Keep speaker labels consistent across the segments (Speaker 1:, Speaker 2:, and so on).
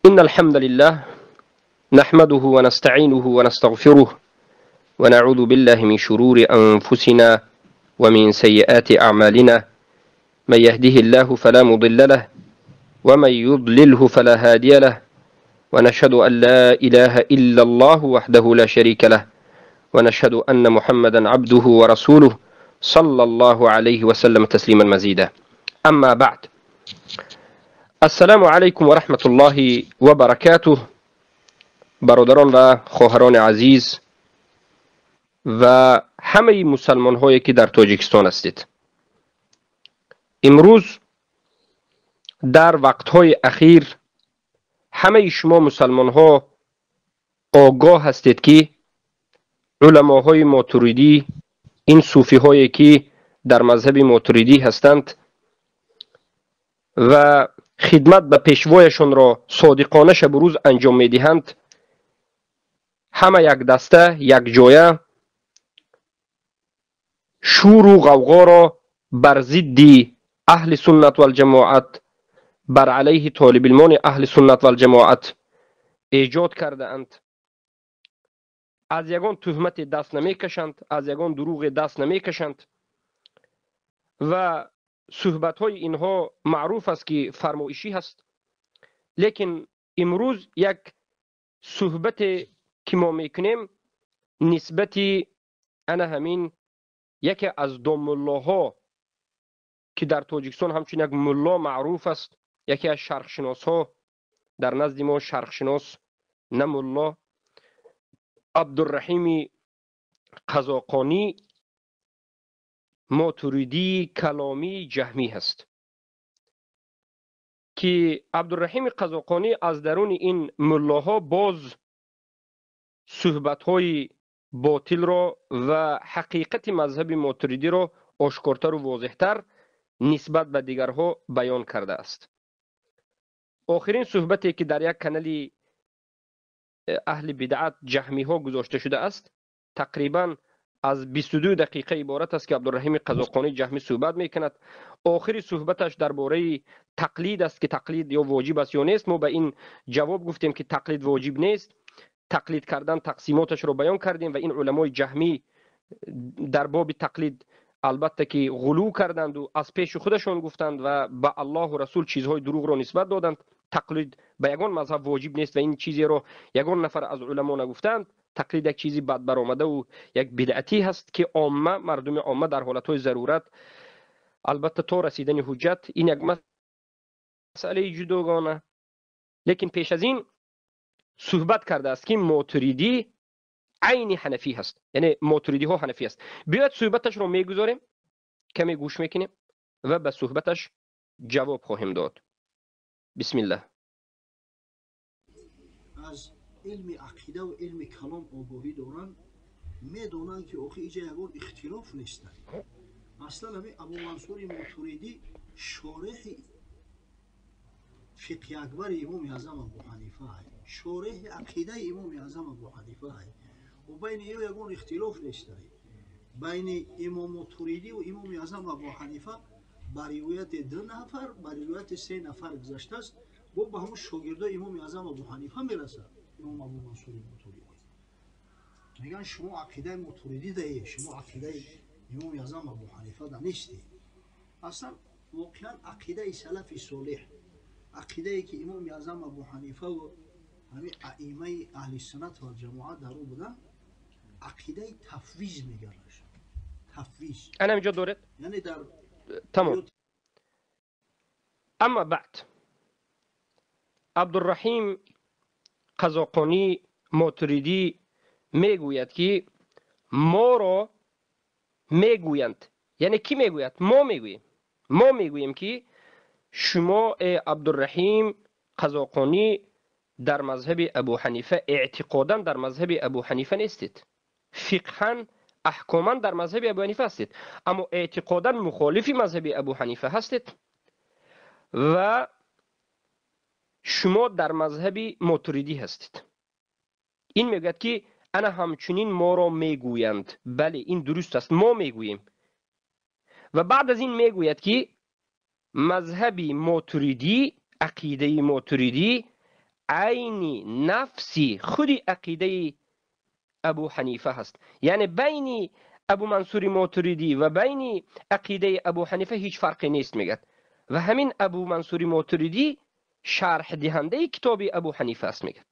Speaker 1: إن الحمد لله نحمده ونستعينه ونستغفره ونعوذ بالله من شرور أنفسنا ومن سيئات أعمالنا. من يهده الله فلا مضل له ومن يضلله فلا هادي له، ونشهد أن لا إله إلا الله وحده لا شريك له، ونشهد أن محمدا عبده ورسوله صلى الله عليه وسلم تسليما مزيدا. أما بعد، السلام عليكم ورحمة الله وبركاته. برادران و خواهران عزیز و همه مسلمان هایی که در تاجیکستان هستید، امروز در وقت های اخیر همه شما مسلمان ها آگاه هستید که علماهای ماتوریدی، این صوفی هایی که در مذهب ماتوریدی هستند و خدمت به پیشوایشان را صادقانه شب و روز انجام می دهند، همه یک دسته یک جایه شور و غوغا را بر ضد اهل سنت و الجماعت، بر علیه طالب علمان اهل سنت و الجماعت ایجاد کرده اند. از یگان تهمت دست نمی کشند، از یگان دروغ دست نمی کشند و صحبت های اینها معروف است که فرمایشی هست. لیکن امروز یک صحبت که ما میکنیم نسبتی انا همین یکی از دو ملاها که در تاجیکستان همچون یک ملا معروف است، یکی از شرقشناس ها، در نزد ما شرقشناس نه ملا، عبدالرحیم قزاقانی ماتوریدی کلامی جهمی هست که عبدالرحیم قزاقانی از درون این ملاها باز صحبت های باطل را و حقیقت مذهب ماتوریدی را آشکارتر و واضحتر نسبت به دیگرها بیان کرده است. آخرین صحبتی که در یک کانال اهل بدعت جهمی ها گذاشته شده است تقریبا از 22 دقیقه عبارت است که عبدالرحیم قزاقانی جهمی صحبت میکند. آخری صحبتش درباره تقلید است که تقلید یا واجب است یا نیست. ما به این جواب گفتیم که تقلید واجب نیست. تقلید کردن تقسیماتش رو بیان کردیم و این علمای جهمی در باب تقلید البته که غلو کردند و از پیش خودشان گفتند و به الله و رسول چیزهای دروغ را نسبت دادند. تقلید به یگان مذهب واجب نیست و این چیزی را یگان نفر از علما نگفتند. تقلید یک چیزی بد برآمده و یک بدعتی هست که عامه، مردم عامه در حالتهای ضرورت، البته تا رسیدن حجت، این یک مسئله جداگانه. لیکن پیش از این صحبت کرده است که ماتوریدی عین حنفی هست، یعنی ماتوریدی ها حنفی است. بیاید صحبتش رو میگذاریم، کمی گوش میکنیم و به صحبتش جواب خواهیم داد. بسم الله.
Speaker 2: از علم عقیده و علم کلام آگاهی دارن، میدونن که آخه اینجا یگان اختلاف نیست. اصلا همین ابو منصور ماتوریدی شارح فقه اکبر امام اعظم ابو حنیفه ہے، شارح عقیده امام اعظم ابو حنیفه ہے و بین اینا یگان اختلاف نیست. بین امام ماتوریدی و امام اعظم ابو حنیفه بر روایت 2 نفر، بر روایت 3 نفر گذشته است. با به همون شاگردای امام اعظم ابو حنیفه میرسه. امام ابو منصور ماتوریدی میگن شما عقیده ماتوریدی دارید، شما عقیده امام اعظم ابو حنیفه دانستی. اصلا واقعا عقیده سلف صالح، عقیده ای که امام اعظم ابو حنیفه و همین ائمه اهل سنت و جماعت در او بودن، عقیده تفویض میگنش. تفویض
Speaker 1: انا اینجا دورت
Speaker 2: یعنی در
Speaker 1: تمام. اما بعد، عبدالرحیم قزاقانی ماتوریدی میگوید که ما را میگویند، یعنی کی میگوید؟ ما میگوییم که شما ای عبدالرحیم قزاقانی در مذهب ابو حنیفه اعتقادا در مذهب ابو حنیفه نیستید، فقها احکاما در مذهب ابو حنیفه هستید، اما اعتقادا مخالف مذهب ابو حنیفه هستید و شما در مذهب ماتوریدی هستید. این میگوید که انا همچنین ما را میگویند. بله این درست است، ما میگوییم. و بعد از این میگوید که مذهب ماتوریدی، عقیده ماتوریدی عین نفسی خودی عقیده ابو حنیفه هست. یعنی بین ابو منصور ماتریدی و بین عقیده ابو حنیفه هیچ فرقی نیست میگه. و همین ابو منصور ماتریدی شرح دهنده کتاب ابو حنیفه است میگه.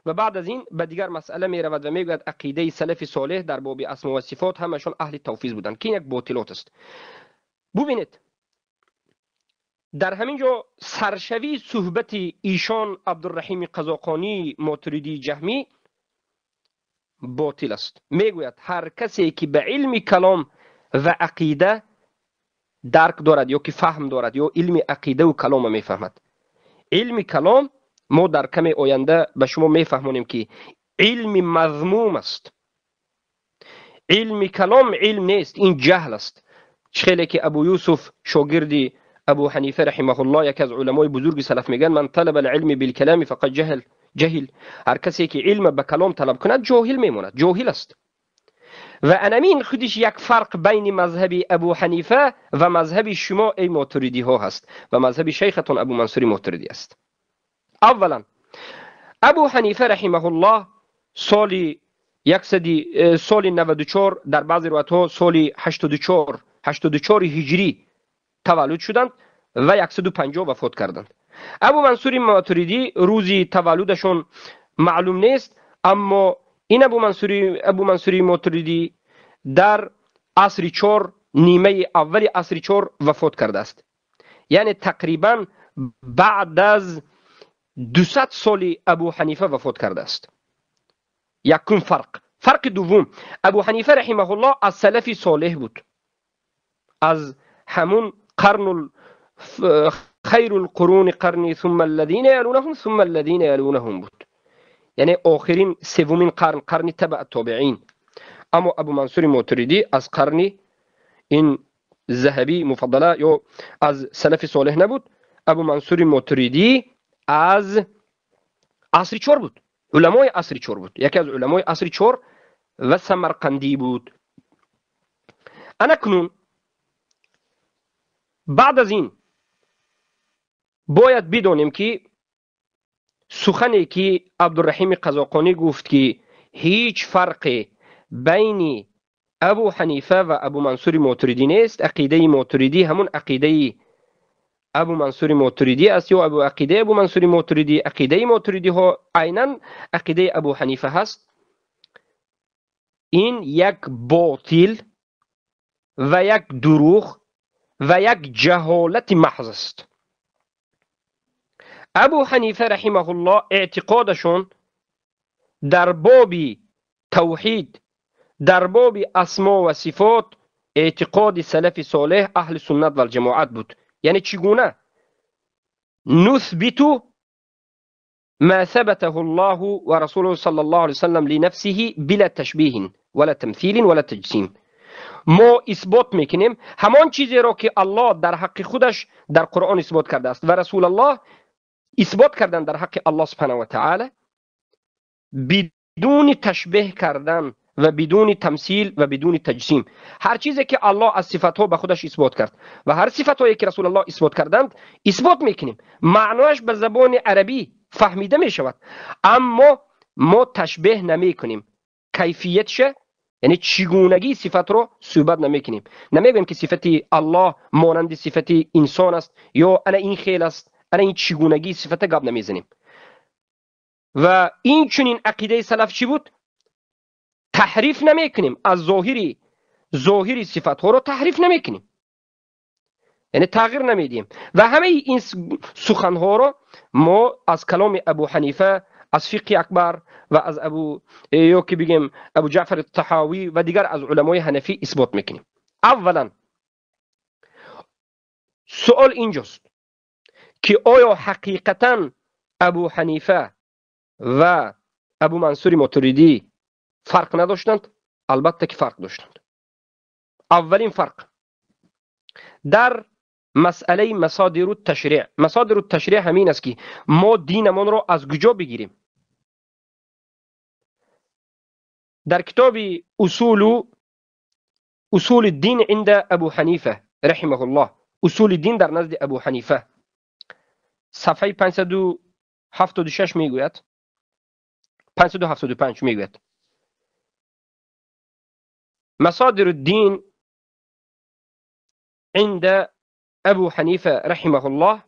Speaker 1: و بعد از این به دیگر مسئله می رود و میگوید عقیده سلف صالح در باب اسما و صفات همشون اهل توفیض بودند که این یک باطلات است. ببینید در همین جا سرشوی صحبت ایشان عبدالرحیم قزاقانی ماتریدی جهمی باطل است. میگوید هر کسی که به علم کلام و عقیده درک دارد یا که فهم دارد یا علم عقیده و کلام میفهمد. علم کلام ما در کم آینده به شما میفهمونیم که علم مذموم است. علم کلام علم نیست، این جهل است. خیلی که ابو یوسف شاگردی ابو حنیفه رحمه الله یک از علمای بزرگ سلف میگن من طلب العلم بالکلام فقط جهل. هر کسی که علم به کلام طلب کند جاهل میموند، جاهل است. و انمین خودش یک فرق بین مذهب ابو حنیفه و مذهب شما ای ماتریدی ها هست و مذهب شیختون ابو منصور ماتریدی است. اولا ابو حنیفه رحمه الله سال 94 در بعض روایت ها سال 84 هجری تولد شدند و 150 وفات کردند. ابو منصور ماتریدی روزی تولدشون معلوم نیست، اما این ابو منصور ماتریدی در عصر 4 نیمه اول عصر 4 وفات کرده است. یعنی تقریبا بعد از 200 سال ابو حنیفه وفات کرده است. یکم فرق دوم، ابو حنیفه رحمه الله از سلف صالح بود، از همون قرن خیر القرون قرنی ثم الذين يلونهم ثم الذين يلونهم بود، یعنی آخرین سومین قرن تبع تابعین. اما ابو منصور ماتریدی از قرن این ذهبی مفضله یا از سلف صالح نبود. ابو منصور ماتریدی از عصر 4 بود، علمای عصر 4 بود، یکی از علمای عصر 4 و سمرقندی بود. انا کنون بعد از این باید بدانیم که سخنی که عبدالرحیم قزاقانی گفت که هیچ فرق بین ابو حنیفه و ابو منصور ماتریدی نیست، عقیده ماتریدی همون عقیده ابو منصور ماتریدی است یا عقیده ابو منصور ماتریدی، عقیده ماتریدی ها عیناً عقیده ابو حنیفه هست. این یک باطل و یک دروغ و یک جهالت محض است. ابو حنیفه رحمه الله اعتقادشون در باب توحید، در باب اسما و صفات اعتقاد سلف صالح اهل سنت و الجماعت بود. یعنی چگونه؟ نثبت ما ثبته الله و رسوله صلی الله علیه وسلم لنفسه بلا تشبیه ولا تمثیل ولا تجسیم. ما اثبات میکنیم همان چیزی را که الله در حق خودش در قرآن اثبات کرده است و رسول الله اثبات کردن در حق الله سبحانه و تعالی، بدون تشبیه کردن و بدون تمثیل و بدون تجسیم. هر چیزی که الله از صفاتها به خودش اثبات کرد و هر صفاتهایی که رسول الله اثبات کردند اثبات میکنیم، معناش به زبان عربی فهمیده میشود، اما ما تشبیه نمیکنیم. کیفیتش یعنی چگونگی صفت رو صحبت نمیکنیم. نمیگیم که صفت الله مانند صفت انسان است یا انا این خیل است، انا این چگونگی صفت گپ نمیزنیم. و این چنین عقیده سلف چی بود؟ تحریف نمیکنیم، از ظاهری صفت ها رو تحریف نمیکنیم، یعنی تغییر نمیدیم. و همه این سخن ها رو ما از کلام ابو حنیفه، از فقه اکبر و از ابو جعفر الطحاوی و دیگر از علمای حنفی اثبات میکنیم. اولا سوال اینجاست که آیا حقیقتا ابو حنیفه و ابو منصور ماتریدی فرق نداشتند؟ البته که فرق داشتند. اولین فرق در مسئله مصادر التشریع. مصادر التشریع همین است که ما دینمان را از کجا بگیریم. در کتاب اصول الدین عند ابو حنیفه رحمه الله، اصول الدین در نزد ابو حنیفه، صفحه 576 میگوید، 575 میگوید مصادر الدين عند أبو حنيفة رحمه الله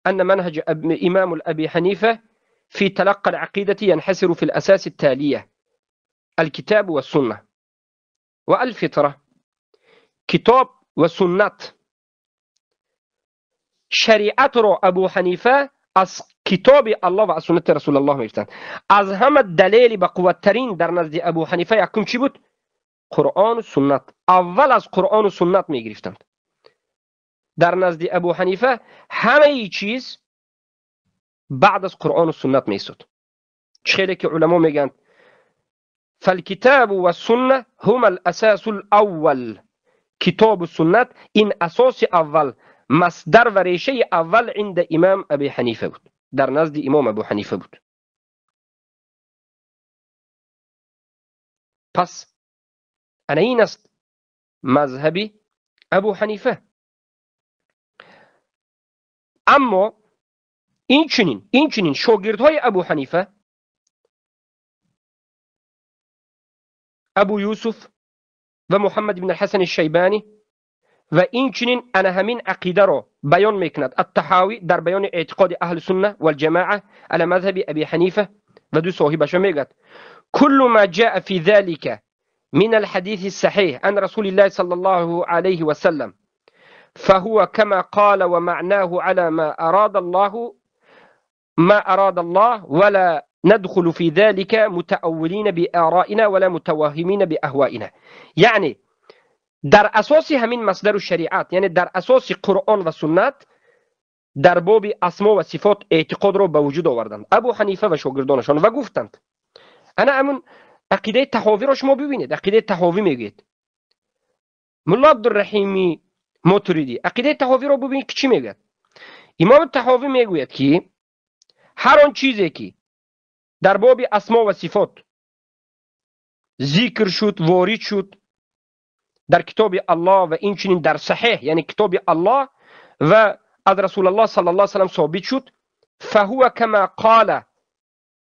Speaker 1: أن منهج إمام الأبي حنيفة في تلقى العقيدة ينحسر في الأساس التالية: الكتاب والسنة والفطرة. كتاب وسنة شريعة رو أبو حنيفة از کتاب الله و از سنت رسول الله میگفتند. از همه دلیل با قوت ترین در نزد ابو حنیفه یکم چی بود؟ قرآن و سنت. اول از قرآن و سنت میگرفتند. در نزد ابو حنیفه همه چیز بعد از قرآن و سنت میشد. خیلی که علما میگن فالکتاب و السنه هما الاساس الاول. کتاب و سنت این اساس اول، مصدر و ریشه اول عند امام ابی حنیفه بود، در نزد امام ابو حنیفه بود. پس انا این است مذهبی ابو حنیفه. اما این چنین شاگردهای ابو حنیفه، ابو یوسف و محمد بن الحسن الشیبانی و این چنین انا همین عقیده رو بیان میکند الطحاوی در بیان اعتقاد اهل سنه و الجماعه على مذهب ابی حنیفه و دو صاحبش میگد كل ما جاء في ذلك من الحديث الصحيح عن رسول الله صلى الله عليه وسلم فهو كما قال ومعناه على ما أراد الله ولا ندخل في ذلك متأولين بآرائنا ولا متوهمين بأهوائنا. يعني در اساس همین مصدر الشریعت، یعنی در اساس قرآن و سنت، در باب اسما و صفات اعتقاد رو به وجود آوردند ابو حنیفه و شاگردانشان و گفتند انا همون عقیده طحاوی رو شما ببینید. عقیده طحاوی میگید ملا عبدالرحیم ماتریدی عقیده طحاوی رو ببینید که چی میگه. امام طحاوی میگوید که هر آن چیزی که در باب اسما و صفات ذکر شد، وارد شد در کتاب الله و این چنین در صحیح، یعنی کتاب الله و از رسول الله صلی الله علیه و سلم ثابت شد، فهو کما قال،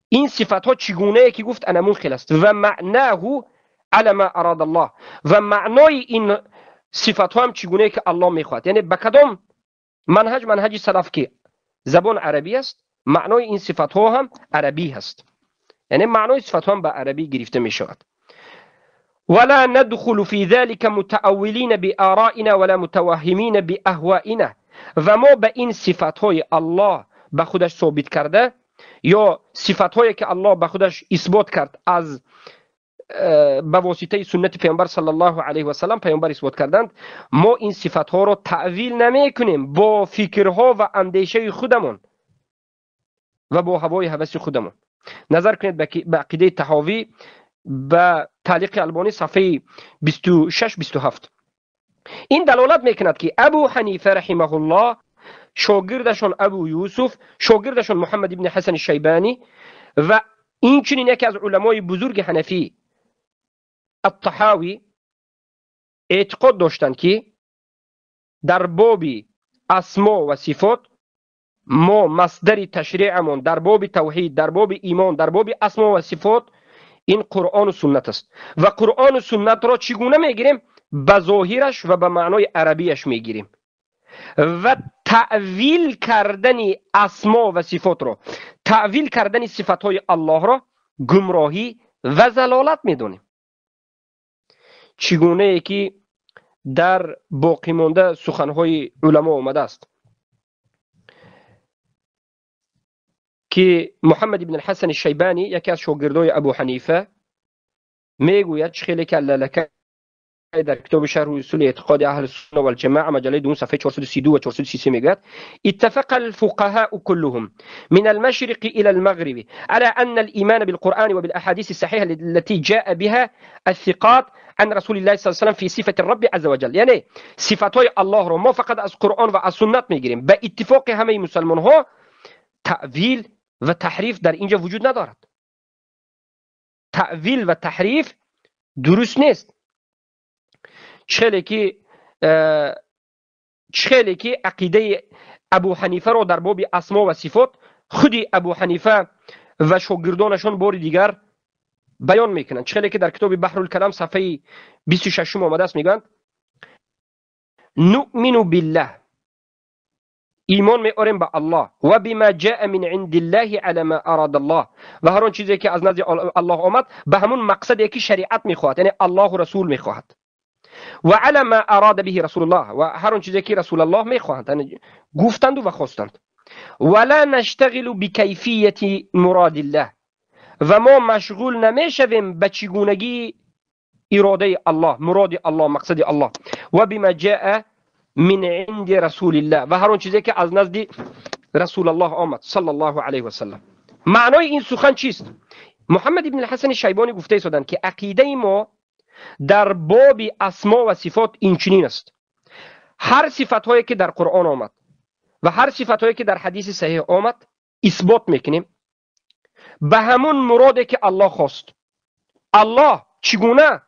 Speaker 1: این صفات ها چگونه که گفت انا منخل است و معناه على ما اراد الله، و معنای این صفات ها هم چگونه که الله میخواد، یعنی به کدام منهج سلف که زبان عربی است معنای این صفات ها هم عربی هست، یعنی معنای صفات ها هم به عربی گرفته می شود. ولا ندخل في ذلك متأولين بآرائنا ولا متوهمين بأهوائنا، و ما به این صفات های الله به خودش ثابت کرده یا صفات هایی که الله به خودش اثبات کرد از به واسطه سنت پیامبر صلی الله علیه و سلم پیامبر اثبات کردند، ما این صفات ها رو تعویل نمی کنیم با فکرها و اندیشه خودمون و با هوای هوس خودمون. نظر کنید به عقیده طحاوی به تعلیق البانی صفحه 26-27. این دلالت میکند که ابو حنیفه رحمه الله شاگردشون ابو یوسف، شاگردشون محمد ابن حسن الشیبانی و این چنین یکی از علمای بزرگ حنفی الطحاوی اعتقاد داشتند که در باب اسما و صفات ما مصدر تشریعمون در باب توحید، در باب ایمان، در باب اسما و صفات این قرآن و سنت است و قرآن و سنت را چگونه میگیریم؟ به ظاهرش و به معنای عربیش میگیریم و تعویل کردن اسما و صفات را، تعویل کردن صفات های الله را گمراهی و ضلالت میدونیم. چگونه که در باقی مانده سخنهای علما آمده است که محمد بن الحسن الشیبانی یکی از شاگردای ابو حنیفه میگوید خیلی که لکه در کتاب شرح اصول اعتقاد اهل السنه والجماعه مجله 2 صفحه 432 و 433 میگوید اتفق الفقهاء كلهم من المشرق الى المغرب على ان الايمان بالقران وبالاحاديث الصحيحه التي جاء بها الثقات عن رسول الله صلی الله علیه و سلم في صفه الرب عز وجل، یعنی صفات های الله رو ما فقط از قرآن و از سنت میگیریم. به اتفاق همه مسلمان ها تعویل و تحریف در اینجا وجود ندارد. تعویل و تحریف درست نیست. چخیلی که عقیده ابو حنیفه رو در باب اسما و صفات خودی ابو حنیفه و شاگردانشان بار دیگر بیان میکنند. چه خیلی که در کتاب بحر الکلام صفحه 26 آمده است، میگن نؤمن بالله، ایمان میاریم به الله، و بما جاء من عند الله على ما اراد الله، و هر آن چیزی که از نزد الله آمد به همون مقصدی که شریعت میخواهد، یعنی الله و رسول میخواهد، و على ما اراد به رسول الله، و هر آن چیزی که رسول الله میخواهند، یعنی گفتند و خواستند. ولا نشتغل بکیفیت مراد الله، و ما مشغول نمیشویم به چگونگی اراده الله، مراد الله، مقصد الله. و بما جاء من عند رسول الله، و هر آن چیزی که از نزد رسول الله آمد صلی الله علیه و سلم. معنای این سخن چیست؟ محمد ابن الحسن شیبانی گفته ایستادند که عقیده ما در باب اسما و صفات این چنین است: هر صفت هایی که در قرآن آمد و هر صفت هایی که در حدیث صحیح آمد اثبات میکنیم به همون مرادی که الله خواست. الله چگونه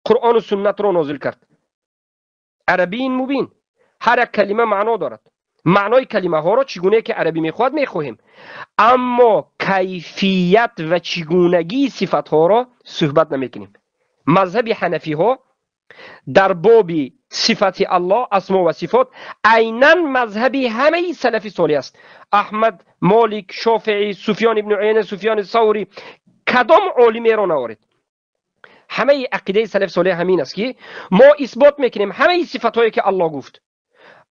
Speaker 1: قرآن و سنت رو نازل کرد؟ عربی مبین، هر کلمه معنا دارد، معنای کلمه ها را چگونه که عربی میخواد میخواهیم، اما کیفیت و چگونگی صفت ها را صحبت نمیکنیم. مذهب حنفی ها در باب صفت الله، اسما و صفات، عیناً مذهبی همه سلف صالح است. احمد، مالک، شافعی، سفیان ابن عیینه، سفیان ثوری، کدام عالمی را نوارید، همه عقیده سلف صالح همین است که ما اثبات میکنیم همه صفات هایی که الله گفت،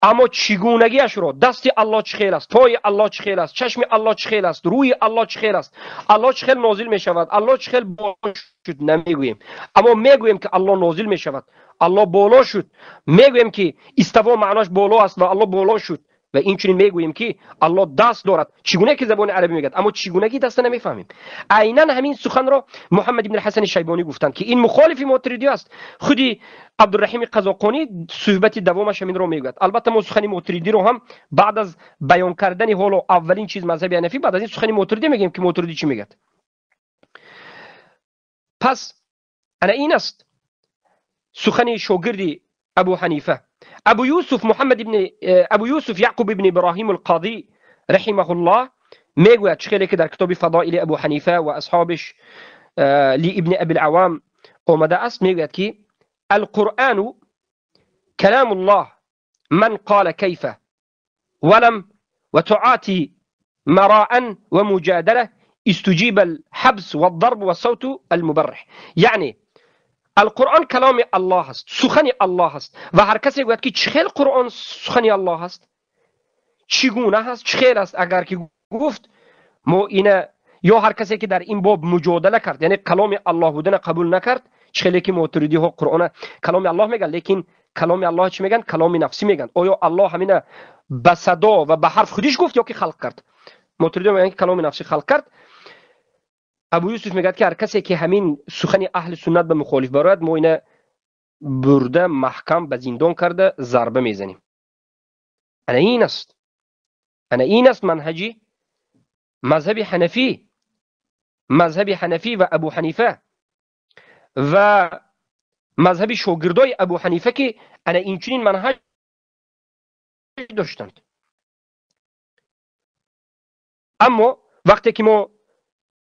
Speaker 1: اما چگونگیش رو، دست الله چخیل است، پای الله چخیل است، چشم الله چخیل است، روی الله چخیل است، الله چخیل نازل می شود، الله چخیل بالا شد نمیگوییم، اما میگوییم که الله نازل می شود، الله بالا شد، میگوییم که استوا معناش بالا است و الله بالا شد، و این چنین میگوییم که الله دست دارد، چگونه که زبان عربی میگه، اما چگونگی دست نمیفهمیم. عیناً همین سخن را محمد ابن الحسن شیبانی گفتند که این مخالف ماتریدی است. خودی عبدالرحیم قزاقانی صحبت دوامش همین رو میگوید. البته ما سخن ماتریدی رو هم بعد از بیان کردن حال و اولین چیز مذهب حنفی، بعد از این سخن ماتریدی میگیم که ماتریدی چی میگه. پس انا این است سخن شاگردی ابو حنیفه. ابو یوسف یعقوب ابن ابراهیم القاضی رحمه الله میگوید خیلی که در کتاب فضائل ابو حنیفه و اصحابش لابن ابی العوام آمده است، میگوید که القرآن كلام الله من قال كيف ولم وتعاطي مراء ومجادلة استجيب الحبس والضرب والصوت المبرح. یعنی القرآن کلام الله است، سخن الله است، و هر کسی گوید که چخیل قرآن سخن الله است، چگونه هست، چخیل است، اگر که گفت ما اینه، یا هر کسی که در این باب مجادله کرد، یعنی کلام الله بودن قبول نکرد، چخیلی که معترضی ها قرآن کلام الله میگن، لیکن کلام الله چی میگن؟ کلام نفسی میگن. آیا الله همینه به صدا و به حرف خودش گفت یا که خلق کرد؟ معترضی میگن که کلام نفسی خلق کرد. ابو یوسف میگه که هر کسی که همین سخن اهل سنت به مخالف برآید، ما اینه برده محکم به زندان کرده ضربه میزنیم. انا این است منهجی مذهب حنفی و ابو حنیفه و مذهب شاگردای ابو حنیفه که انا این چنین منهج داشتند. اما وقتی که ما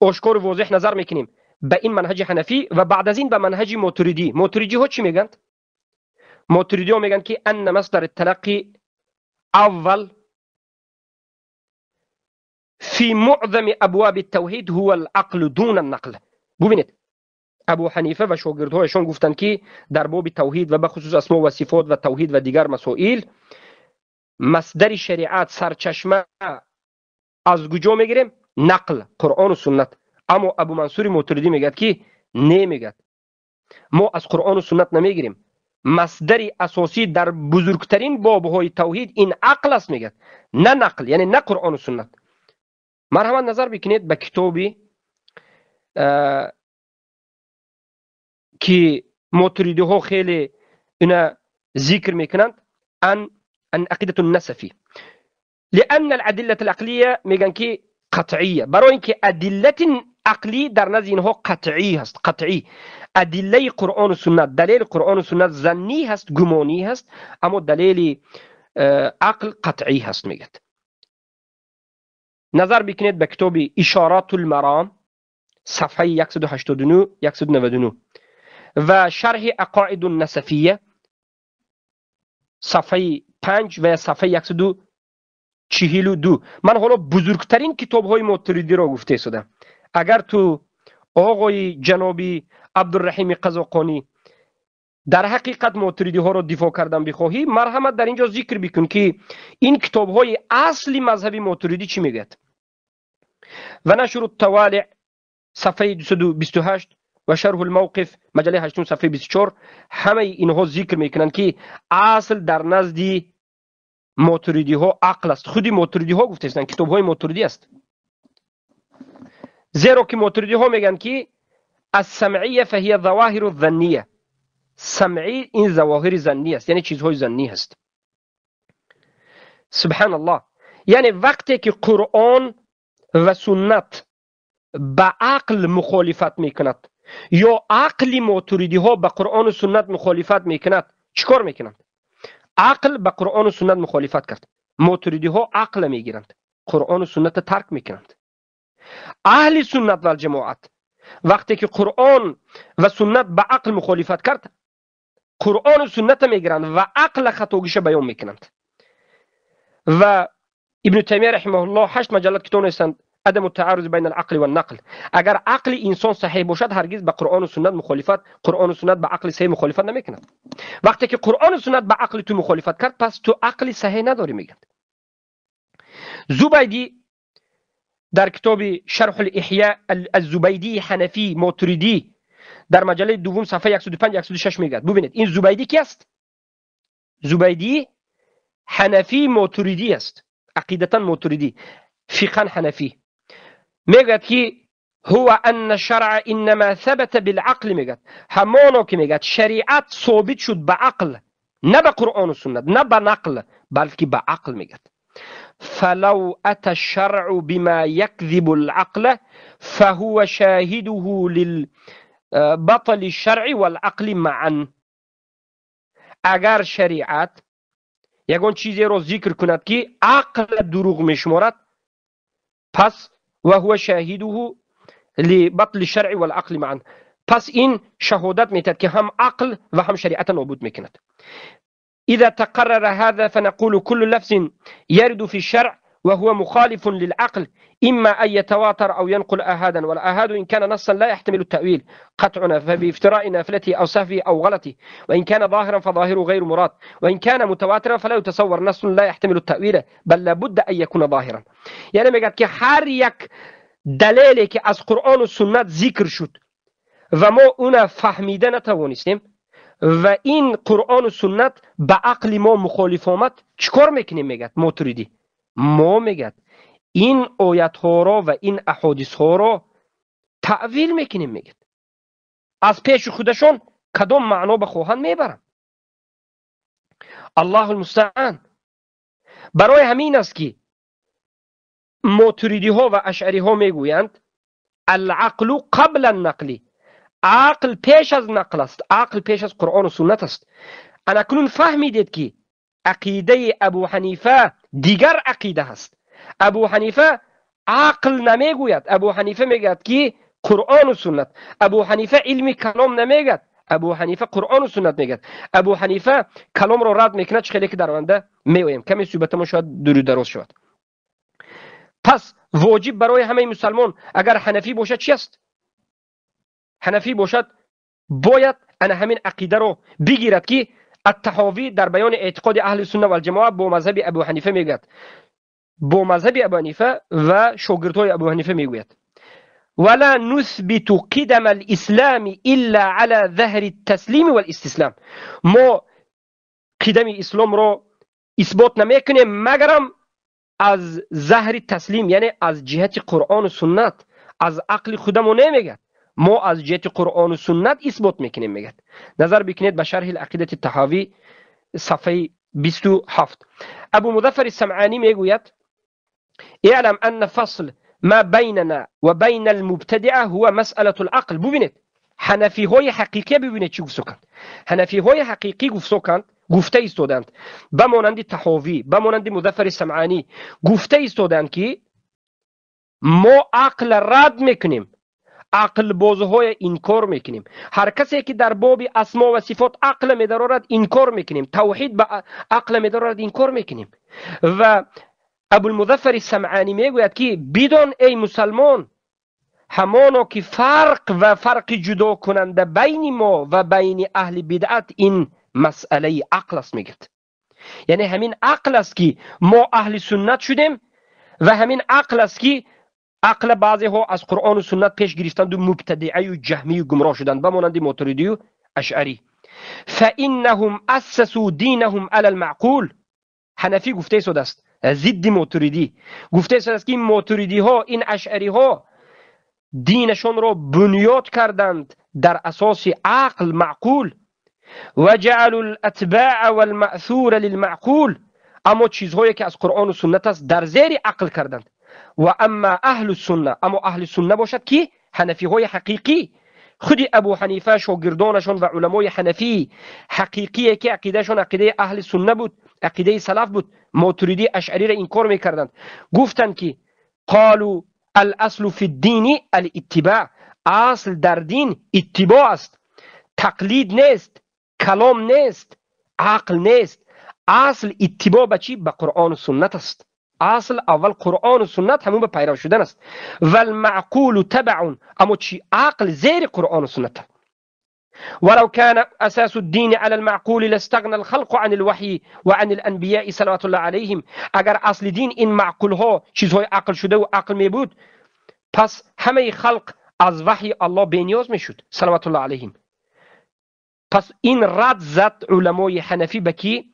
Speaker 1: آشکار و واضح نظر میکنیم به این منهج حنفی و بعد از این به منهج ماتریدی ها چی میگن؟ ماتریدی ها میگن که ان مصدر التلقی اول في معظم ابواب التوحید هو العقل دون النقل. ببینید ابو حنیفه و شاگردهایشان گفتند که در باب توحید و به خصوص اسما و صفات و توحید و دیگر مسائل مصدر شریعت، سرچشمه از کجا میگیریم؟ نقل، قرآن و سنت. اما ابو منصور ماتریدی میگه که نمیگه، ما از قرآن و سنت نمیگیریم، مصدر اساسی در بزرگترین بابهای توحید این عقل است، میگه نه نقل، یعنی نه قرآن و سنت. مرحمت نظر بکنید به کتابی که ماتریدی ها خیلی اینا ذکر میکنند، ان عقیدة النسفی، لان الادله العقلیه میگن که قطعیه، برای اینکه ادله عقلی در نزد اینها قطعی هست، قطعی. ادله قرآن و سنت، دلیل قرآن و سنت ظنی هست، گمانی هست، اما دلیل عقل قطعی هست میگد. نظر بکنید به کتاب اشارات المرام صفحه 189 199 و شرح عقاید النسفیه صفحه 5 و صفحه 142. من حالا بزرگترین کتاب های ماتریدی را گفته شدم. اگر تو آقای جنابی عبدالرحیم قزاقانی در حقیقت ماتریدی ها را دفاع کردن بخواهی، مرحمت در اینجا ذکر بکن که این کتاب های اصلی مذهبی ماتریدی چی میگد. و نشر التوالع صفحه 228 و شرح الموقف مجله 8 صفحه 24 همه اینها ذکر میکنن که اصل در نزد ماتریدی ها عقل است. خودی ماتریدی ها گفته هستند، کتاب های ماتریدی است. زیرا که ماتریدی ها میگن که السمعیه فهی ظواهر الظنیه، سمعی این ظواهر ظنی است، یعنی چیزهای ظنی است. سبحان الله. یعنی وقتی که قرآن و سنت با عقل مخالفت میکند یا عقل ماتریدی ها با قرآن و سنت مخالفت میکند، چیکار میکنند؟ عقل با قرآن و سنت مخالفت کرد، ماتریدی ها عقل میگیرند، قرآن و سنت ترک میکنند. اهل سنت و الجماعت وقتی که قرآن و سنت با عقل مخالفت کرد، قرآن و سنت میگیرند و عقل خطاگیش بیان میکنند. و ابن تیمیه رحمه الله 8 مجلد کتاب نوشتند عدم التعارض بین العقل و النقل. اگر عقل انسان صحیح باشد هرگز به قرآن و سنت مخالفت، قرآن و سنت به عقل صحیح مخالفت نمیکند. وقتی که قرآن و سنت به عقل تو مخالفت کرد، پس تو عقل صحیح نداری میگند. زبیدی در کتاب شرح الاحیاء الزبیدی حنفی ماتریدی در مجله دوم صفحه 105 106 میگد. ببینید این زبیدی کی است؟ زبیدی حنفی ماتریدی است، عقیدتا ماتریدی، فقها حنفی. میگد که هو ان الشرع انما ثبت بالعقل، میگد همانا که میگد شریعت ثابت شد به عقل، نه به قرآن و سنت، نه به نقل، بلکه به عقل. میگد فلو اتى الشرع بما يكذب العقل فهو شاهده للبطل الشرع والعقل معا. اگر شریعت یگان چیزی رو ذکر کند که عقل دروغ میشمارد، پس و هو شاهده لبطل الشرع والعقل معا، پس این شهادت میتد که هم عقل و هم شریعت نابود میکند. اذا تقرر هذا فنقول كل لفظ يرد في الشرع وهو مخالف للعقل اما ان يتواتر او ينقل احادا، والاحاد ان كان نصا لا يحتمل التاويل قطعنا فبافتراء نافلته او سهوه او غلطه، وان كان ظاهرا فظاهره غير مراد، وان كان متواترا فلا يتصور نص لا يحتمل التاويل بل لابد ان يكون ظاهرا. یعنی میگه که هر یک دلیلی که از قرآن و سنت ذکر شد و ما اون فهمیده نتوانستیم و این قرآن و سنت به عقل ما مخالف آمد، چیکار میکنیم؟ میگد ماتریدی ما میگد این آیت ها را و این احادیث ها را تعویل میکنیم. میگد از پیش خودشون کدام معنا بخواهند میبرن. الله المستعان. برای همین است که ماتریدی ها و اشعری ها میگویند العقل قبل النقل، عقل پیش از نقل است، عقل پیش از قرآن و سنت است. اکنون فهمیدید که عقیده ابو حنیفه دیگر عقیده است. ابو حنیفه عقل نمیگوید، ابو حنیفه میگد که قرآن و سنت. ابو حنیفه علم کلام نمیگد، ابو حنیفه قرآن و سنت میگد. ابو حنیفه کلام را رد میکنه. خیلی که در آینده میگویم، کمی صحبت ما شاید دور دراز شود. پس واجب برای همه مسلمان اگر حنفی باشد چی است؟ حنفی باشد باید ان همین عقیده رو بگیرد که الطحاوی در بیان اعتقاد اهل سنت و الجماعت با مذهب ابو حنیفه میگوید، با مذهب ابو حنیفه و شاگردای ابو حنیفه میگوید ولا نثبت قدم الاسلام الا على ظهر التسلیم والاستسلام. ما قدم اسلام رو اثبات نمیکنیم مگرم از ظهر تسلیم، یعنی از جهت قرآن و سنت، از عقل خودمون نمیگه، ما از جهت قرآن و سنت اثبات میکنیم. میگه نظر بکنید به شرح العقیده الطحاوی صفحه 27. ابو مظفر السمعانی میگوید اعلم ان فصل ما بیننا و بین المبتدعه هو مسئله العقل. ببینید حنفی های حقیقی، ببینید چی گفتند. حنفی های حقیقی گفته ایستادند به مانند طحاوی، به مانند مظفر السمعانی، گفته ایستادند که ما عقل رد میکنیم، عقل بازهای انکار میکنیم. هر کسی که در باب اسما و صفات عقل میدارد انکار میکنیم، توحید به عقل میدارد انکار میکنیم. و ابوالمظفر سمعانی میگوید که بدان ای مسلمان، همانا که فرق جدا کننده بین ما و بین اهل بدعت این مسئله عقل است میگد. یعنی همین عقل است که ما اهل سنت شدیم و همین عقل است که عقل بعضی ها از قرآن و سنت پیش گرفتند و مبتدعی و جهمی و گمراه شدند، بمانند ماتریدی و اشعری. فانهم اسسوا دینهم علی المعقول. حنفی گفته شده است ضد ماتریدی، گفته شده است که این ماتریدی ها، این اشعری ها دینشان را بنیاد کردند در اساس عقل معقول. و جعلوا الاتباع والمأثور للمعقول. اما چیزهایی که از قرآن و سنت است در زیر عقل کردند. و اما اهل السنه، اما اهل السنه باشد که حنفی های حقیقی، خودی ابو حنیفه شاگردانشان و علمای حنفی حقیقی که عقیدهشان عقیده اهل سنه بود، عقیده سلف بود، ماتریدی اشعری را انکار میکردند. گفتند که قالوا الاصل فی الدین الاتباع. اصل در دین اتباع است، تقلید نیست، کلام نیست، عقل نیست. اصل اتباع به چی؟ به قرآن و سنت است. اصل اول قرآن و سنت همون به پیرو شدن است. و المعقول تبع. اما چی؟ عقل زیر قرآن و سنت. ولو كان اساس الدين على المعقول لاستغنى الخلق عن الوحي وعن الانبياء صلوات الله عليهم. اگر اصل دین این معقول ها چیزهای عقل شده و عقل می بود، پس همه خلق از وحی الله بینیاز می شد صلوات الله علیهم. پس این رد زد علمای حنفی به کی؟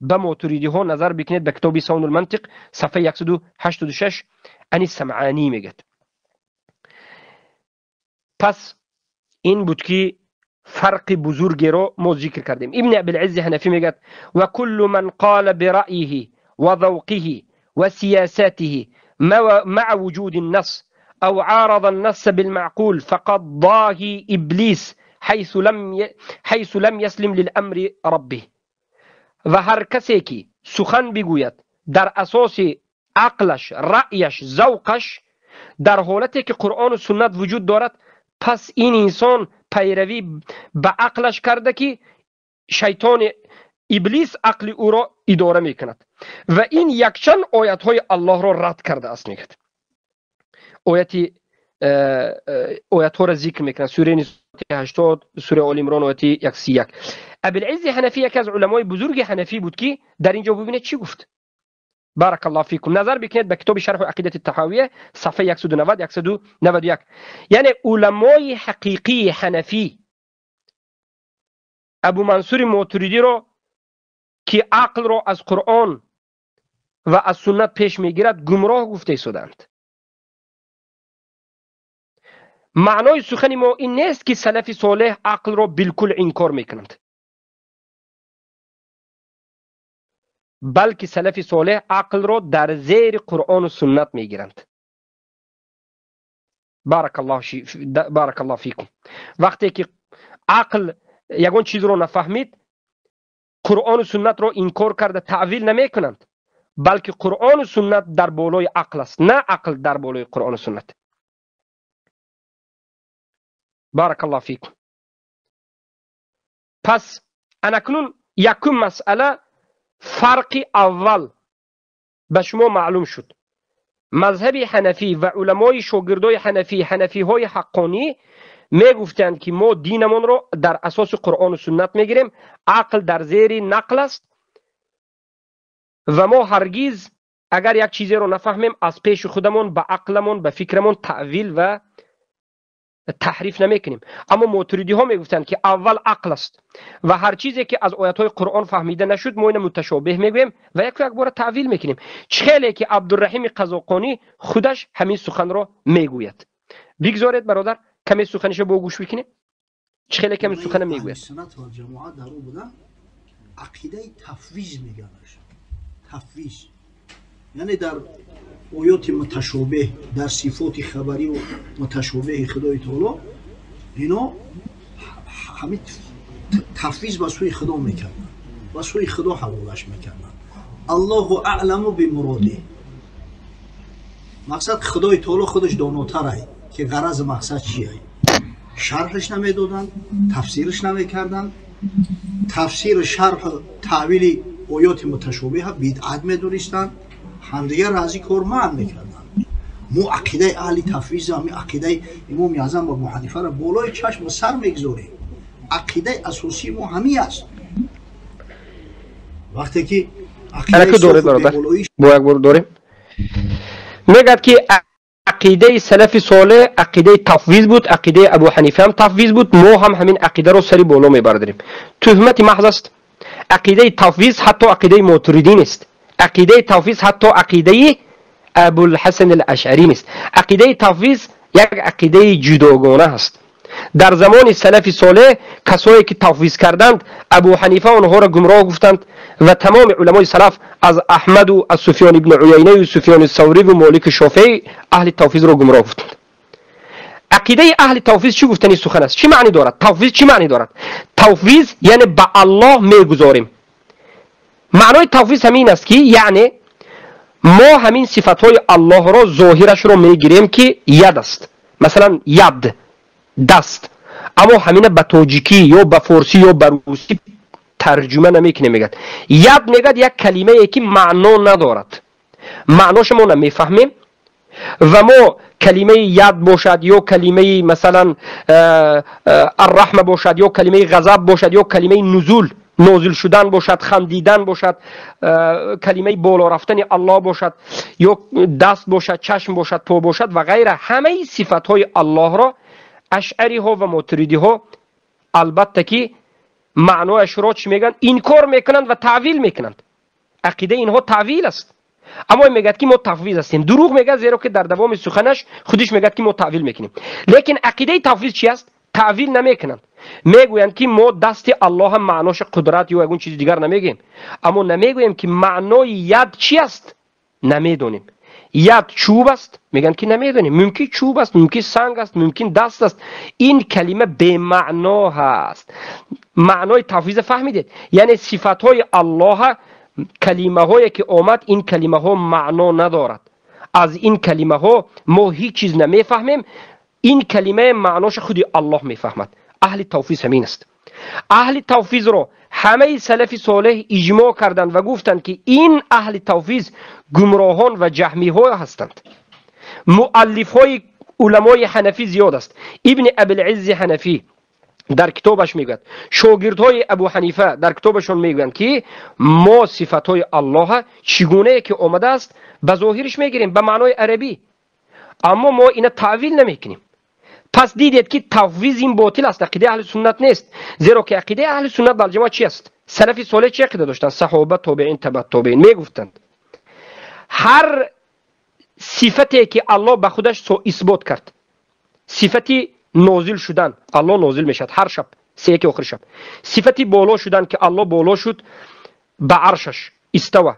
Speaker 1: به ماتریدی ها. نظر بکنید به کتاب صون المنطق صفحه 186 انی سمعانی میگد. پس این بود که فرق بزرگی رو ما ذکر کردیم. ابن ابوالعز حنفی میگد و کل من قال برأیه و ذوقه و سیاسته مع وجود النص او عارض النص بالمعقول فقد ضاه ابلیس حيث لم يسلم للامر ربه. و هر کسی که سخن بگوید در اساس عقلش، رأیش، ذوقش، در حالتی که قرآن و سنت وجود دارد، پس این انسان پیروی به عقلش کرده که شیطان ابلیس عقل او را اداره میکند و این یکچند آیت های الله را رد کرده است. میگد آیت ها را ذکر میکنه، سوره نساء 80، سوره آل عمران آیت 131. ابوالعز حنفی یکی از علمای بزرگ حنفی بود که در اینجا ببینید چی گفت. بارک الله فیکم. نظر بکنید به کتاب شرح عقیده الطحاویه صفحه 190 191. یعنی علمای حقیقی حنفی ابو منصور ماتریدی را که عقل را از قرآن و از سنت پیش میگیرد گمراه گفته شدند. معنای سخن ما این نیست که سلف صالح عقل را بالکل انکار میکنند، بلکه سلف صالح عقل را در زیر قرآن و سنت میگیرند. بارک الله فیکم. وقتی که عقل یگان چیز را نفهمید، قرآن و سنت را انکار کرده تعویل نمی کنند، بلکه قرآن و سنت در بالای عقل است، نه عقل در بالای قرآن و سنت. بارک الله فیکم. پس انکنون یکم مسئله فرق اول به شما معلوم شد. مذهب حنفی و علمای شاگردای حنفی های حقانی می گفتند که ما دینمون رو در اساس قرآن و سنت میگیریم، عقل در زیر نقل است و ما هرگز اگر یک چیزی رو نفهمیم از پیش خودمون به عقلمون به فکرمون تعویل و تحریف نمیکنیم. اما ماتریدی ها میگفتند که اول عقل است و هر چیزی که از آیات های قرآن فهمیده نشد ما اینو متشابه میگویم و یک بار تعویل میکنیم. چخیلی که عبدالرحیم قزاقانی خودش همین سخن را میگوید. بگذارید برادر کمی سخنش رو گوش بکنیم. چخیلی که همین سخن میگوید.
Speaker 2: سنت و جماعت در او بودن عقیده تفویض میگنش. تفویض یعنی در آیات متشابه، در صفات خبری و متشابه خدای تعالی اینا همه تفویض به سوی خدا میکردن، به سوی خدا حوالش میکردن. الله اعلم بمراده. мақсад худои таоло худаш донотарай ки ғарази мақсад чияй. Шарҳш намедоданд, тафсирш намекарданд. тафсир шарҳ таъвили оёти муташобиҳа бидъат медонистанд. ҳамдигар аз ин кор манъ мекарданд. мо ақидаи аҳли тафвиз ҳами ақидаи имоми аъзам Абу Ҳанифаро болои чашму сар мегзорем. ақидаи асосии мо ҳамин аст. вақте ки
Speaker 1: ақидаи доред бародар бо як бор дорем мегӯяд ки ақидаи салафи солеҳ ақидаи тафвиз буд, ақидаи Абу Ҳанифа ҳам тафвиз буд. мо ҳам ҳамин ақидаро сари боло мебардорем. тӯҳмати маҳз аст. ақидаи тафвиз ҳатто ақидаи Матуридӣ нест. ақидаи тафвиз ҳатто ақидаи Абулҳасан ал-Ашъарӣ нест. ақидаи тафвиз як ақидаи ҷудогона аст. дар замони салафи солеҳ касое ки тафвиз карданд, Абу Ҳанифа онҳоро гумроҳ гуфтанд ва тамоми уламои салаф аз Аҳмаду, аз Суфён ибн Уяйнаю, Суфёни Савриву, Молики Шофеӣ аҳли тафвизро гумроҳ гуфтанд. ақидаи аҳли тафвиз чӣ гуфтани сухан аст? чӣ маънӣ дорад? тафвиз чӣ маънӣ дорад? тафвиз яъне ба Аллоҳ мегузорем. маънои тафвиз ҳамин аст ки яъне мо ҳамин сифатҳои Аллоҳро зоҳирашро мегирем ки яд аст. масалан яд даст, аммо ҳамина ба тоҷикӣ ё ба форсӣ ё ба русӣ тарҷума намекунем. мегад яд мегад як калимае ки маъно надорад, маъноша мо намефаҳмем ва мо калимаи яд бошад ё калимаи масалан арраҳма бошад ё калимаи ғазаб бошад ё калимаи нузул нозил шудан бошад, хандидан бошад, калимаи боло рафтани Аллоҳ бошад ё даст бошад, чашм бошад, по бошад ва ғайра, ҳамаи сифатҳои Аллоҳро ашъариҳо ва матуридиҳо албатта ки маъноашро чӣ мегӯянд? инкор мекунанд ва таъвил мекунанд. ақидаи инҳо таъвил аст. аммо мегӯяд ки мо тафвиз ҳастем. дурӯғ мегӯяд, зеро ки дар давоми суханаш худиш мегӯяд ки мо таъвил мекунем. лекин ақидаи тафвиз чи аст? таъвил намекунанд. мегӯянд ки мо дасти Аллоҳ маънош қудрат ё ягон чизи дигар намегӯем. аммо намегӯем ки маънои яд чи аст? намедонем. яд чӯб аст? мегӯянд ки намедонем. мумкин чӯб аст, мумкин санг аст, мумкин даст аст. ин калима бемаъно ҳаст. маънои тафвиза фаҳмидед? яъне сифатҳои Аллоҳ калимаҳое ки омад, ин калимаҳо маъно надорад. аз ин калимаҳо мо ҳеҷ чиз намефаҳмем. ин калимаи маъноша худи Аллоҳ мефаҳмад. аҳли тавфиз ҳамин аст. аҳли тавфизро ҳамаи салафи солеҳ иҷмоъ карданд ва гуфтанд ки ин аҳли тавфиз гумроҳон ва ҷаҳмиҳо ҳастанд. муаллифҳои уламои ҳанафӣ зиёд аст. ибни Абилъиззи ҳанафӣ дар китобаш мегӯяд, шогирдҳои Абу Ҳанифа дар китобашон мегӯянд ки мо сифатҳои Аллоҳ чӣ гунае ки омадааст ба зоҳириш мегирем, ба маънои арабӣ, аммо мо ина таъвил намекунем. пас дидед ки тафвиз ин ботил аст, ақидаи аҳли суннат нест. зеро ки ақидаи аҳли суннат вал ҷамоат чи аст? салафи солеҳ чи ақида доштанд? саҳоба, тобеин, табаъ тобеин мегуфтанд ҳар сифате ки Аллоҳ ба худаш исбот кард, сифати нозил шудан, Аллоҳ нозил мешад ҳар шаб, се яки охири шаб. сифати боло шудан ки Аллоҳ боло шуд ба аршаш истава.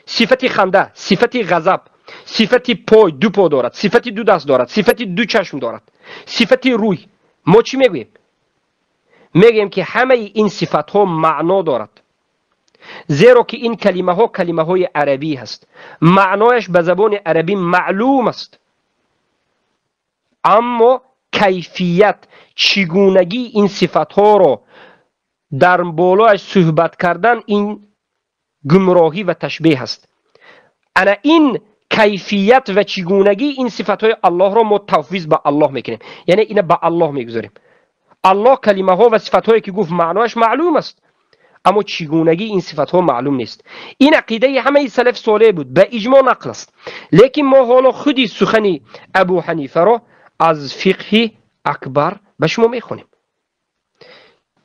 Speaker 1: сифати ханда, сифати ғазаб, сифати пой, ду по дорад, сифати ду даст дорад, сифати ду чашм дорад, сифати рӯй. мо чӣ мегӯем? мегӯем ки ҳамаи ин сифатҳо маъно дорад. зеро ки ин калимаҳо калимаҳои арабӣ ҳаст. маънояш ба забони арабӣ маълум аст. аммо кайфият, чигунагӣ ин сифатҳоро дар болоаш суҳбат кардан ин гумроҳӣ ва ташбеҳ аст. ана ин кайфият ва чигунагӣ ин сифатҳои Аллоҳро мо тафвиз ба Аллоҳ мекунем. яъне ина ба Аллоҳ мегузорем. Аллоҳ калимаҳо ва сифатҳое ки гуфт маъноаш маълум аст, аммо чигунагӣ ин сифатҳо маълум нест. ин ақидаи ҳамаи салафи солеҳ буд, ба иҷмоъ нақл аст. лекин мо ҳоло худи сухани Абу Ҳанифаро аз фиқҳи акбар ба шумо мехонем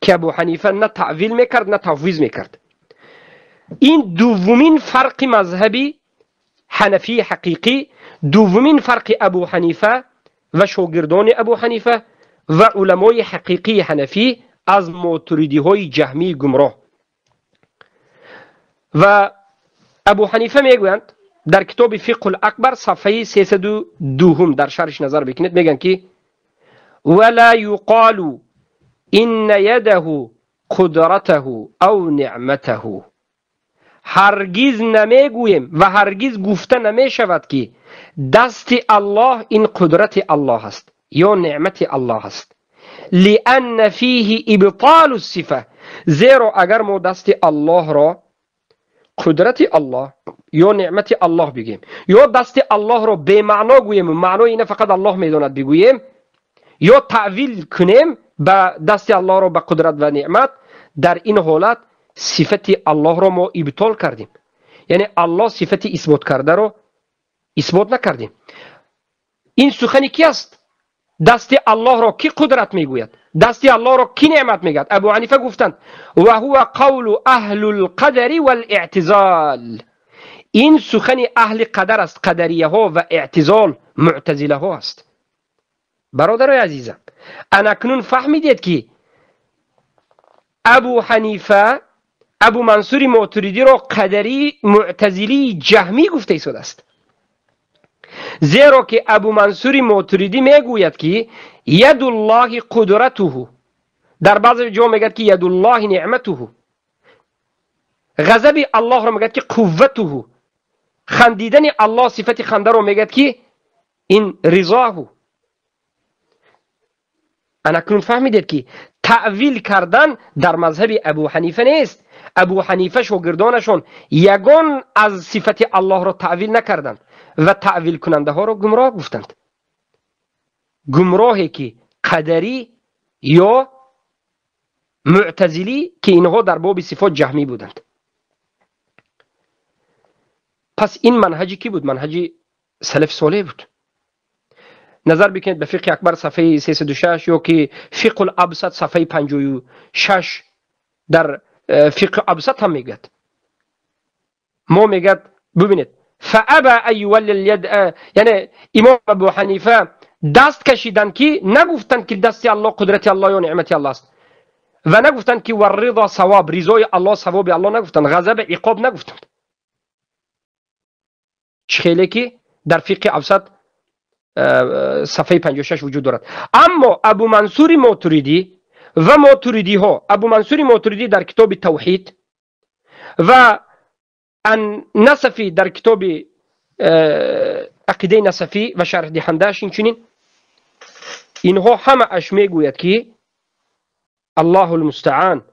Speaker 1: ки Абу Ҳанифа на таъвил мекард, на тафвиз мекард. ин дуввумин фарқи мазҳаби ҳанафии ҳақиқӣ, дуввумин фарқи Абу Ҳанифа ва шогирдони Абу Ҳанифа ва уламои ҳақиқии ҳанафӣ аз матуридиҳои ҷаҳмии гумроҳ. ва Абу Ҳанифа мегӯянд дар китоби Фиқҳул Акбар сафҳаи 302 дар шарҳиш назар бикунед, мегӯянд ки ولا يقال إن يده قدرته أو نعمته. هرگز نمیگوییم و هرگز گفته نمی شود که دست الله این قدرت الله است یا نعمت الله است، لأن فيه ابطال الصفه، زیرا اگر ما دست الله را قدرت الله یا نعمت الله بگیم یا دست الله را به معنا گوییم، معنای اینه فقط الله میداند بگوییم، یا تعویل کنیم به دست الله را به قدرت و نعمت، در این حالت صفت الله را ما ابطال کردیم، یعنی الله صفت اثبات کرده را اثبات نکردیم. این سخنی کی است؟ دست الله را کی قدرت میگوید؟ دست الله را کی نعمت میگوید؟ ابو حنیفه گفتند و هو قول اهل القدر والاعتزال، این سخن اهل قدر است، قدریه ها و اعتزال معتزله ها است. برادرای عزیزم، اکنون فهمیدید که ابو حنیفه ابو منصور ماتریدی را قدری، معتزلی، جهمی گفته ایستاد است، زیرا که ابو منصور ماتریدی میگوید که ید الله قدرته، در بعض جا میگه که ید الله نعمته، غضب الله را میگه که قوته، خندیدن الله صفت خنده را میگه که این رضاه. اکنون فهمیدید که تعویل کردن در مذهب ابو حنیفه نیست. ابو حنیفه شاگردانشون یگان از صفت الله را تعویل نکردند و تعویل کننده ها را گمراه گفتند، گمراهی که قدری یا معتزلی که اینها در باب صفات جهمی بودند. پس این منهجی کی بود؟ منهجی سلف صالح بود. نظر بکنید به فقه اکبر صفحه 306 یا که فقه الابسط صفحه 56. در فقه الابسط هم میگد، ما میگد ببینید فابا ای ولی الید، یعنی امام ابو حنیفه دست کشیدن که نگفتند که دست الله قدرت الله یا نعمت الله است و نگفتند که والرضا ثواب، رضای الله ثواب الله نگفتند، غضب عقاب نگفتند. خیلی که در فقه اوسط صفحه 56 وجود دارد. اما ابو منصور ماتریدی و ماتریدی ها، ابو منصور ماتریدی در کتاب توحید و نصفی در کتاب عقیده نصفی و شرح دهنده‌اش اینچنین، اینها همه اش میگوید که الله المستعان،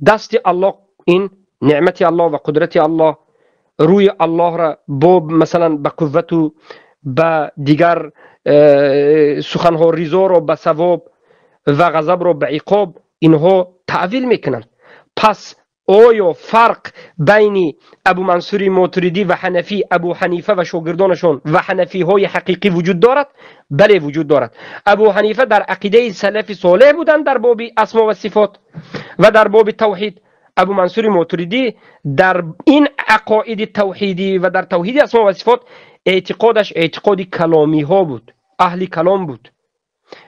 Speaker 1: دست الله این نعمت الله و قدرت الله، روی الله را با مثلا به قوت و به دیگر سخنها رضا را به ثواب و غضب را به عقاب اینها تعویل میکنند. پس آیا فرق بین ابو منصور ماتریدی و حنفی، ابو حنیفه و شاگردانشون و حنفی های حقیقی وجود دارد؟ بله وجود دارد. ابو حنیفه در عقیده سلف صالح بودند در باب اسما و صفات و در باب توحید. ابو منصور ماتریدی در این عقاید توحیدی و در توحید اسما و صفات اعتقادش اعتقاد کلامی ها بود، اهل کلام بود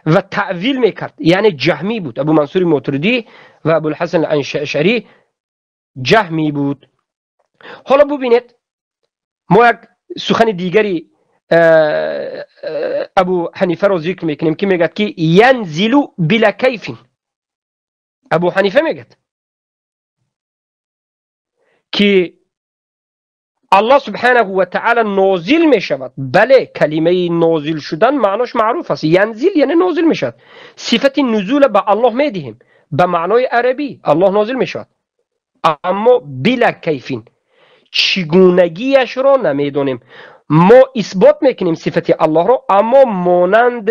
Speaker 1: و تعویل میکرد، یعنی جهمی بود. ابو منصور ماتریدی و ابو الحسن الاشعری جهمی بود. حالا ببینید ما یک سخن دیگری ابو حنیفه را ذکر میکنیم که میگه که ینزلو بلا کیف. ابو حنیفه میگه که الله سبحانه و تعالی نازل می شود. بله کلمه نازل شدن معناش معروف است، ینزل یعنی نازل می شود. صفت نزول به الله می دهیم به معنای عربی، الله نازل می شود، اما بلا کیفین، چگونگیش را نمیدونیم. ما اثبات میکنیم صفت الله را، اما مانند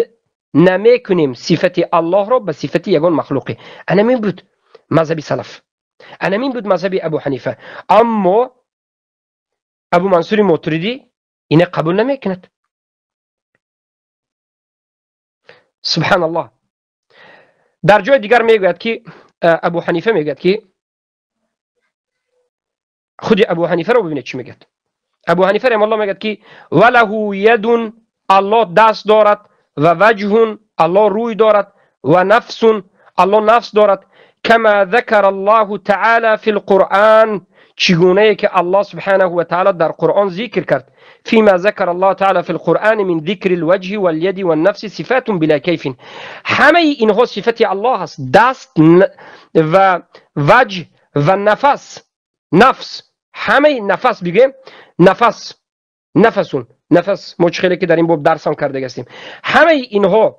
Speaker 1: نمیکنیم صفت الله را به صفت یگان مخلوقی. انمین بود مذهب سلف، انمین بود مذهب ابو حنیفه. اما ابو منصور ماتریدی اینه قبول نمیکند. سبحان الله. در جای دیگر میگوید که ابو حنیفه میگوید که خود ابو حنیفه رو ببینید چی میگه. ابو حنیفه رحمه الله میگه که وله ید، الله دست دارد، و وجه، الله روی دارد، و نفس، الله نفس دارد، کما ذکر الله تعالی فی القرآن، چگونه که الله سبحانه و تعالی در قرآن ذکر کرد. فيما ذكر الله تعالى في القرآن من ذكر الوجه واليد والنفس صفات بلا كيف. همه اینها صفت الله است، دست و وجه و نفس، نفس همه نفس بگیم، نفس ما خیلی که در این باب درس هم کرده هستیم، همه اینها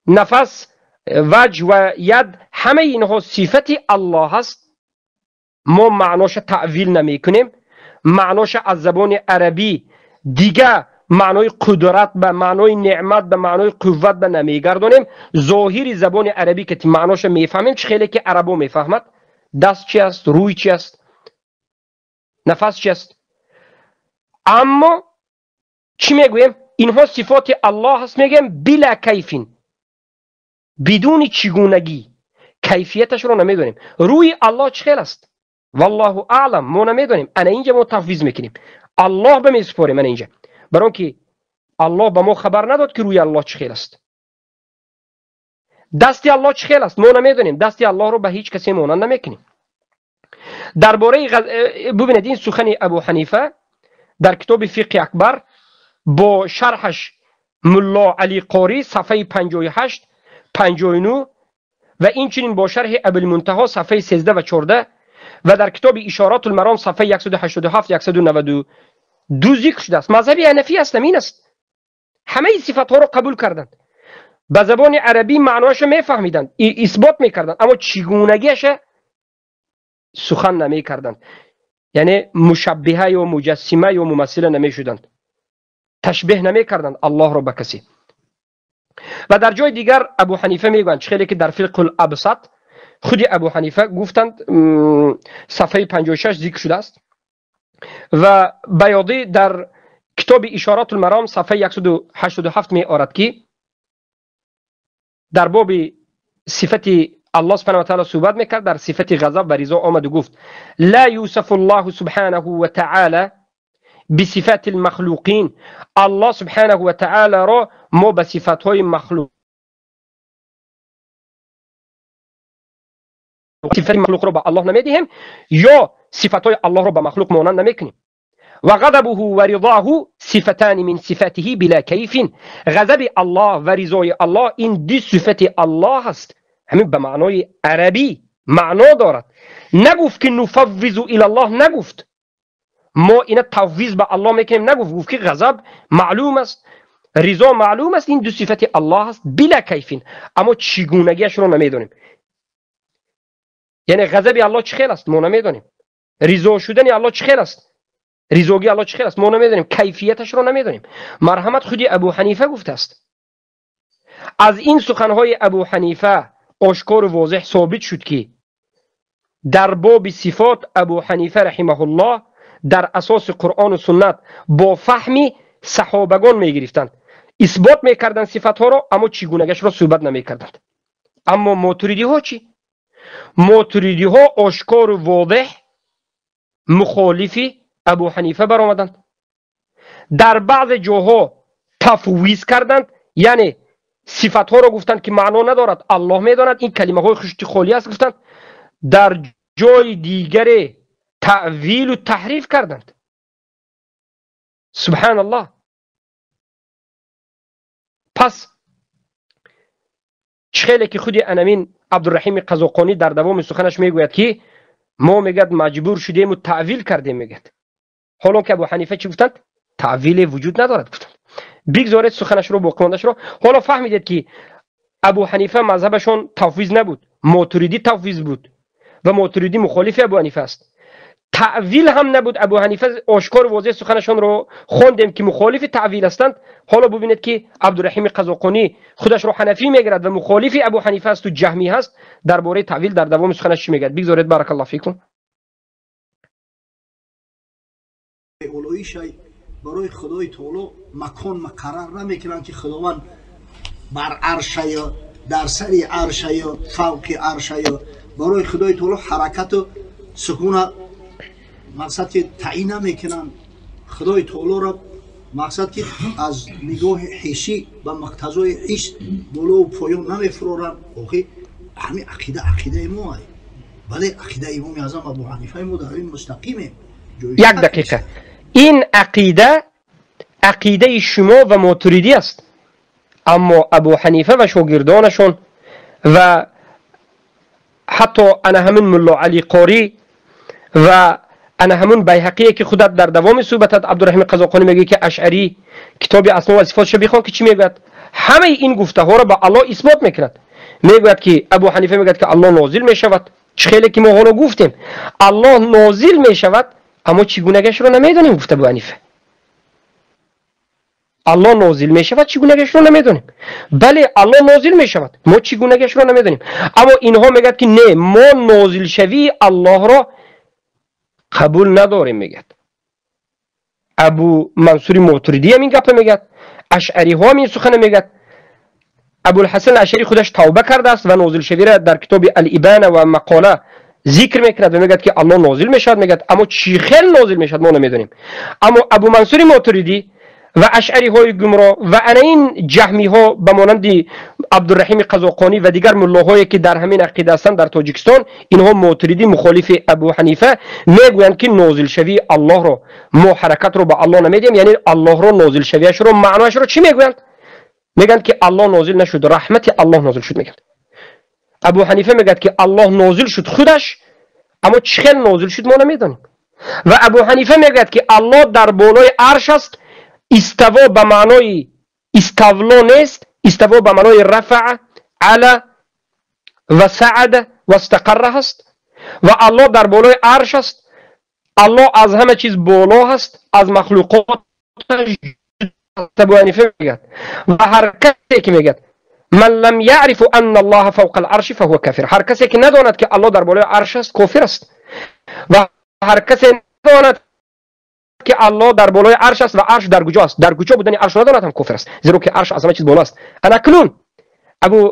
Speaker 1: نفس، وجه و ید، همه اینها صفت الله هست. ما معناش تعویل نمی کنیم، معناش از زبان عربی دیگه معنای قدرت به معنای نعمت به معنای قوت به نمیگردونیم. ظاهری زبان عربی که معناش میفهمیم چه خیلی که عربو میفهمد. دست چی است، روی چی است، نفس چی است. اما چی میگویم؟ اینها صفات الله هست. میگیم بلا کیفین، بدون چگونگی، کیفیتش رو نمیدونیم. روی الله چه خیلی است؟ والله اعلم، ما نمیدونیم. انا اینجا ما تفویض میکنیم، الله به میسپاریم. من اینجا برای که الله به ما خبر نداد که روی الله چه خیلی است. دستی الله چه خیلی است ما نمیدونیم. دستی الله رو به هیچ کسی مانند نمیکنیم. درباره ببینید این سخن ابو حنیفه در کتاب فقه اکبر با شرحش ملا علی قاری صفحه 58 59 و این چنین با شرح ابوالمنتهی صفحه 13 و 14 و در کتاب اشارات المرام صفحه 187 192 ذکر شده است. مذهب حنفی است، این است. همه صفات ها رو قبول کردند، به زبان عربی معناش میفهمیدند، اثبات میکردند، اما چگونگیش سخن نمیکردند. یعنی مشبهه یا مجسمه یا ممثله نمیشدند، تشبیه نمیکردند الله رو به کسی. و در جای دیگر ابو حنیفه میگویند خیلی که در فقه الابسط خود ابو حنیفه گفتند صفحه 56 ذکر شده است و بیاضی در کتاب اشارات المرام صفحه 187 می آورد که در باب صفت الله سبحانه و تعالی صحبت میکرد. در صفت غضب و رضا آمد و گفت لا یوصف الله سبحانه و تعالی بصفات المخلوقین. الله سبحانه و تعالی را ما به صفات های مخلوق صفات مخلوق را به الله نمیدیم یا صفات های الله را به مخلوق مانند نمیکنیم. و غضبه و رضاه صفتان من صفاته بلا کیف. غضب الله و رضای الله این دو صفت الله هست، همین به معنای عربی معنا دارد. نگفت که نفوض الی الله، نگفت ما این تفویض به الله میکنیم، نگفت، گفت که غضب معلوم است، رضا معلوم است، این دو صفت الله هست بلا کیف، اما چگونگیش رو نمیدونیم. یعنی غضب الله چه خیلی است ما نمیدونیم، رضا شدن الله چه خیلی است، رضاگی الله چه خیلی است ما نمیدونیم، کیفیتش رو نمیدونیم. مرحمت خودی ابو حنیفه گفته است. از این سخنهای ابو حنیفه آشکار و واضح ثابت شد که در باب صفات ابو حنیفه رحمه الله در اساس قرآن و سنت با فهمی صحابگان میگرفتند، اثبات میکردند صفات ها را، اما چگونگیش را صحبت نمیکردند. اما ماتریدی ها چی؟ ماتریدی ها آشکار و واضح مخالفی ابو حنیفه برآمدند. در بعض جاها تفویض کردند، یعنی صفات ها را گفتند که معنا ندارد، الله میداند، این کلمه های خشتی خالی است گفتند. در جای دیگر تعویل و تحریف کردند. سبحان الله. پس خیلی که خودی انامین عبدالرحیم قزاقانی در دوام سخنش میگوید که ما میگد مجبور شدیم و تعویل کردیم. میگد حالا که ابو حنیفه چی گفتند؟ تعویل وجود ندارد گفتند. بگذارید سخنش رو باقیمانده‌اش رو. حالا فهمیدید که ابو حنیفه مذهبشون تفویض نبود، ماتریدی تفویض بود و ماتریدی مخالف ابو حنیفه است. تعویل هم نبود، ابو حنیفه آشکار واضح سخنشون رو خوندیم که مخالف تعویل هستند. حالا ببینید که عبدالرحیم قزاقانی خودش رو حنفی میگرد و مخالف ابو حنیفه است و جهمی هست. درباره تعویل در دوام سخنش چی میگه؟ بگذارید. بارک الله فیکم.
Speaker 2: اولویش برای خدای تعالی مکان مقرر نمیکنن که خداوند بر عرش یا در سر عرش یا فوق عرش یا برای خدای تعالی حرکت و سکون مقصد که تعیین نمیکنن. خدای تعالی را مقصد که از نگاه حسی و مقتضای حس بالا و پایان نمیفرارن. آخه همین عقیده ما هست، ولی عقیده امام اعظم ابو حنیفه ما در این مستقیمه.
Speaker 1: یک دقیقه، این عقیده شما و ماتریدی است، اما ابو حنیفه و شاگردانشون و حتی انا همین ملا علی قاری و انا همون بیهقیه که خودت در دوام صحبتت عبدالرحیم قزاقانی میگه که اشعری کتاب اسماء و صفاتش بخوان که چی میگه. همه این گفته ها را به الله اثبات میکند. میگوید که ابو حنیفه میگه که الله نازل میشود، خیلی که ما اونو گفتیم الله نازل میشود، اما چگونگیش رو نمیدونیم. گفته ابو حنیفه الله نازل میشود چگونگیش رو نمیدونیم. بله الله نازل میشود، ما چگونگیش رو نمیدونیم. اما اینها میگه که نه، ما نازل شوی الله را قبول نداریم. میگه ابو منصور ماتریدی هم این گپ میگه، اشعری ها هم این سخن میگه. ابو الحسن اشعری خودش توبه کرده است و نازل شوی را در کتاب الابانه و مقاله ذکر میکند و میگه که الله نازل میشود. میگه اما چی خیلی نازل میشود ما نمیدونیم. اما ابو منصور ماتریدی و اشعری های گمراه و این جهمی ها به مانند عبدالرحیم قزاقانی و دیگر ملاهایی که در همین عقیده هستند در تاجیکستان، اینها ماتریدی مخالف ابو حنیفه میگویند که نازل شوی الله رو ما حرکت رو به الله نمیدیم، یعنی الله رو نازل شویش رو معناش رو چی میگویند؟ میگن که الله نازل نشد، رحمت الله نازل شد. میگن ابو حنیفه میگه که الله نازل شد خودش، اما چخیل نازل شد ما نمیدونیم. و ابو حنیفه میگه که الله در بالای عرش است، استوا به معنای استولا نیست، استوا به معنای رفع، علا و سعد و استقر هست. و الله در بالای عرش است، الله از همه چیز بالا هست، از مخلوقات. ابو حنیفه میگه و هر کسی که میگه من لم يعرف ان الله فوق العرش فهو کافر، هر کسی که نداند که الله در بالای عرش است کافر است. و هر کسی نداند که الله در بالای عرش است و عرش در کجا است، در کجا بودن عرش نداند هم کافر است، زیرا که عرش از همه چیز بالا است. انا کنون ابو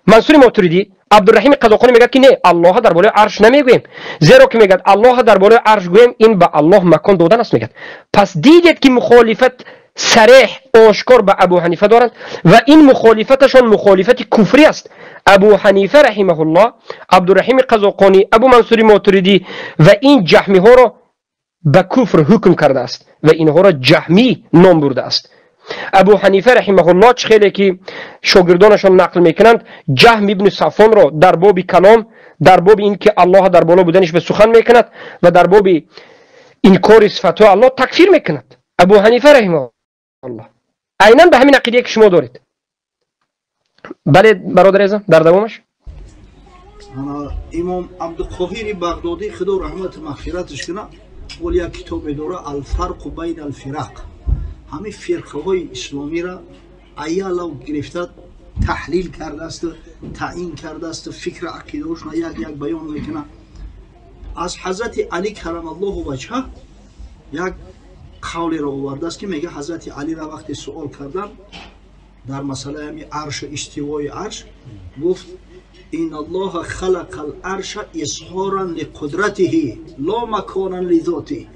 Speaker 1: منصور ماتریدی عبدالرحیم قزاقانی میگه که نه، الله در بالای عرش نمیگویم، زیرا که میگه الله در بالای عرش گویم این به الله مکان دادن است. میگه پس دیدید که مخالفت صریح آشکار به ابو حنیفه دارند و این مخالفتشان مخالفت کفری است. ابو حنیفه رحمه الله، عبدالرحیم قزاقانی، ابو منصور ماتریدی و این جهمی ها را به کفر حکم کرده است و اینها را جهمی نام برده است. ابو حنیفه رحمه الله خیلی که شاگردانشان نقل میکنند جهم ابن صفوان را در باب کلام، در باب این که الله در بالا بودنش به سخن میکند و در باب انکار صفات الله تکفیر میکند. ابو حنیفه رحمه الله عیناً به همین عقیده که شما دارید. بله برادر عزیزم در دوامش
Speaker 2: امام عبدالقاهر بغدادی خدا رحمت مغفرتش کنه ولی یک کتاب داره الفرق بین الفرق، همه فرقه های اسلامی را ایالا گرفته تحلیل کرده است، تعیین کرده است، فکر عقیده‌اش را یک بیان میکنه. از حضرت علی کرم الله وجهه یک قولی را آورده است که میگه حضرت علی را وقتی سوال کردن در مسئله همی عرش و استوای عرش، گفت این الله خلق العرش اظهارا لقدرته لا مکانا لذاته.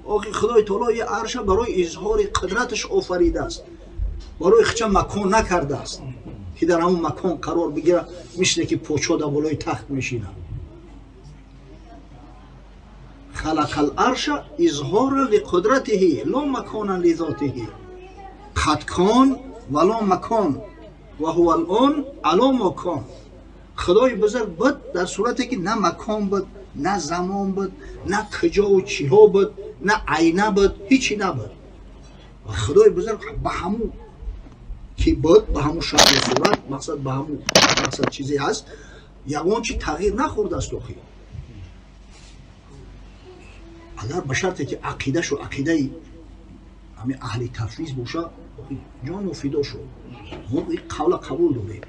Speaker 2: آخه خدای تعالی عرش برای اظهار قدرتش آفریده است، برای خچه مکان نکرده است که در همون مکان قرار بگیره، مثل که پوچا در بالای تخت میشینه. خلق العرش اظهارا لقدرته لا مکانا لذاته قد کان ولا مکان و هو الان علی مکان. خدای بزرگ بود در صورتی که نه مکان بود، نه زمان بود، نه کجا و چیها بود، نه عینه بود، هیچی نبود. و خدای بزرگ به همون که بود، به همون شکل صورت، مقصد به همون مقصد چیزی هست، یگان چی تغییر نخورده است. اگر به شرطی که عقیدهش و عقیده همین اهل تفویض باشه، جان و فدا شد، ما این قول قبول داریم.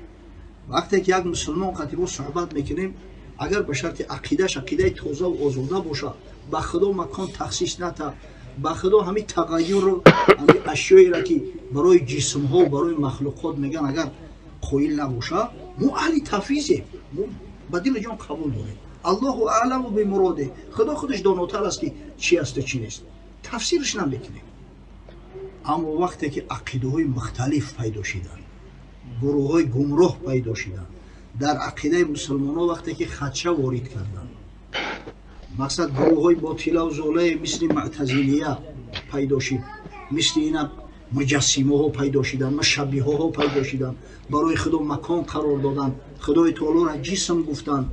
Speaker 2: وقتی که یک مسلمان قطعی با صحبت میکنیم، اگر به شرط عقیدهش عقیده تازه و آزاده باشه، به خدا مکان تخصیص نده، به خدا همین تغییر رو، همین اشیایی را که برای جسم ها و برای مخلوقات میگن اگر قائل نباشه، ما اهل تفویضیم، ما به دل جان قبول داریم. الله اعلم به مراده، خدا خودش داناتر است که چی است و چی نیست، تفسیرش نمیکنیم. اما وقتی که عقیده های مختلف پیدا شدن، گروه های گمراه پیدا شدن در عقیده مسلمان ها، وقتی که خدشه وارد کردن، مقصد گروه های باطله و زاله مثل معتزلیه پیدا شد، مثل اینا مجسمه ها پیدا شدن، مشبیه ها پیدا شدن، برای خدا مکان قرار دادن، خدای تعالی را جسم گفتن.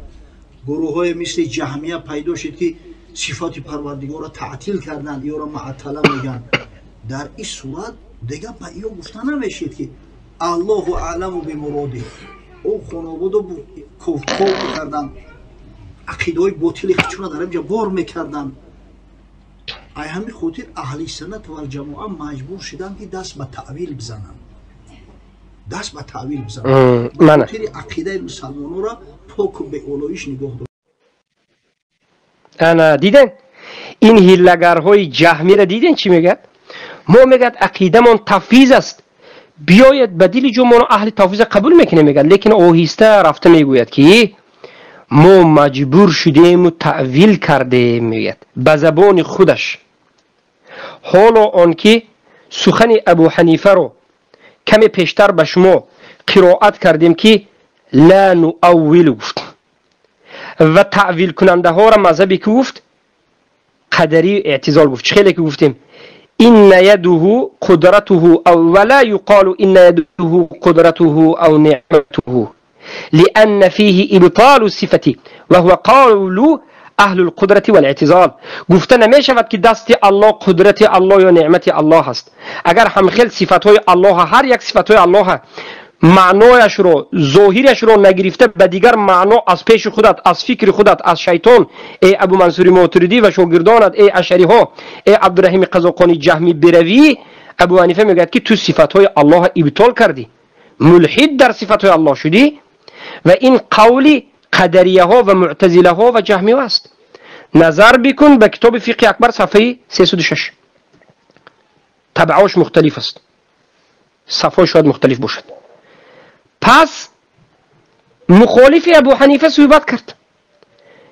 Speaker 2: گروه های مثل جهمیه پیدا شد که صفات پروردگار را تعطیل کردند یا را معطله میگن. در این صورت دیگه به ایو گفتن نمیشید که الله اعلم بمراده. او خانواده کفر میکردن، عقیده های باطلی چون در اینجا بار میکردن. ای همین خاطر اهل سنت و الجماعه مجبور شدن که دست به تعویل بزنن، دست به تعویل بزنن. به خاطر عقیده مسلمانان را پاک و به اولایش نگاه دارن.
Speaker 1: انا دیدن این هیلگرهای جهمی را دیدن چی میگه؟ ما میگد عقیده من تفویض است، بیاید بدیل جو ما اهل تفویض قبول میکنه میگد، لیکن آهسته رفته میگوید که ما مجبور شدیم و تعویل کرده میگد به زبان خودش. حالا آنکه سخن ابو حنیفه رو کمی پیشتر به شما قرائت کردیم که لا نؤول گفت و تعویل کننده ها را مذهبی که گفت قدری اعتزال گفت. خیلی که گفتیم این یده قدرته او ولا یقال این یده قدرته او نعمته لأن فيه ابطال الصفة وهو قول اهل القدرة والاعتزال. گفته نمی شود که دست الله قدرت الله یا نعمت الله است. اگر هم خیل صفات های الله، هر یک صفات های الله معنایش رو ظاهرش رو نگرفته به دیگر معنا از پیش خودت، از فکر خودت، از شیطان، ای ابو منصور ماتریدی و شاگردانت، ای اشعری ها، ای عبدالرحیم قزاقانی جهمی بروی، ابو حنیفه میگه که تو صفات های الله ابطال کردی، ملحد در صفات های الله شدی. و این قول قدریه ها و معتزله ها و جهمی ها است. نظر بکن به کتاب فقه اکبر صفحه 306، طبعاش مختلف است، صفحه شاید مختلف باشد. پس مخالف ابو حنیفه صحبت کرد،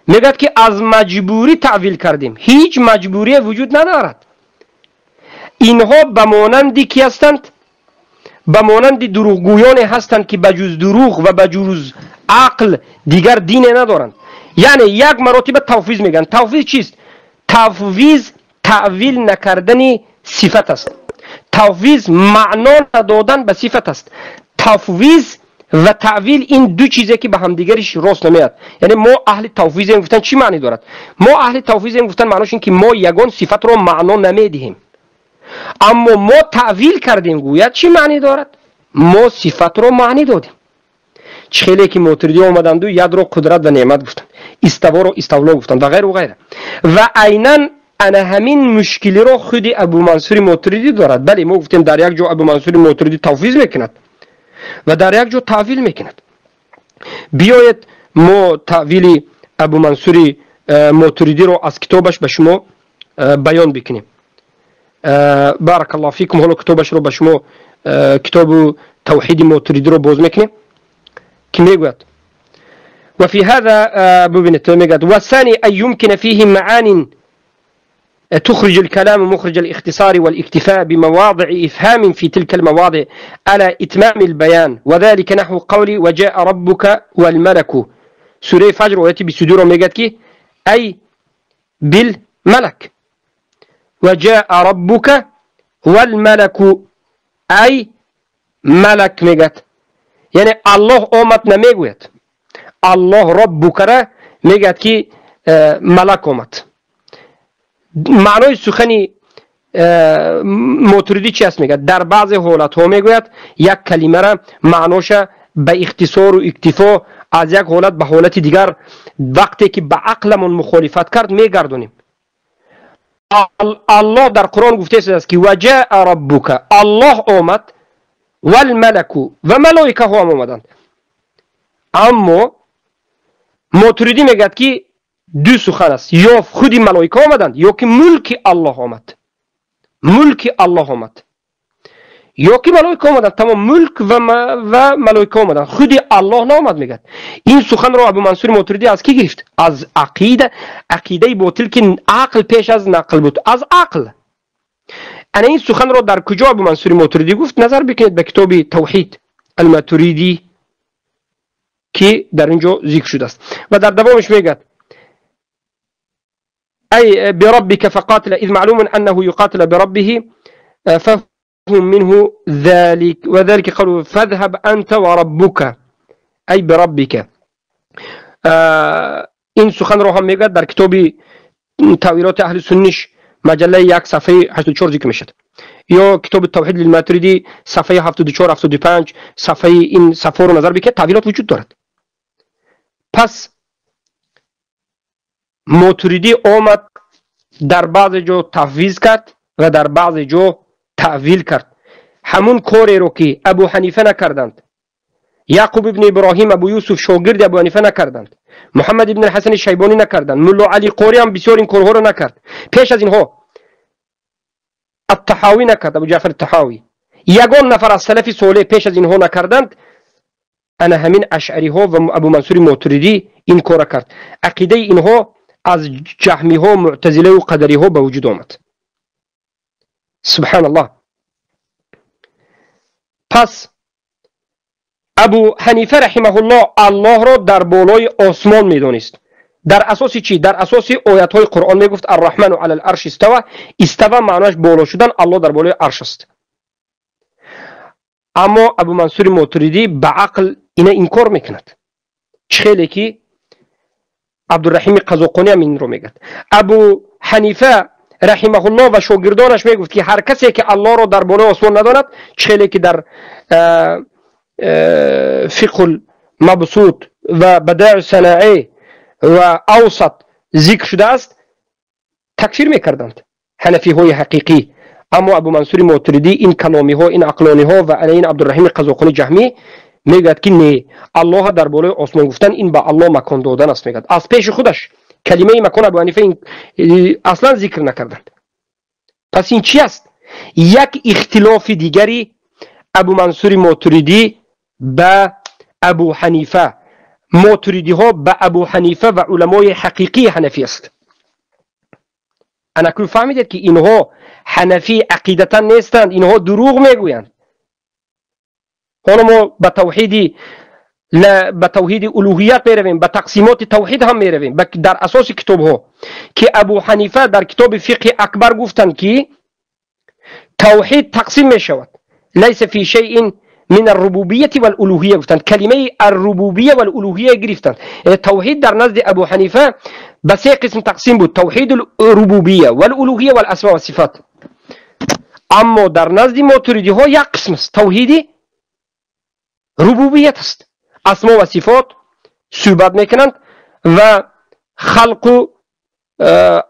Speaker 1: میگه که از مجبوری تعویل کردیم. هیچ مجبوری وجود ندارد. اینها به مانندی کی هستند؟ به مانند دروغگویان هستند که بجز دروغ و بجز عقل دیگر دین ندارند. یعنی یک مراتب تفویض میگن. تفویض چیست؟ تفویض تعویل نکردن صفت است. تفویض معنا ندادن به صفت است. تفویض و تعویل این دو چیزه که به هم دیگرش راست نمیاد. یعنی ما اهل تفویض گفتن چی معنی دارد؟ ما اهل تفویض گفتن معناش این که ما یگان صفت رو معنا نمیدیم، اما ما تعویل کردیم. گوید چی معنی دارد؟ ما صفت رو معنی دادیم. خیلی که ماتریدی آمدند و ید رو قدرت و نعمت گفتند، استوا رو استولا گفتند و غیره و غیره. و عیناً انا همین مشکلی رو خود ابو منصور ماتریدی دارد. بله ما گفتیم در یک جا ابو منصور ماتریدی تفویض میکند و در یک جا تعویل میکند. بیایید ما تعویل ابو منصور ماتریدی رو از کتابش به شما بیان بکنیم. بارک الله فیکم. حالا کتابش رو به شما کتاب توحید ماتریدی رو باز میکنیم که میگوید و فی هذا ببینید میگوید و ثانی ای یمکن فیه معان تخرج الكلام مخرج الاختصار والاكتفاء بمواضع إفهام في تلك المواضع على إتمام البيان، وذلك نحو قولي وجاء ربك والملك. سورة فجر ويأتي بسدور ميجاتكي أي بالملك. وجاء ربك والملك أي ملك ميجات، يعني الله أمت نميجويت. الله ربك را ميجات كي ملك أمت. معنای سخنی ماتریدی چی است؟ میگه در بعض حالت ها میگوید یک کلمه را معناش به اختصار و اکتفا از یک حالت به حالت دیگر وقتی که به عقلمون مخالفت کرد میگردونیم. الله در قرآن گفته است که وجاء ربک، الله آمد، والملک و ملائکه ها هم آمدند. اما ماتریدی میگه که دو سخن است، یا خودی ملائکه آمدند یا که ملک الله آمد. ملک الله آمد یا که ملائکه آمدند. تمام ملک و ملائکه آمدند، خودی الله نآمد. میگه این سخن رو ابو منصور ماتریدی از کی گرفت؟ از عقیده باطل که عقل پیش از نقل بود، از عقل. انا این سخن رو در کجا ابو منصور ماتریدی گفت؟ نظر بکنید به کتاب توحید الماتریدی که در اینجا ذکر شده است. و در دوامش میگه أي بربك فقاتل إذ معلوم أنه يقاتل بربه فهم منه ذلك، وذلك قالوا فاذهب أنت وربك أي بربك. این سخن رو هم میگه در کتاب تاویلات اهل سنیش مجله 1 صفحه 84 ذکر میشد، یا کتاب توحید للماتریدی صفحه 74 75 صفحه این صفحه رو نظر بکید، تاویلات وجود دارد. پس ماتریدی آمد در بعض جا تفویض کرد و در بعض جا تعویل کرد. همون کاری رو که ابو حنیفه نکردند، یعقوب ابن ابراهیم ابو یوسف شاگرد ابو حنیفه نکردند، محمد ابن الحسن شیبانی نکردند، ملا علی قاری هم بسیار این کارها رو نکرد. پیش از اینها الطحاوی نکرد، ابو جعفر الطحاوی، یگان نفر از سلف صالح پیش از اینها نکردند. انا همین اشعری ها و ابو منصور ماتریدی این کار کرد. عقیده اینها از جهمی ها، معتزله و قدری ها به وجود آمد. سبحان الله. پس ابو حنیفه رحمه الله را در بالای آسمان میدانست. در اساس چی؟ در اساس آیات های قرآن میگفت الرحمن علی العرش استوى. استوى معناش بالا شدن، الله در بالای عرش است. اما ابو منصور ماتریدی به عقل اینا انکار میکند. چخیلی که عبدالرحیم قزاقانی هم این رو میگد. ابو حنیفه رحمه الله و شاگردانش میگفت که هر کسی که الله را در بالای آسمان نداند، چخیلی که در فقه المبسوط و بدائع صناعی و اوسط ذکر شده است، تکفیر میکردند حنفی های حقیقی. اما ابو منصور ماتریدی این کلامی ها، این عقلانی ها و این عبدالرحیم قزاقانی جهمی میگد که نه، الله در بالای آسمان گفتن این به الله مکان دادن است. میگد از پیش خودش کلمه مکان ابو حنیفه اصلا ذکر نکردند. پس این چی است؟ یک اختلاف دیگری ابو منصور ماتریدی به ابو حنیفه، ماتریدی ها به ابو حنیفه و علمای حقیقی حنفی است. انا فهمیدید که اینها حنفی عقیدتا نیستند، اینها دروغ میگویند. حالا ما به توحید الوهیت میرویم، به تقسیمات توحید هم میرویم در اساس کتاب ها که ابو حنیفه در کتاب فقه اکبر گفتند که توحید تقسیم می شود، لیس فی شیء من الربوبیه والالوهیه گفتند. کلمه الربوبیه والالوهیه گرفتند. توحید در نزد ابو حنیفه به سه قسم تقسیم بود: توحید الربوبیه والالوهیه والاسماء والصفات. اما در نزد ماتریدی ها یک قسم است، توحید ربوبیت است. اسماء و صفات صحبت میکنند و خلق و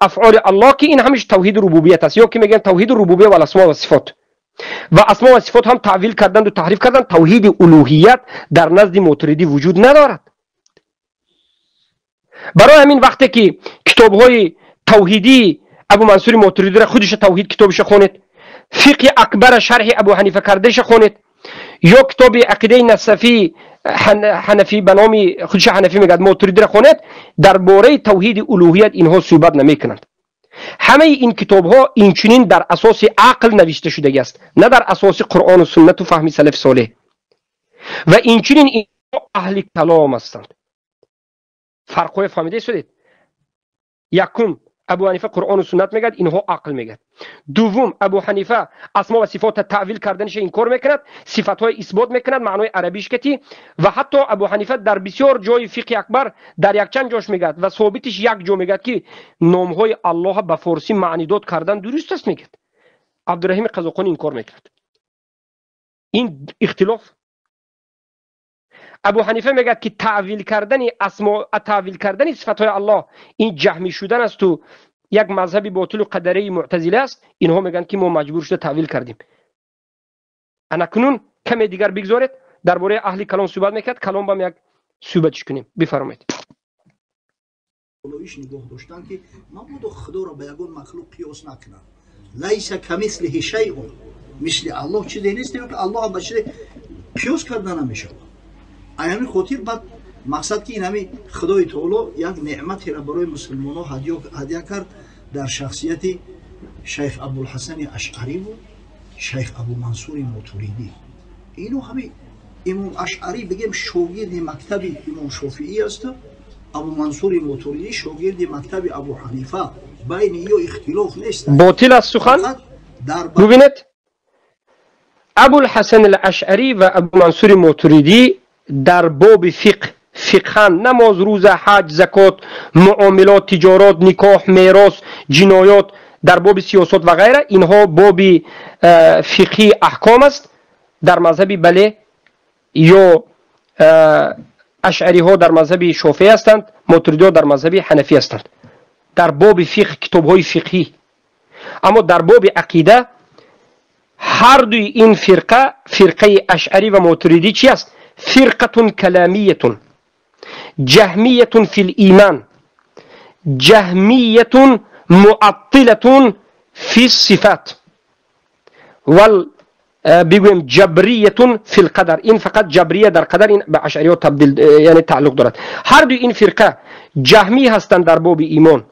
Speaker 1: افعال الله که این همیشه توحید ربوبیت است، یا که میگن توحید ربوبیه و الاسماء و صفات. و اسماء و صفات هم تعویل کردند و تحریف کردند. توحید الوهیت در نزد ماتریدی وجود ندارد. برای همین وقتی که کتاب های توحیدی ابو منصور ماتریدی را خودش توحید کتابش خوانید، فقه اکبر شرح ابو حنیفه کردهش خوانید، یا کتاب عقیده نصفی حنفی به نام خودش حنفی میگد ماتریدی را خوانید، درباره توحید الوهیت اینها صحبت نمیکنند. همه این کتاب ها اینچنین در اساس عقل نوشته شده است، نه در اساس قرآن و سنت و فهم سلف صالح. و اینچنین اینها اهل کلام هستند. فرق فهمیده شدید؟ یکم ابو حنیفه قرآن و سنت میگد، اینها عقل میگد. دوم ابو حنیفه اسما و صفات تعویل کردنش انکار میکند، صفات های اثبات میکند، معنای عربیش کتی. و حتی ابو حنیفه در بسیار جای فقه اکبر در یک چند جاش میگد و ثابتش یک جا میگد که نام های الله به فارسی معنی داد کردن درست است میگد. عبدالرحیم قزاقانی انکار میکند. این اختلاف. ابو حنیفه میگد که تعویل کردن اسما، تعویل کردن صفات های الله این جهمی شدن است و یک مذهبی باطل و قدری معتزله است. اینها میگن که ما مجبور شده تعویل کردیم. انا کنون کمی دیگر بگذارید درباره اهل کلام صحبت میکرد، کلام با یک صحبتش کنیم. بفرمایید.
Speaker 2: اولویش نگاه داشتن که مبود خدا را به یگان مخلوق قیاس نکنن. لیس کمثله شیء، مثل الله چیزی نیست که الله به چیز قیاس کردن نمیشه. ایامی خاطر بعد مقصد که اینمی خدای تعالی یک نعمتی را برای مسلمانان هدیه کرد در شخصیت شیخ ابوالحسن اشعری و شیخ ابو منصور ماتریدی. اینو همین امام اشعری بگیم شاگرد مکتب امام شافعی است، ابو منصور ماتریدی شاگرد مکتب ابو حنیفه. بین ایو اختلاف نیست.
Speaker 1: باطل است سخن. ببینید ابوالحسن الاشعری و ابو منصور ماتریدی در باب فقهان، نماز، روزه، حج، زکات، معاملات، تجارت، نکاح، میراث، جنایات، در باب سیاست و غیره، اینها باب فقهی احکام است. در مذهب بله یا اشعری ها در مذهب شافعی هستند، ماتریدی ها در مذهب حنفی هستند در باب فقه، کتاب های فقهی. اما در باب عقیده هر دوی این فرقه اشعری و ماتریدی چی است؟ فرقه کلامیه، جهمیه فی الایمان، جهمیه معطله فی الصفات، بگویم جبریه فی القدر. این فقط جبریه در قدر، این به اشعری ها تبدیل یعنی تعلق دارد. هر دو این فرقه جهمی هستند در باب ایمان،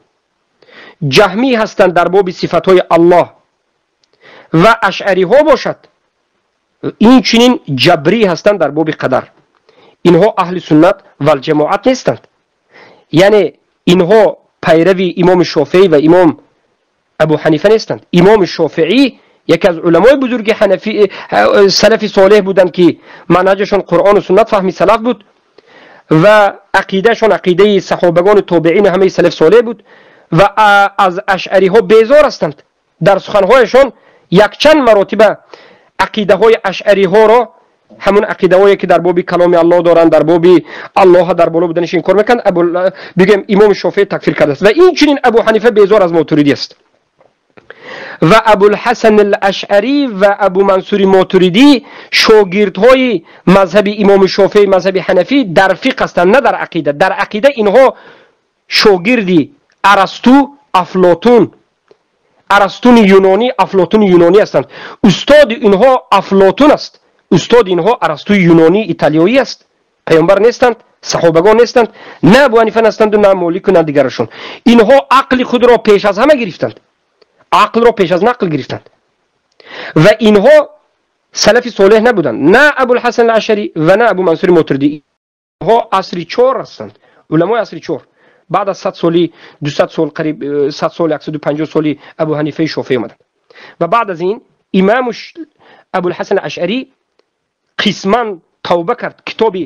Speaker 1: جهمی هستند در باب صفات های الله، و اشعری ها باشد این چنین جبری هستند در باب قدر. اینها اهل سنت و الجماعت نیستند، یعنی اینها پیروی امام شافعی و امام ابو حنیفه نیستند. امام شافعی یکی از علمای بزرگ حنفی سلف صالح بودند که منهجشون قرآن و سنت فهمی سلف بود و عقیدهشون عقیده صحابگان و تابعین همه سلف صالح بود و از اشعری ها بیزار هستند. در سخنهایشون یک چند مراتب عقیده های اشعری ها را، همون عقیده هایی که در باب کلام الله دارند، در باب الله در بالا بودنش انکار میکنند، بگیم امام شافعی تکفیر کرده است. و این چنین ابو حنیفه بیزار از ماتریدی است و ابوالحسن الاشعری و ابو منصور ماتریدی شاگردهای مذهب امام شافعی، مذهب حنفی در فقه هستند، نه در عقیده. در عقیده اینها شاگردی ارسطو، افلاطون، ارسطو یونانی، افلاطون یونانی هستند. استاد اینها افلاطون است، استاد اینها ارسطو یونانی ایتالیایی است. پیامبر نیستند، صحابگان نیستند، نه ابو حنیفه هستند و نه مالک و نه دیگرشون. اینها عقل خود را پیش از همه گرفتند، عقل را پیش از نقل گرفتند و اینها سلف صالح نبودند، نه ابوالحسن الاشعری و نه ابو منصور ماتریدی. اینها عصر 4 هستند، علمای عصر 4. بعد از 100 سالی، 200 سال، قریب 100 سال، 150 سالی ابو حنیفه شافعی آمدند و بعد از این امام ابوالحسن الاشعری قسما توبه کرد. کتاب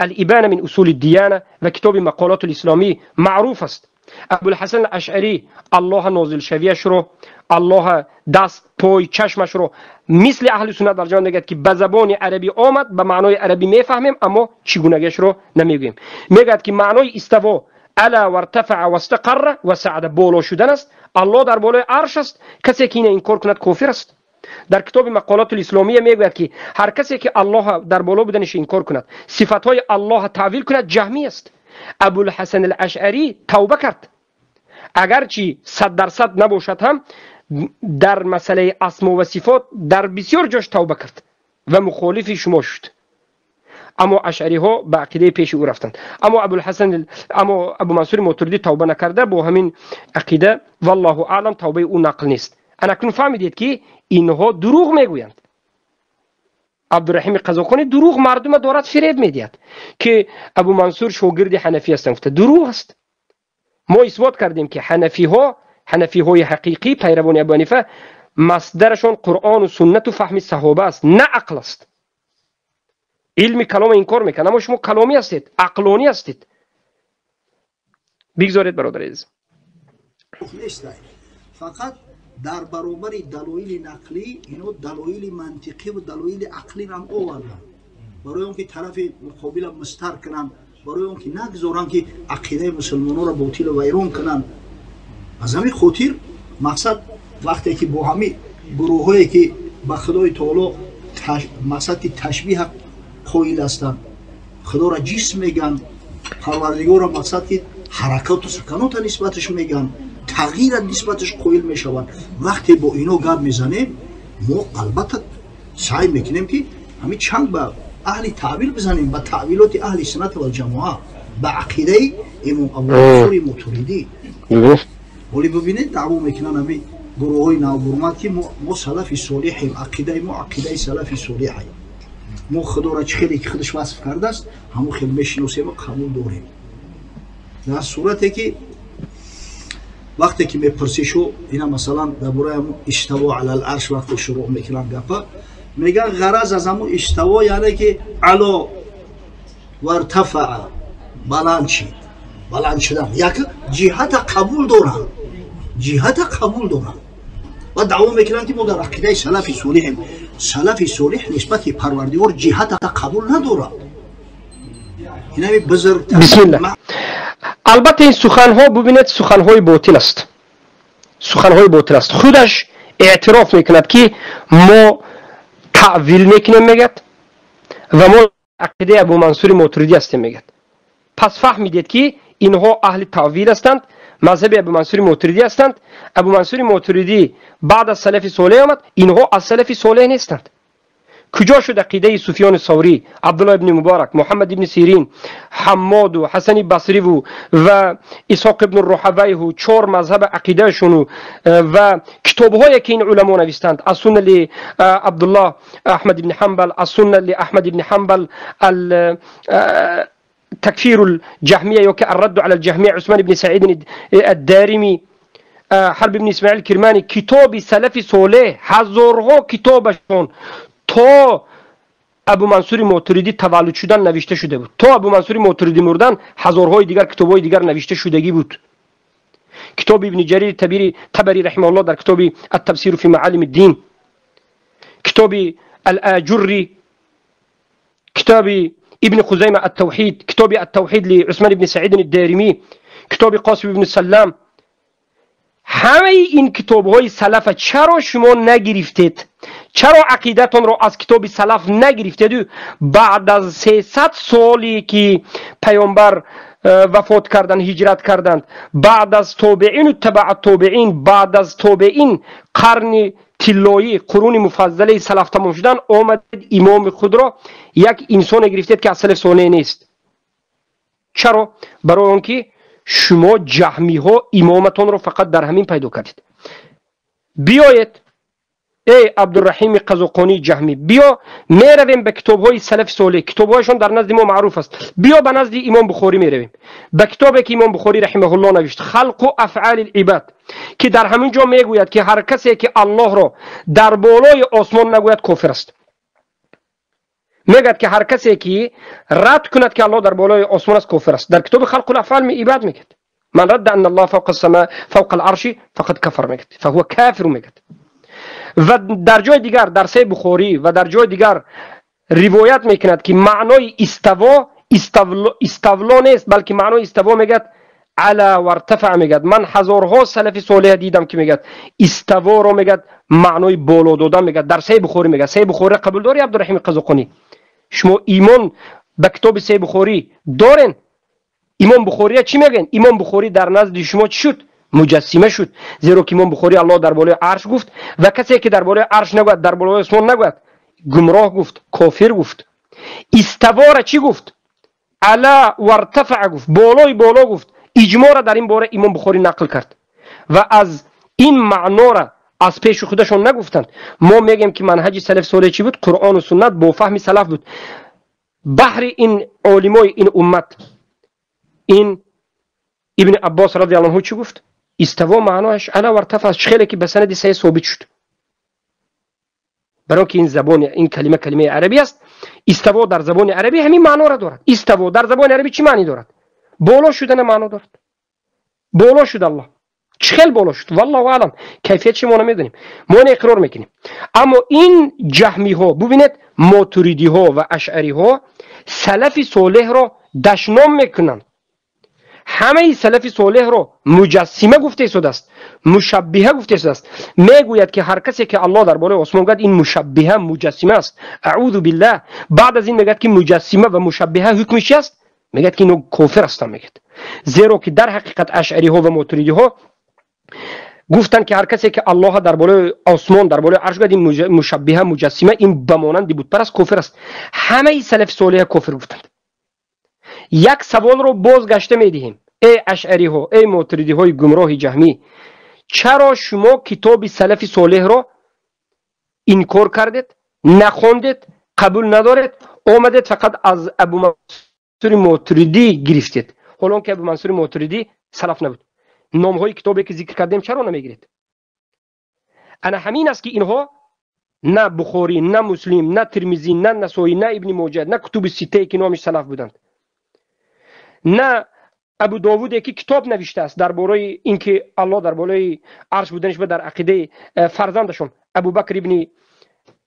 Speaker 1: الابانه من اصول الدیانه و کتاب مقالات الاسلامی معروف است. ابوالحسن الاشعری الله نازل شویش رو، الله دست پای چشمش رو مثل اهل سنت در جان نگید که به زبان عربی آمد، به معنای عربی میفهمیم اما چگونگیش رو نمیگیم. میگد که معنای استوا علا و ارتفع و استقر و سعد بالا شدن است. الله در بالای عرش است، کسی که این انکار کند کافر است. در کتاب مقالات الاسلامی میگوید که هر کسی که الله در بالا بودنش انکار کند، صفاتهای الله تعویل کند، جهمی است. ابوالحسن الاشعری توبه کرد، اگرچه 100% نباشد هم در مسئله اسما و صفات در بسیار جاش توبه کرد و مخالف شما شد. اما اشعری ها به عقیده پیش او رفتند. اما ابو منصور ماتریدی توبه نکرده، با همین عقیده والله اعلم توبه او نقل نیست. اکنون فهمیدید که اینها دروغ میگویند. عبدالرحیم قزاقانی دروغ مردم دارد فریب میدهد که ابو منصور شاگرد حنفی هستند. دروغ است. ما اثبات کردیم که حنفی های حقیقی پیروان ابو حنیفه مصدرشون قرآن و سنت و فهم صحابه است، نه عقل است. علم کلام انکار میکنه، اما شما کلامی هستید، عقلانی هستید. بگذارید برادر عزیز.
Speaker 2: فقط در برابر دلایل نقلی اینو دلایل منطقی و دلایل عقلی هم آوردن برای اون که طرف مقابل مستر کنن، برای اون که نگذارن که عقیده مسلمانان را باطل و ویران کنن. از همین خاطر مقصد وقتی که با همین گروهایی که به خدای تعالی مقصد تشبیه قائل هستند، خدا را جسم میگن، پروردگار را مقصد که حرکات و سکنات نسبتش میگن، تغییر نسبتش قائل میشوند. وقتی با اینو گپ میزنیم ما البته سعی میکنیم که همین چند با اهل تعویل بزنیم، با تعویلات اهل سنت و الجماعه، با عقیده امام ابو منصور ماتریدی. ولی ببینید دعوا میکنن همین گروه های نوبرمت که ما سلف صالحیم، عقیده ما عقیده سلف صالحیم، ما خدا را خیلی که خودش وصف کرده است همون خیلی میشناسیم و قبول داریم. در صورتی که وقتی که میپرسیشو اینا مثلا درباره استوا علی العرش وقتی شروع میکنن گپا، میگن غرض از همون استوا یعنی که علا و ارتفع баланд шид, баланд шудан як ҷиҳата қабул доранд, ҷиҳата қабул доранд ва давом мекунанд ки мо дар ақидаи салафи солиҳем. Салафи солиҳ нисбати парвардигор ҷиҳата қабул надорад. инами бузургтарин
Speaker 1: бисмилlah. البته این سخنها ببینید سخنهای باطل است، سخنهای باطل است. خودش اعتراف میکند که ما تعویل میکنیم میگد و ما عقیده ابو منصور ماتریدی هستیم میگد. پس فهمیدید که اینها اهل تعویل هستند، مذهب ابو منصور ماتریدی هستند. ابو منصور ماتریدی بعد از سلف صالح آمد، اینها از سلف صالح نیستند. کجا شد عقیده سفیان ثوری، عبدالله ابن مبارک، محمد ابن سیرین، حماد و حسن بصری و اسحاق ابن الرحوی و چهار مذهب عقیده شون و کتاب‌هایی که این علما نوشتند، السنه لعبدالله احمد ابن حنبل، السنه لاحمد ابن حنبل، تکفیر الجهمیه یا که الرد على الجهمیه عثمان ابن سعید الدارمی، حرب ابن اسماعیل کرمانی، کتاب سلف صالح هزارها کتابشون تا ابو منصور ماتریدی تولد شدن نوشته شده بود. تا ابو منصور ماتریدی مردن هزارهای دیگر کتابهای دیگر نوشته شدگی بود. کتاب ابن جریر طبری رحمه الله در کتاب التفسیر فی معالم الدین، کتاب الاجری، کتاب ابن خزیمه التوحید، کتاب التوحید لعثمان ابن سعید الدارمی، کتاب قاسم ابن سلام. همه این کتاب‌های سلف چرا شما نگرفتید؟ چرا عقیدتون رو از کتاب سلف نگرفتید؟ بعد از 300 سالی که پیامبر وفات کردند، هجرت کردند، بعد از تابعین و تبع تابعین، بعد از تابعین قرن طلایی، قرون مفضله سلف تمام شدن، آمدید امام خود را یک انسان گرفتید که از سلف صالح نیست. چرا؟ برای آنکه شما جهمی ها امامتون رو فقط در همین پیدا کردید. بیایید ای عبدالرحیم قزاقانی جهمی، بیا میرویم به کتاب های سلف صالح، کتاب هایشون در نزد ما معروف است. بیا به نزد امام بخاری میرویم، به کتابی که امام بخاری رحمه الله نوشت، خلق و افعال العباد، که در همین جا میگوید که هر کسی که الله را در بالای آسمان نگوید کافر است. میگه که هر کسی که رد کند که الله در بالای آسمان است کافر است. در کتاب خلق الافعال عباد میگه من رد ان الله فوق السماء فوق العرش فقد کفر، میگه فهو کافر میگه. و در جای دیگر در صحیح بخاری و در جای دیگر روایت میکند که معنای استولا نیست، بلکه معنای استوا میگه علا و ارتفع. میگه من هزارها سلف صالح دیدم که میگه استوا رو میگه معنای بالا دادن. میگه در صحیح بخاری، میگه صحیح بخاری قبول داری عبدالرحیم قزاقانی؟ شما ایمان به کتاب صحیح بخاری دارین؟ امام بخاری چی میگن؟ امام بخاری در نزد شما چی شد؟ مجسمه شد. زیرا که امام بخاری الله در بالای عرش گفت و کسی که در بالای عرش نگوید، در بالای آسمان نگوید، گمراه گفت، کافر گفت. استوا را چی گفت؟ علا و ارتفع گفت، بالای بالا گفت. اجماع را در این باره امام بخاری نقل کرد و از این معنا را از پیش خودشون نگفتند. ما میگیم که منهج سلف صالح چی بود؟ قرآن و سنت با فهم سلف بود. بحر این علمای این امت، این ابن عباس رضی الله عنه چی گفت؟ استوا معناش علا و ارتفع، خیلی که به سند صحیح ثابت شد. برای که این زبان، این کلمه عربی است. استوا در زبان عربی همین معنا را دارد. استوا در زبان عربی چی معنی دارد؟ بالا شدن معنا دارد. بالا شد الله. چخیل بالا شد؟ والله اعلم. کیفیتش ما نمیدونیم. ما اقرار میکنیم. اما این جهمی ها، ببینید ماتریدی ها و اشعری ها سلف صالح را دشنام میکنند. همه سلف صالح را مجسمه گفته شده است، مشبهه گفته شده است. میگوید که هر کسی که الله در بالای آسمان گفت این مشبهه مجسمه است. اعوذ بالله. بعد از این میگه که مجسمه و مشبهه حکمش چی است؟ میگه که اینو کافر هستن. میگه زیرا که در حقیقت اشعری ها و ماتریدی ها گفتن که هر کسی که الله در بالای آسمان در بالای عرش گفت این مشبهه مجسمه، این بمانند بت پرست کافر است. همه سلف صالح کافر گفتند. یک سوال رو بازگشته میدهیم، ای اشعری ها، ای ماتریدی های گمراه جهمی، چرا شما کتاب سلف صالح رو انکار کردید، نخوندید، قبول ندارید، آمدید فقط از ابو منصور ماتریدی گرفتید، حالا که ابو منصور ماتریدی سلف نبود؟ نام های کتابی که ذکر کردیم چرا نمیگیرید؟ انا همین است که اینها نه بخاری، نه مسلم، نه ترمذی، نه نسائی، نه ابن ماجه، نه کتب سته که نامش سلف بودند، نه ابو داوود که کتاب نوشته است درباره اینکه الله در بالای عرش بودنش و در عقیده فرزندشون ابو بکر ابن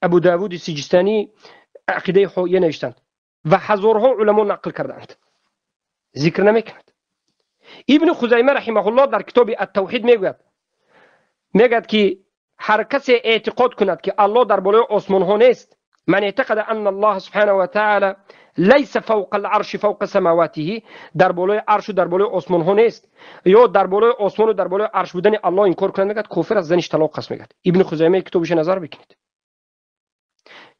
Speaker 1: ابو داوود سیجستانی عقیده حویه نوشتند و هزارها علما نقل کردند، ذکر نمیکند. ابن خزیمه رحمه الله در کتاب التوحید میگوید که هر کسی اعتقاد کند که الله در بالای آسمان ها نیست، من اعتقد ان الله سبحانه و تعالی لیس فوق العرش فوق سماواته، در بالای عرش و در بالای آسمان ها نیست، یا در بالای آسمان و در بالای عرش بودن الله انکار کنه، میگه کافر از زنش طلاق است. میگه ابن خزیمه کتابش نظر بکنید.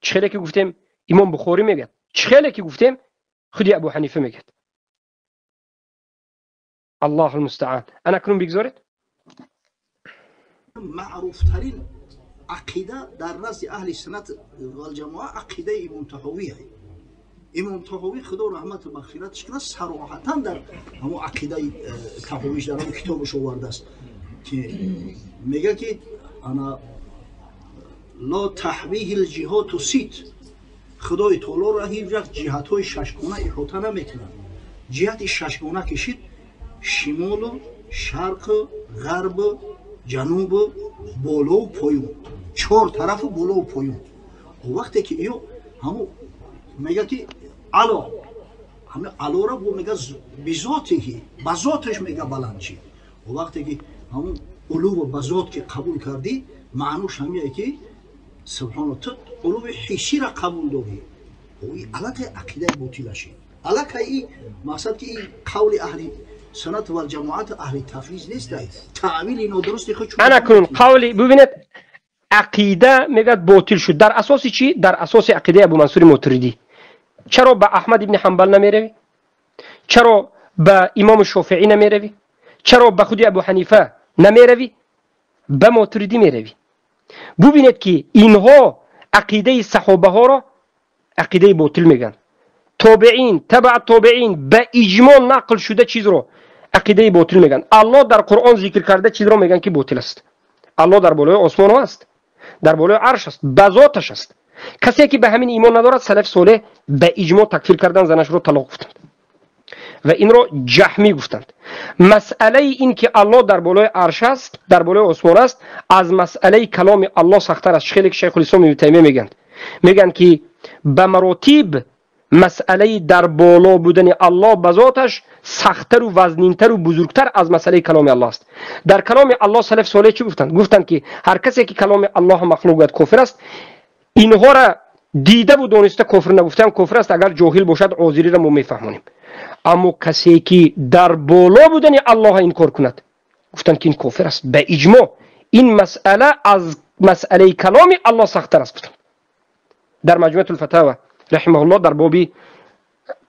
Speaker 1: چخیلی که گفتیم امام بخاری میگه، چخیلی که گفتیم خودی ابو حنیفه میگه. الله المستعان. انا کنون بگذارید
Speaker 2: معروف ترین عقیده در نزد اهل سنت و الجماعه عقیده امام طحاوی است. امام طحاوی خدا رحمت و مغفرتش کنه صراحتا در همون عقیده طحاویش در اون کتابش آورده است که میگه که انا لا تحویه الجهات و سیت، خدای تعالی را هیچ وقت جهت های ششگانه احاطه نمیکنه. جهت ششگانه کشید شمال و شرق غرب جنوب بالا و پایین، چهار طرف بالا و پایین. وقتی که ایو همو میگه که علا، همه علا را میگه بذاته، بذاتش میگه بلند چی. وقتی که همو علو و بذات که قبول کردی معنوش همیه که سبحان تو علو حسی را قبول داری. این علت عقیده باطلشه. علت این مقصد که این قول اهل سنت و جماعت اهل تفویض نیست، تعویل اینو درست خود.
Speaker 1: انا کنون قولی ببینید عقیده میگه باطل شد در اساس چی؟ در اساس عقیده ابو منصور ماتریدی. چرا به احمد ابن حنبل نمیروی؟ چرا به امام شافعی نمیروی؟ چرا به خود ابو حنیفه نمیروی؟ به ماتریدی میروی. ببینید که اینها عقیده صحابه ها را عقیده باطل میگن. تابعین تبع تابعین به اجماع نقل شده چیز رو عقیده باطل میگن. الله در قرآن ذکر کرده چیز رو میگن که باطل است. الله در بالای آسمان ها است، در بالای عرش است، به ذاتش است. کسی که به همین ایمان ندارد سلف صالح به اجماع تکفیر کردن، زنش رو طلاق گفتند و این رو جهمی گفتند. مسئله این که الله در بالای عرش است، در بالای آسمان است، از مسئله کلام الله سخت‌تر است. خیلی که شیخ الاسلام ابن تیمیه میگن که به مراتب مسئله در بالا بودن الله به ذاتش سخت‌تر و وزنین‌تر و بزرگتر از مسئله کلام الله است. در کلام الله سلف صالح چی گفتند؟ گفتند که هر کسی که کلام الله مخلوق است کافر است. اینها را دیده و دانسته کافر نگفتن، کافر است. اگر جاهل باشد عذری را ما میفهمونیم. اما کسی که در بالا بودن الله انکار کند گفتند که این کافر است. به اجماع این مسئله از مسئله کلام الله سخت‌تر است. در مجموعه الفتاوی رحمه الله در باب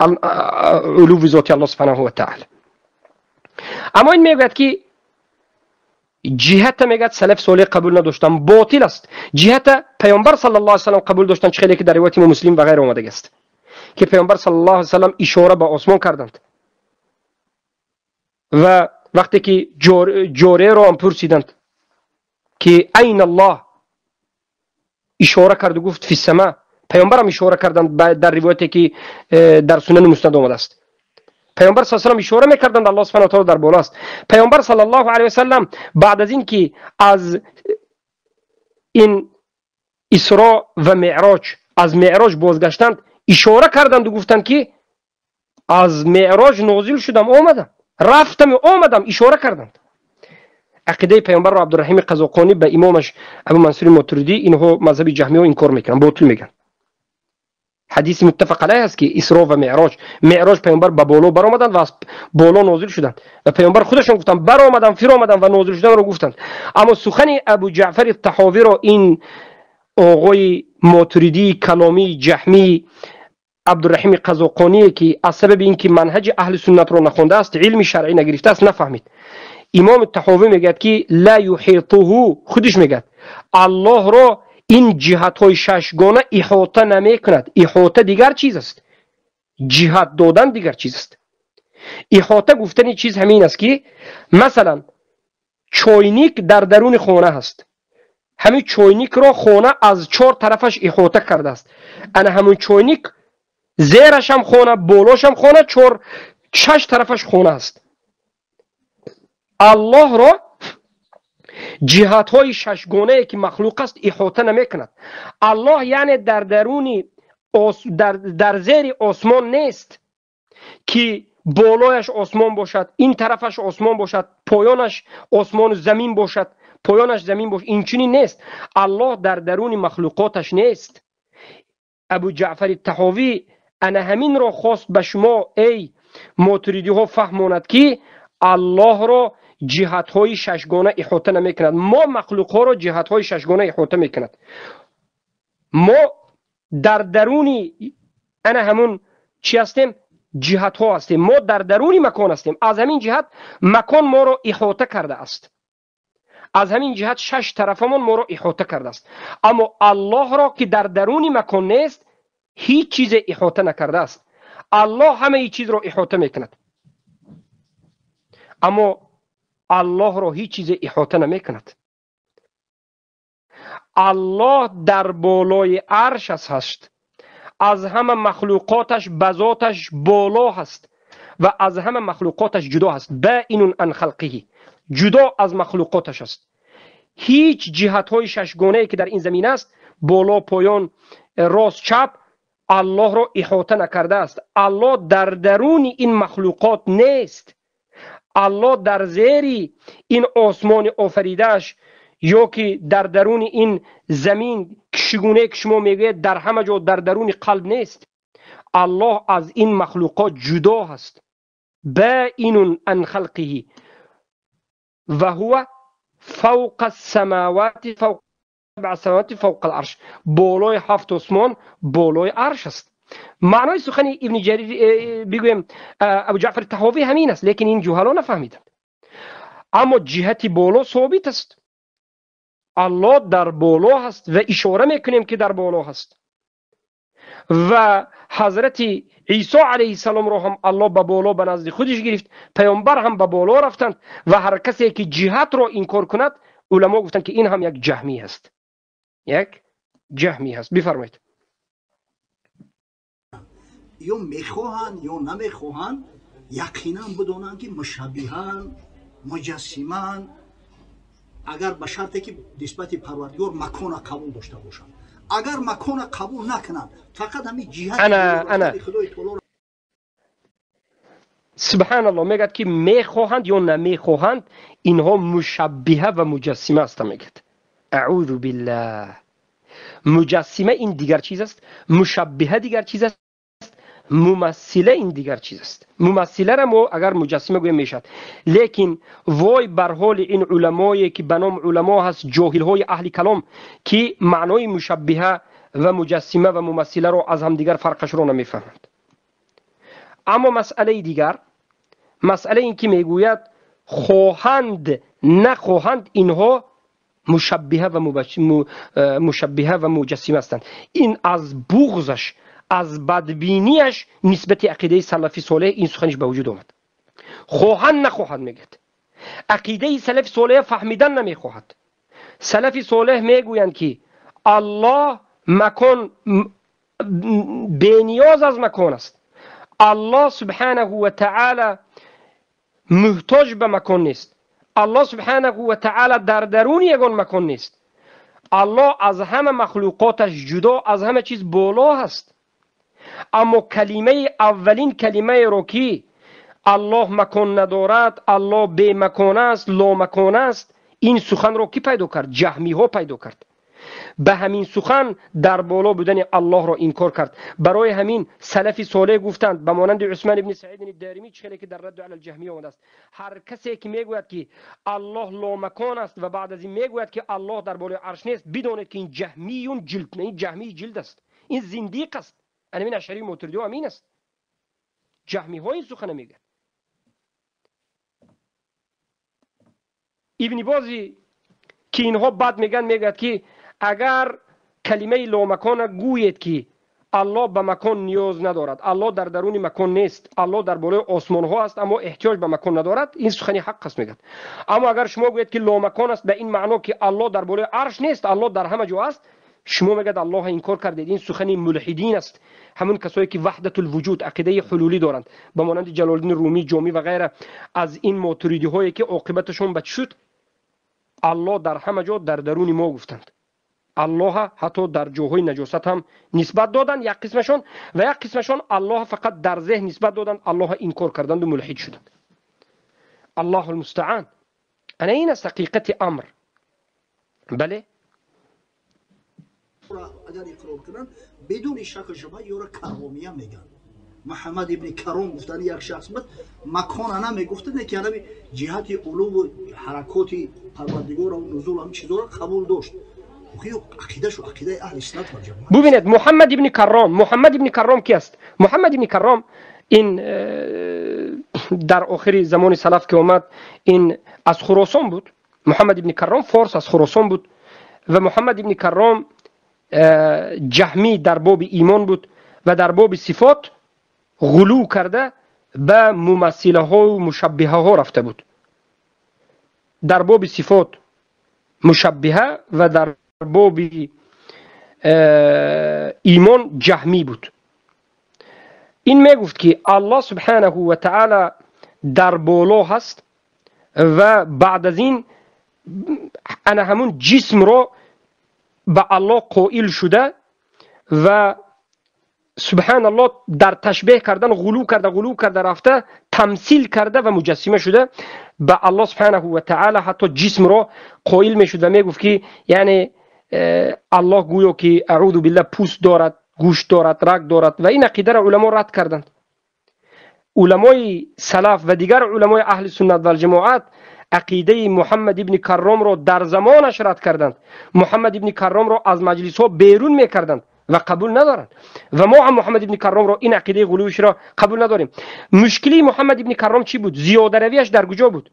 Speaker 1: علو ذات الله سبحانه و تعالی. اما این میگوید که جهت میگوید سلف صالح قبول نداشتن، باطل است. جهت پیامبر صلی الله علیه و سلم قبول داشتن، خیلی که در روایت مسلم و غیره آمده است که پیامبر صلی الله علیه و سلم اشاره به آسمان کردند و وقتی که جوره را هم پرسیدند که این الله، اشاره کرد و گفت فی السماء. پیامبر هم اشاره کردند در روایتی که در سنن مسند آمده است. پیامبر صلی الله علیه و سلم اشاره میکردند الله سبحانه و تعالی در بالا است. پیامبر صلی الله علیه و سلم بعد از این که از این اسراء و معراج از معراج بازگشتند اشاره کردند و گفتند که از معراج نازل شدم آمدم، رفتم آمدم، اشاره کردند. عقیده پیامبر رو عبدالرحیم قزاقانی به امامش ابو منصور ماتریدی اینها مذهب جهمی ها انکار میکنن، باطل میگن. حدیث متفق علیه است که اسراء و معراج پیامبر به بالا برآمدند و از بالا نازل شدند و پیامبر خودشون گفتند برآمدم فرآمدم و نازل شدن رو گفتند. اما سخن ابو جعفر الطحاوی رو این آقای ماتریدی کلامی جهمی عبدالرحیم قزاقانی که از سبب اینکه منهج اهل سنت رو نخونده است، علم شرعی نگرفته است، نفهمید. امام الطحاوی میگه که لا یحیطه، خودش میگه الله را این جهت های ششگانه احاطه نمی کند. احاطه دیگر چیز است، جهت دادن دیگر چیز است. احاطه گفتن چیز همین است که مثلا چاینک در درون خانه هست، همین چاینک را خانه از چهار طرفش احاطه کرده است. انا همون چاینک زیرش هم خانه، بالاش هم خانه، 6 طرفش خانه است. الله را جهات های 6 گونه که مخلوق است احاطه نمی کند. الله یعنی در درونی در زیر آسمان نیست که بالایش آسمان باشد، این طرفش آسمان باشد، پایانش آسمان و زمین باشد، پایانش زمین باشد. این چنین نیست. الله در درون مخلوقاتش نیست. ابو جعفر الطحاوی انا همین را خواست به شما ای ماتریدی ها فهماند که الله را جهت های 6 گانه احاطه نمی کند. ما مخلوق ها را جهت های 6 گانه احاطه می کند. ما در درونی انا همون چی هستیم؟ جهت ها هستیم. ما در درونی مکان هستیم. از همین جهت مکان ما را احاطه کرده است. از همین جهت 6 طرفمان ما را احاطه کرده است. اما الله را که در درونی مکان نیست هیچ چیز احاطه نکرده است. الله همه ای چیز را احاطه میکند، اما الله را هیچ چیز احاطه نمیکند. الله در بالای عرش هست. از همه مخلوقاتش بذاتش بالا هست و از همه مخلوقاتش جدا هست. بائن عن خلقه، جدا از مخلوقاتش است. هیچ جهت های 6 گانه‌ای که در این زمین است، بالا، پایان، راست، چپ، الله را احاطه نکرده است. الله در درون این مخلوقات نیست. الله در زیر این آسمان آفریدهش یا که در درون این زمین چگونه که شما میگوید در همه جا در درون قلب نیست. الله از این مخلوقات جدا هست. بائن عن خلقه و هو فوق السماوات، فوق 7 سماوات، فوق العرش، بالای 7 آسمان، بالای عرش است. معنای سخن ابن جریر بگویم ابو جعفر الطحاوی همین است، لیکن این جهالان نفهمیدند. اما جهت بالا ثابت است. الله در بالا هست و اشاره میکنیم که در بالا هست. و حضرت عیسی علیه السلام را هم الله به بالا به نزد خودش گرفت. پیامبر هم به بالا رفتند و هر کسی که جهت را انکار کند، علما گفتند که این هم یک جهمی است. یک جهمی هست. بفرمایید.
Speaker 2: یا میخواهند یا نمیخواهند یقینا بدانند که مشبهان، مجسمان، اگر به شرطی که نسبت پروردگار مکان قبول داشته باشند. اگر مکان قبول نکنند فقط همین جهت
Speaker 1: انا
Speaker 2: خدای تعالی
Speaker 1: سبحان الله میگه که میخواهند یا نمیخواهند اینها مشبهه و مجسمه است. میگه اعوذ بالله. مجسمه این دیگر چیز است، مشبهه دیگر چیز است، ممثله این دیگر چیز است. ممثله را ما اگر مجسمه گویم میشد، لیکن وای بر حال این علمایی که به نام علما هست، جاهل های اهل کلام، که معنای مشبهه و مجسمه و ممثله را از هم دیگر فرقش را نمیفهمند. اما مسئله دیگر، مسئله این که میگوید خواهند نخواهند، اینها مشبهه و مجسمه هستند. این از بغضش، از بدبینیش نسبت عقیده سلفی صالح این سخنش به وجود آمد. خواهند نخواهند میگید. عقیده سلف صالح فهمیدن نمیخواهد. سلف صالح میگویند که الله مکان بینیاز از مکان است. الله سبحانه و تعالی محتاج به مکان نیست. الله سبحانه و تعالی در درون یگان مکان نیست. الله از همه مخلوقاتش جدا، از همه چیز بالا هست. اما کلمه اولین کلمه رو که الله مکان ندارد، الله بی مکان است، لا مکان است، این سخن رو کی پیدا کرد؟ جهمی ها پیدا کرد. به همین سخن در بالا بودن الله را انکار کرد. برای همین سلف صالح گفتند به مانند عثمان ابن سعید الدارمی چه که در رد علی الجهمیه آمده است، هر کسی که میگوید که الله لا مکان است و بعد از این میگوید که الله در بالای عرش نیست، بدونید که این جهمیون جلد نه، این جهمی جلد است، این زندیق است. این اشعری ماتریدی امین است. جهمی ها این سخن میگه. ابن بازی که اینها بعد میگن که اگر کلمه لا مکان گوید که الله به مکان نیاز ندارد، الله در درون مکان نیست، الله در بالای آسمان ها است اما احتیاج به مکان ندارد، این سخنی حق است میگن. اما اگر شما گوید که لا مکان است به این معنا که الله در بالای عرش نیست، الله در همه جا است، شما میگید الله انکار کردید، این سخن ملحدین است. همون کسایی که وحدت الوجود عقیده حلولی دارند به مانند جلال الدین رومی، جامی و غیره از این ماتریدی هایی که عاقبتشون بد شد، الله در همه جا در درون ما گفتند. الله حتی در جاهای نجاست هم نسبت دادند یک قسمشون، و یک قسمشون الله فقط در ذهن نسبت دادند، الله انکار کردند و ملحد شدند. الله المستعان. انا این است حقیقت امر. بله
Speaker 2: اگر اقرار کنن بدون شک و شبهه یورا کرامیه میگن. محمد ابن کرام گفتن یک شخص بود مکان انا میگفتن که انا جهت علو و حرکات پروردگار و نزول هم چیزا را قبول داشت. عقیده شو عقیده اهل سنت و جماعت.
Speaker 1: ببینید محمد ابن کرام کی است؟ محمد ابن کرام این در آخر زمان سلف که اومد، این از خراسان بود. محمد ابن کرام فارس از خراسان بود و محمد ابن کرام جهمی در باب ایمان بود و در باب صفات غلو کرده به ممثله ها و مشبهه ها رفته بود. در باب صفات مشبهه و در باب ایمان جهمی بود. این میگفت که الله سبحانه و تعالی در بالا هست و بعد از این انا همون جسم رو به الله قائل شده و سبحان الله در تشبیه کردن غلو کرده رفته، تمثیل کرده و مجسمه شده به الله سبحانه و تعالی. حتی جسم رو قائل می شده، می گفت که یعنی الله گویا که اعوذ بالله پوست دارد، گوشت دارد، رگ دارد و این عقیده را علما رد کردند. علمای سلف و دیگر علمای اهل سنت و الجماعت عقیده محمد ابن کرام را در زمانش رد کردند. محمد ابن کرام را از مجلس ها بیرون میکردند و قبول ندارند و ما هم محمد ابن کرام را این عقیده غلویش را قبول نداریم. مشکلی محمد ابن کرام چی بود؟ زیاده رویش در کجا بود؟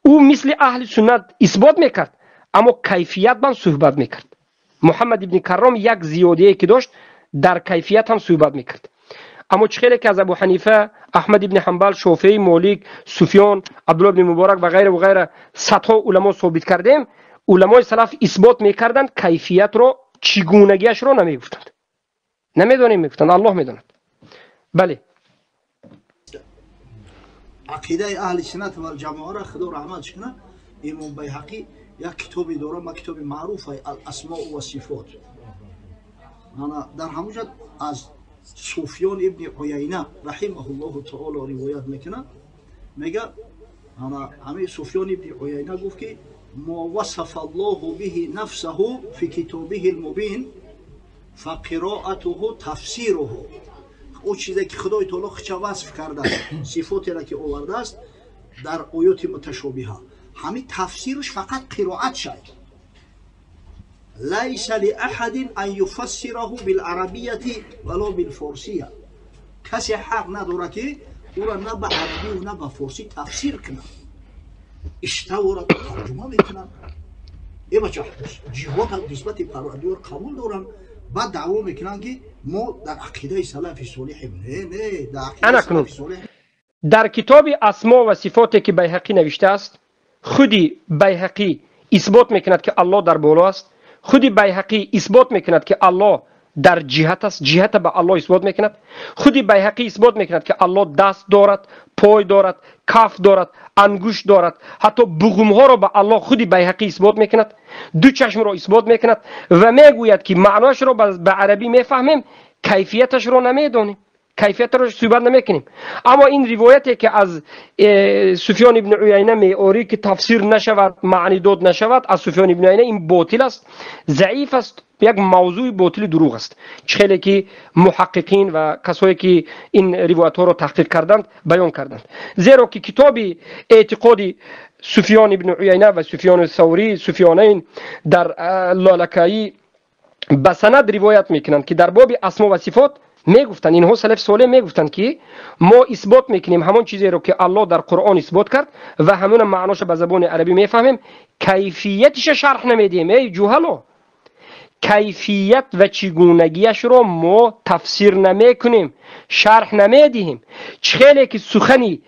Speaker 1: او مثل اهل سنت اثبات میکرد اما کیفیت من صحبت میکرد. محمد ابن کرام یک زیاده‌ای که داشت در کیفیت هم صحبت میکرد. اما چخیلی که از ابو حنیفه، احمد ابن حنبل، شافعی، مالک، سفیان، عبدالله ابن مبارک و غیره صدها علما ثابت کردیم، علمای سلف اثبات میکردند، کیفیت رو چگونگیش رو نمیگفتند. نمیدونیم میگفتند، الله میداند. بله
Speaker 2: عقیده اهل سنت و الجماعت را خدا رحمتش کنه امام بیهقی یک کتابی داره، ما کتاب معروف های الاسماء و صفات. انا در همونجا از سفیان ابن عیینه رحمه الله تعالی روایت میکنه، میگه انا همه سفیان ابن عیینه گفت که ما وصف الله به نفسه فی کتابه المبین فقراءته تفسیره. او چیزی که خدای تعالی خچ وصف کرده، صفاتی را که آورده است در آیات متشابهه، همین تفسیرش فقط قرائت شد. لیس لاحد ان یفسره بالعربیه ولا بالفارسیه. کسی حق نداره که او را نه به عربی و نه به فارسی تفسیر کنه. اشتوا را ترجمه میکنن. ای بچه جهات نسبت پروردگار قبول دارن، بعد دعوا میکنن که ما در عقیده سلف صالح نه در عقیده سلف صالح.
Speaker 1: در کتاب اسما و صفاتی که بیهقی نوشته است، خودی بیهقی اثبات میکند که الله در بالا است. خودی بیهقی اثبات میکند که الله در جهت است، جهت به الله اثبات میکند. خودی بیهقی اثبات میکند که الله دست دارد، پای دارد، کف دارد، انگشت دارد. حتی بغم ها را به الله خودی بیهقی اثبات میکند. دو چشم را اثبات میکند و میگوید که معناش را به عربی میفهمیم، کیفیتش را نمیدانیم، کیفیت را صحبت نمیکنیم. اما این روایتی که از سفیان ابن عیینه میاری که تفسیر نشود، معنی داد نشود، از سفیان ابن عیینه، این باطل است، ضعیف است، یک موضوع باطل دروغ است. خیلی که محققین و کسایی که این روایت ها را تحقیق کردند بیان کردند. زیرا که کتاب اعتقادی سفیان ابن عیینه و سفیان الثوری، سفیانین در لالکایی به سند روایت میکنند که در باب اسما و صفات میگفتند، اینها سلف صالح میگفتند که ما اثبات میکنیم همون چیزی رو که الله در قرآن اثبات کرد و همون معناش به زبان عربی میفهمیم، کیفیتش شرح نمیدیم. ای جوهلا، کیفیت و چگونگیش رو ما تفسیر نمیکنیم، شرح نمیدیم. خیلی که سخنی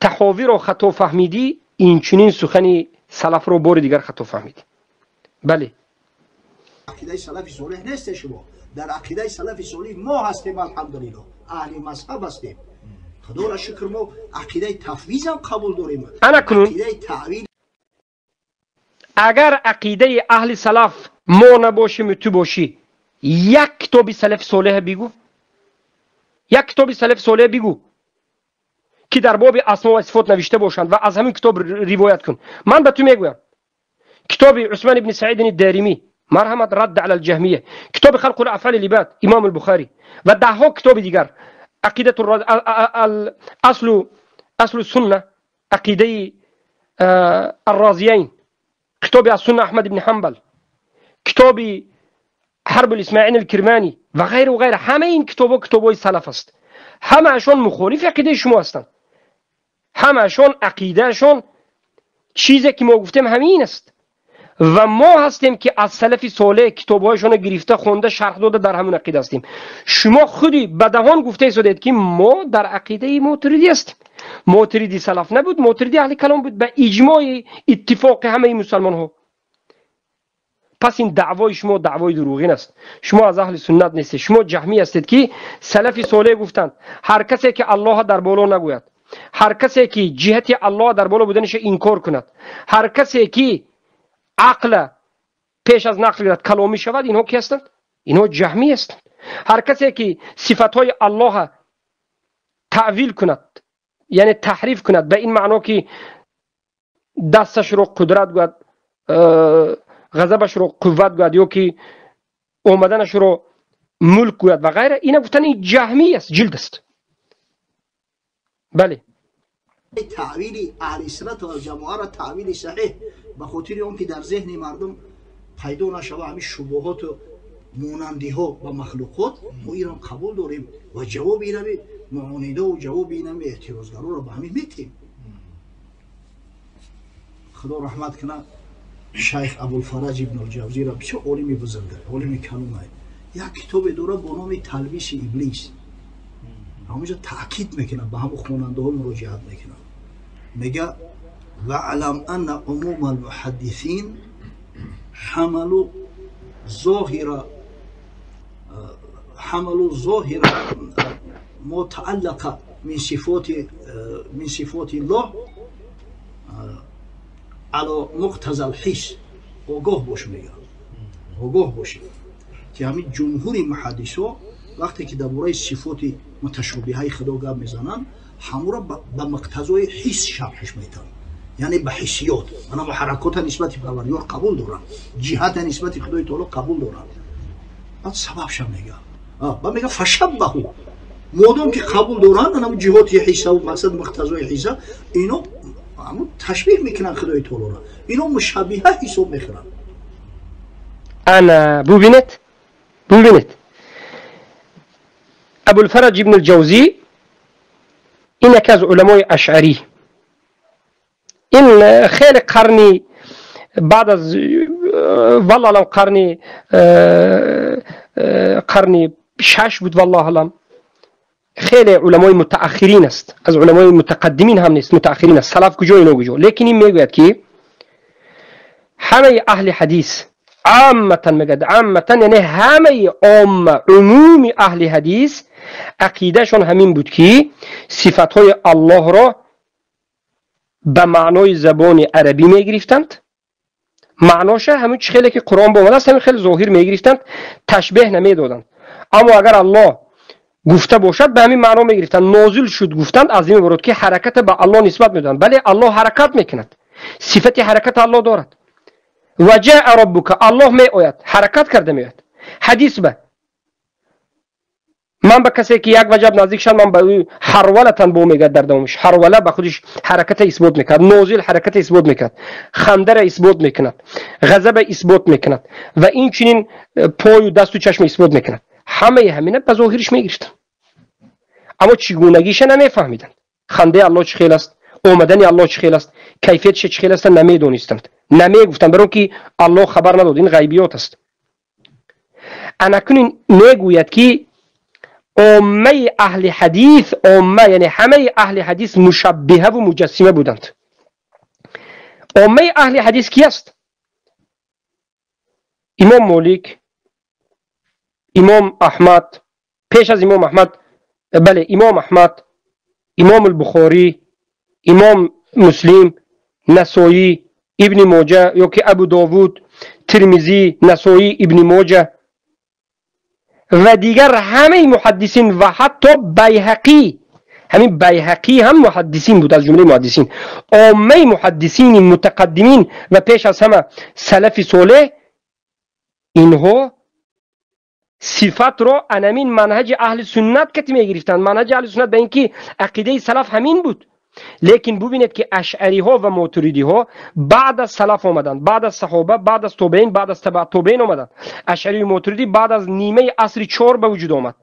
Speaker 1: تحاوی رو خطا فهمیدی، این چنین سخنی سلف رو بار دیگر خطا فهمیدی. بله
Speaker 2: عقیده سلف صالح نیست شما. در عقیده سلف صالح ما هستیم الحمدلله، اهل مذهب هستیم. خدا را شکر ما عقیده تفویض هم قبول داریم. عقیده تعویل
Speaker 1: اگر عقیده اهل سلف ما نباشیم و تو باشی، یک کتاب سلف صالح بگو، یک کتاب سلف صالح بگو که در باب اسما و صفات نوشته باشند و از همین کتاب روایت کن. من به تو میگویم کتاب عثمان بن سعید الدارمی مرحمت رد علی الجهمیه، کتاب خلق الافعال العباد امام البخاری و ده ها کتاب دیگر، عقیده اصل السنه، عقیده الرازیین، کتاب السنه احمد بن حنبل، کتاب حرب الاسماعیل الکرمانی و غیر و غیره، همه این کتابای سلف است. همه اشون مخالف عقیده شما هستند، همه اشون عقیدهشون چیزی که ما گفتیم همین است و ما هستیم که از سلف صالح کتابهایشون گرفته خونده شرح داده در همون عقیده هستیم. شما خودی به دهان گفته ایستادید که ما در عقیده ماتریدی هستیم. ماتریدی سلف نبود، ماتریدی اهل کلام بود به اجماع اتفاق همه مسلمان ها. پس این دعوای شما دعوای دروغین است. شما از اهل سنت نیستید، شما جهمی هستید که سلف صالح گفتند هر کسی که الله در بالا نگوید، هر کسی که جهت الله در بالا بودنش انکار کند، هر کسی که عقل پیش از نقل گیرد کلامی شود، اینها کی هستند؟ اینها جهمی هستند. هر کسی که صفاتهای الله تعویل کند یعنی تحریف کند به این معنا که دستش رو قدرت گوید، غضبش رو قوت گوید یا که اومدنش رو ملک گوید و غیره، اینا گفتن این جهمی است، جلد است. بله
Speaker 2: تعویل اهل سنت و جماعه را تعویل صحیح به خاطر اون که در ذهن مردم پیدا نشود همین شبهات و مانندی ها و مخلوقات، ما ایران قبول داریم و جواب اینا به معانیده و جواب اینا به اعتراضگرا را به همین میتیم. خدا رحمت کنه شیخ ابوالفرج ابن الجوزی را بسیار عالم بزرگه، عالم کلام است. یک کتاب داره با نام تلبیس ابلیس، همونجا تاکید میکنه به همون خواننده ها مراجعت میکنه، میگه وعلم ان عموم المحدثین حملوا ظاهر متعلق من صفات الله على مقتضى الحس. آگاه باش، میگه آگاه باشید که همین جمهور محدثا وقتی که درباره صفات متشابهه خدا گپ میزنن همون را به مقتضای حس شرحش میدن، یعنی به حسیات، انا به حرکات نسبت پروردگار قبول دارن، جهت نسبت خدای تعالی قبول دارن. بعد سببش میگه بعد میگه فشبهو، مادام که قبول دارن انا جهات حس و مقصد مقتضای حس، اینو همون تشبیه میکنن خدای تعالی را، اینو مشابهه حساب میکنن.
Speaker 1: انا ببینید ابوالفرج ابن الجوزی این یکی از علمای اشعری، این خیلی قرنی بعد از والله علم قرنی 6 بود، والله علم خیلی علمای متأخرین است، از علمای متقدمین هم نیست، متأخرین است، سلف کجا اینو کجا. لیکن این میگوید که همه اهل حدیث عامتا، میگه عامتا یعنی همه عموم اهل حدیث عقیدهشون همین بود که صفتهای الله را به معنای زبان عربی میگرفتند، معناش همون خیلی که قرآن با اومده است همین خیلی ظاهر میگرفتند، تشبیه نمیدادند. اما اگر الله گفته باشد به همین معنا میگرفتند، نازل شد گفتند از این عبارت که حرکت به الله نسبت میدادند. بله الله حرکت میکند، صفت حرکت الله دارد. و جاء ربک، الله می آید، حرکت کرده میاد. حدیث به من به کسی که یک وجب نزدیک شد، من به او حرولتن بو میگه در دومش، حروله به خودش حرکت اثبات میکرد، نازل حرکت اثبات میکرد، خنده را اثبات میکند، غضب اثبات میکند و این چنین پای و دست و چشم اثبات میکند. همه همینه به ظاهرش میگرفتن، اما چگونگیش نمیفهمیدن. خنده الله چه خیلی است، اومدن الله چه خیلی است، کیفیتش چه خیلی است نمیدونستند، نمیگفتند، برای که الله خبر نداد. این غیبیات است. انکنون میگوید که امه اهل حدیث، امه یعنی همه اهل حدیث مشبهه و مجسمه بودند. امه اهل حدیث کی است؟ امام مالک، امام احمد، پیش از امام احمد، بله امام احمد، امام البخاری، امام مسلم، نسائی، ابن ماجه یا که ابو داوود، ترمذی، نسائی، ابن ماجه و دیگر همه محدثین و حتی بیهقی، همین بیهقی هم محدثین بود، از جمله محدثین. عامه محدثین متقدمین و پیش از همه سلف صالح، اینها صفات را انمین منهج اهل سنت کتی می گرفتند. منهج اهل سنت به اینکه عقیده سلف همین بود. لیکن ببینید که اشعری ها و ماتریدی ها بعد از سلف آمدند، بعد از صحابه، بعد از تابعین، بعد از تبع تابعین آمدند. اشعری و ماتریدی بعد از نیمه عصر 4 به وجود آمد.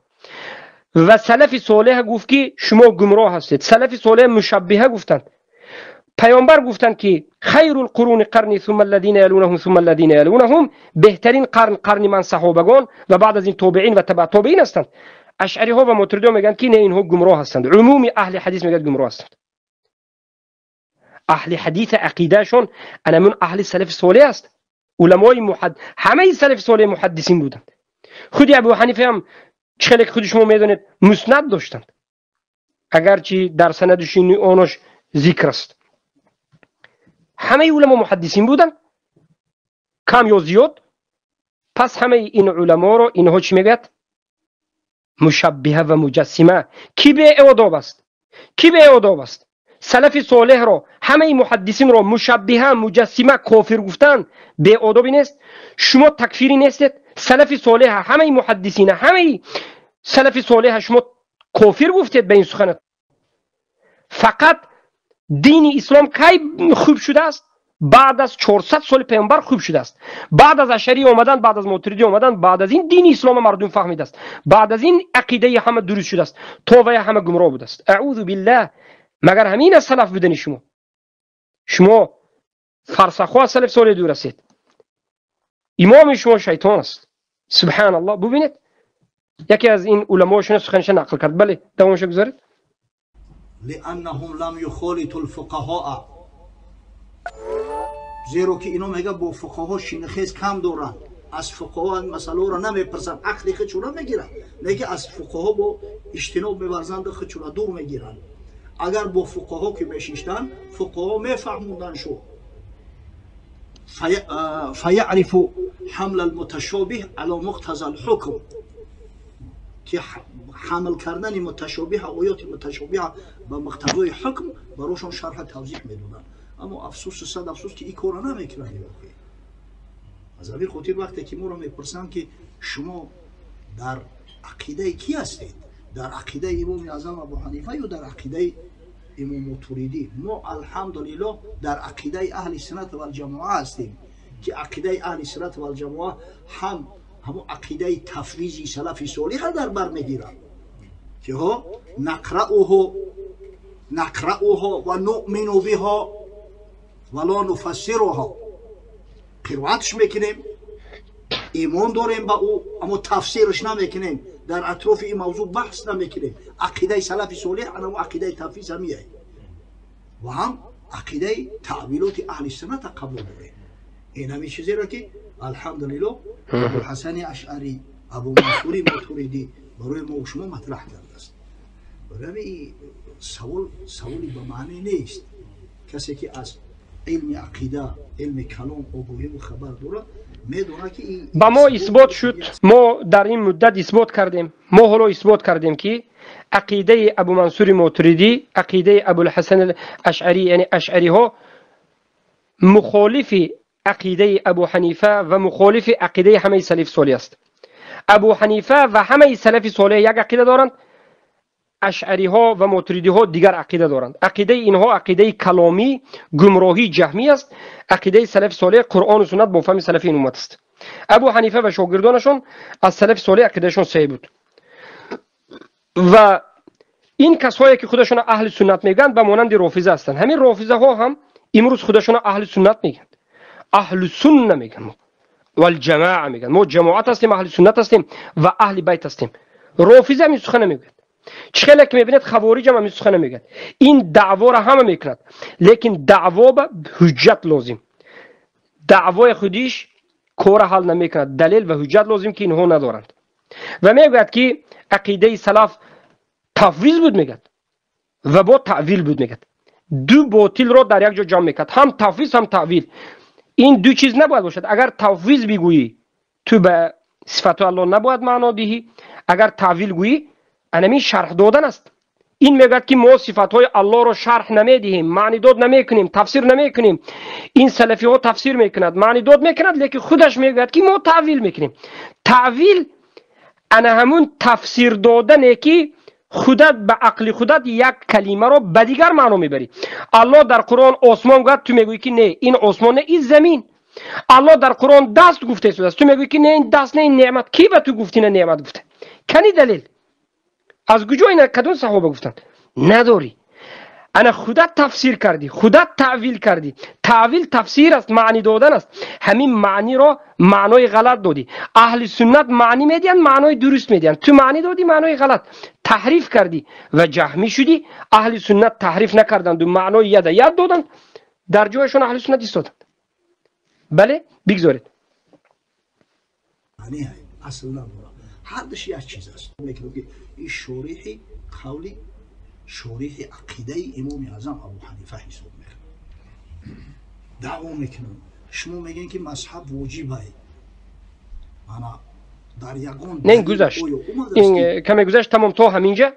Speaker 1: و سلف صالح گفت که شما گمراه هستید. سلف صالح مشبهه گفتند. پیامبر گفتند که خیر القرون قرنی ثم الذين يلونهم ثم الذين يلونهم، بهترین قرن من صحابگان و بعد از این تابعین و تبع تابعین هستند. اشعری ها و ماتریدی ها میگن که نه، اینها گمراه هستند. عموم اهل حدیث میگن گمراه هستند. اهل حدیث عقیدهشون انمون اهل سلف صالح است. علمای همه سلف صالح محدثین بودند. خودی ابو حنیفه هم چخیلی که خود شما میدونید مسند داشتند، اگرچه در سندش آنش ذکر است. همه علما محدثین بودند، کم یا زیاد. پس همه این علما رو اینها چی میگد؟ مشبهه و مجسمه. کی به آداب است؟ کی به آداب است؟ سلف صالح را، همه محدثین را مشبهه مجسمه کافر گفتن به آدابی نیست؟ شما تکفیری نیستید؟ سلف صالح همه محدثین، همه سلف صالح شما کافر گفتید به این سخنت؟ فقط دین اسلام کی خوب شده است؟ بعد از 400 سال پیامبر خوب شده است. بعد از اشعری آمدن، بعد از ماتریدی آمدن، بعد از این دین اسلام مردم فهمید است. بعد از این عقیده همه درست شده است. توبه همه گمراه بود است. اعوذ بالله. مگر همین از سلف بودنی شما فرسخ‌ها از سلف صالح دور هستید. امام شما شیطان است. سبحان الله. ببینید یکی از این علماءشون سخنش نقل کرد. بله دوامش بگذارید.
Speaker 2: لانهم لم يخالطوا الفقهاء، زیرا که اینا میگه با فقها شینخیز کم دارن، از فقها مسئله را نمیپرسن، عقل خودشون میگیرن، لیکن از فقها با اجتناب میورزند، خودشون دور میگیرن. اگر با فقها که میشیشتن، فقها میفهموندن شو فیعرف حمل المتشابه على مقتضى الحكم، که حمل کردن متشابه، آیات متشابه به مقتضای حکم براشون شرح توضیح میدونن. اما افسوس، صد افسوس که این کار نمیکنن. از همین خاطر وقتی که ما رو میپرسن که شما در عقیده کی هستید، در عقیده امام اعظم ابو حنیفه یا در عقیده امام ماتریدی؟ ما الحمدلله در عقیده اهل سنت و الجماعه هستیم، که عقیده اهل سنت و الجماعه همون عقیده تفویضی سلف صالح در بر میگیرن، که ها نقرأها و نؤمن بها ولا نفسرها. قرائتش میکنیم، ایمان داریم با او، اما تفسیرش نمیکنیم، در اطراف این موضوع بحث نمیکنیم. عقیده سلف صالح اما عقیده تفویض همیه، و هم عقیده تعویلات اهل سنت قبول داریم. این همین چیزی را که الحمدلله ابو حسن اشعری، ابو منصور ماتریدی برای ما و شما مطرح کرده است. برای سوالی به معنی نیست. کسی که از علم عقیده، علم کلام آگاهی و خبر داره، میدونه که
Speaker 1: با ما اثبات شد. ما در این مدت اثبات کردیم، ما حالا اثبات کردیم که عقیده ابو منصور ماتریدی، عقیده ابو الحسن اشعری، یعنی اشعری ها مخالف عقیده ابو حنیفه و مخالف عقیده همه سلف صالح است. ابو حنیفه و همه سلف صالح یک عقیده دارند، اشعری ها و ماتریدی ها دیگر عقیده دارند. عقیده اینها عقیده کلامی، گمراهی جهمی است. عقیده سلف صالح قرآن و سنت با فهم سلف این امت است. ابو حنیفه و شاگردانشون از سلف صالح عقیدهشون صحیح بود. و این کسایی که خودشون اهل سنت میگن به مانند رافضه هستند. همین رافضه ها هم امروز خودشون اهل سنت میگن، اهل سنت میگن و الجماعه میگن. ما جماعت هستیم، اهل سنت هستیم و اهل بیت هستیم. رافضه همین سخن نمیگن. چخیلی که میبینید خوارج هم همین سخن نمیگن. این دعوا را همه میکند، لیکن دعوا به حجت لازم. دعوای خودیش کار حل نمیکند، دلیل و حجت لازم که اینها ندارند. و میگوید که عقیده سلف تفویض بود میگد و با تعویل بود میگد. دو باطل رو در یک جا جمع میکرد، هم تفویض هم تعویل. این دو چیز نباید باشد. اگر تفویض بگویی تو به صفات الله نباید معنا دهی، اگر تعویل گویی انمی شرح دادن است. این میگه که ما صفات های الله رو شرح نمیدهیم، معنی داد نمیکنیم، تفسیر نمیکنیم. این سلفی ها تفسیر میکند، معنی داد میکند، لیکن خودش میگه که ما تعویل میکنیم. تعویل انا همون تفسیر دادنه که خودت به عقل خودت یک کلمه رو به دیگر معنا میبری. الله در قرآن آسمان گفت، تو میگویی که نه این آسمان نه این زمین. الله در قرآن دست گفته است، تو میگویی که نه این دست نه این نعمت. کی به تو گفتی نه نعمت گفته؟ کنی دلیل از کجا اینا کدوم صحابه گفتند؟ نداری. انا خودت تفسیر کردی، خودت تعویل کردی. تعویل تفسیر است، معنی دادن است. همین معنی را معنای غلط دادی. اهل سنت معنی میدین، معنای درست میدین. تو معنی دادی، معنای غلط. تحریف کردی و جهمی شدی. اهل سنت تحریف نکردند و معنای ید دادند، در جایشون اهل سنت ایستادند. بله بگذارید.
Speaker 2: معنی اصلا هر دش یک چیز است. میگه این شریح قولی شریح عقیده امام اعظم ابو حنیفه حساب میکنه. دعوا میکنن شما میگین که مذهب واجبه. انا در یگان
Speaker 1: نه گذشت، این کمی گذشت تمام تو همینجا.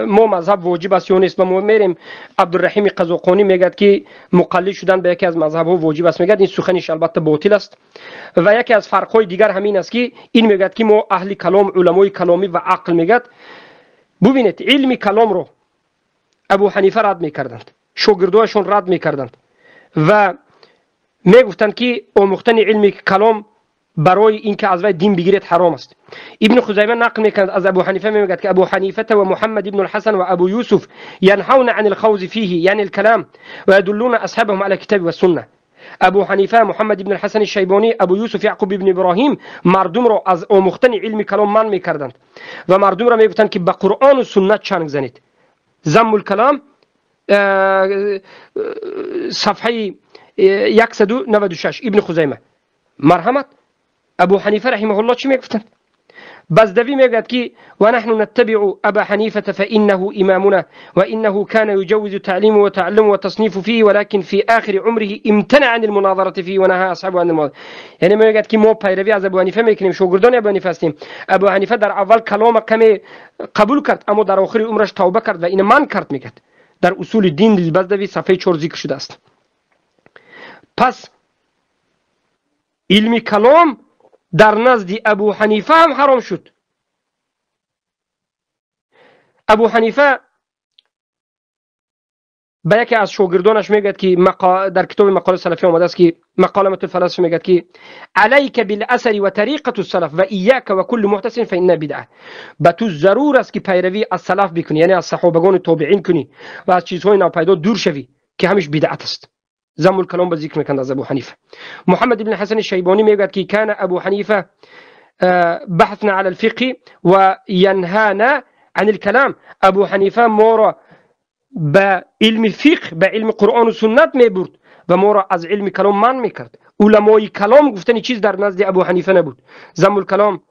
Speaker 1: ما مذهب واجب است یا نیست؟ ما میریم عبدالرحیم قزاقانی میگه که مقلد شدن به یکی از مذهب ها واجب است. میگه این سخنش البته باطل است و یکی از فرق های دیگر همین است که این میگه که ما اهل کلام، علمای کلامی و عقل میگه. ببینید علم کلام رو ابو حنیفه رد میکردند، شاگردایشون رد میکردند و میگفتند که آموختن علم کلام برای اینکه از وی دین بگیرید حرام است. ابن خزیمه نقل میکند از ابو حنیفه، میگه که ابو حنیفه و محمد ابن الحسن و ابو یوسف ينهون عن الخوض فيه یعنی الكلام و يدلون اصحابهم على الكتاب والسنه. ابو حنیفه، محمد ابن الحسن الشیبانی، ابو یوسف یعقوب ابن ابراهیم مردم را از آموختن علم کلام منع میکردند و مردم را میگفتند که به قرآن و سنت چنگ زنید. ذم الکلام صفحه 196 ابن خزیمه. مرحمت ابو حنیفه رحمه الله چی میگفتند؟ بزدوی میگوید که و نحن نتبع ابا حنیفه فانه امامنا وانه كان يجوز تعليم وتعلم وتصنيف فيه ولكن في آخر عمره امتنع عن المناظره فيه ونهى اصحابه عن المناظره. یعنی میگوید که ما پیروی از ابو حنیفه میکنیم، شاگردان ابو حنیفه هستیم. ابو حنیفه در اول کلام کمی قبول کرد اما در آخر عمرش توبه کرد و این من کرد. میگد در اصول دین بزدوی صفحه 4 ذکر شده است. پس علم کلام در نزد ابو حنیفه هم حرام شد. ابو حنیفه به یکی از شاگردانش میگد که در کتاب مقاله سلفی آمده است که مقالمه الفلاسفه میگد که علیک بالاثر و طریقه السلف و ایاک و کل محدث فإنه بدعه. به تو ضرور است که پیروی از سلف بکنی، یعنی از صحابگان تابعین کنی و از چیزهای ناپیدا دور شوی که همش بدعت است. ذم الکلام به ذکر میکنند از ابو حنیفه. محمد ابن حسن الشیبانی میگد که کان ابو حنیفه بحثنا علی الفقه و ینهانا عن الكلام. ابو حنیفه ما را به علم فقه، به علم قرآن و سنت میبرد و ما را از علم کلام منع میکرد. علمای کلام گفتن چیز در نزد ابو حنیفه نبود. ذم الکلام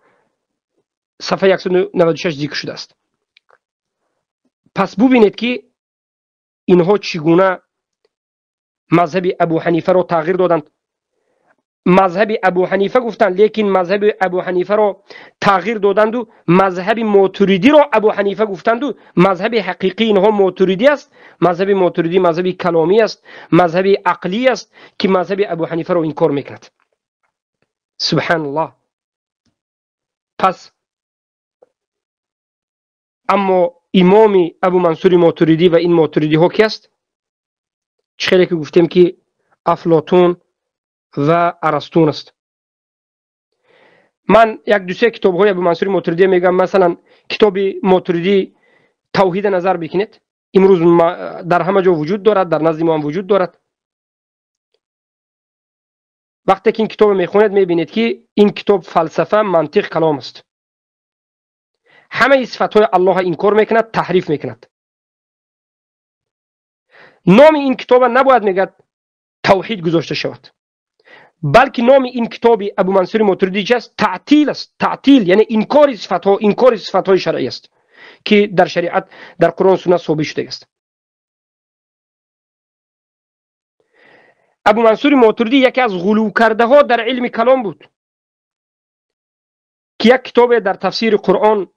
Speaker 1: صفحه 196 ذکر شده است. پس ببینید که اینها چگونه مذهب ابو حنیفه رو تغییر دادند. مذهب ابو حنیفه گفتند لیکن مذهب ابو حنیفه رو تغییر دادند و مذهب ماتوریدی رو ابو حنیفه گفتند و مذهب حقیقی اینها ماتوریدی است. مذهب ماتوریدی مذهب کلامی است، مذهب عقلی است که مذهب ابو حنیفه رو انکار میکند. سبحان الله. پس اما امام ابو منصور ماتوریدی و این ماتوریدی ها کی است؟ خیلی که گفتیم که افلاطون و ارسطو است. من یک دو سه کتاب های ابو منصور ماتوریدی میگم. مثلا کتاب ماتوریدی توحید نظر بکنید، امروز در همه جا وجود دارد، در نزد ما هم وجود دارد. وقتی که این کتاب میخونید میبینید که این کتاب فلسفه، منطق، کلام است. همه صفات های الله انکار میکند، تحریف میکند. نام این کتاب نباید میگه توحید گذاشته شود. بلکه نام این کتاب ابو منصور ماتریدی است؟ تعطیل است. تعطیل یعنی انکار صفات ها، انکار صفات های شرعی است که در شریعت در قرآن سنت ثابت شده است. ابو منصور ماتریدی یکی از غلو کرده ها در علم کلام بود که یک کتاب در تفسیر قرآن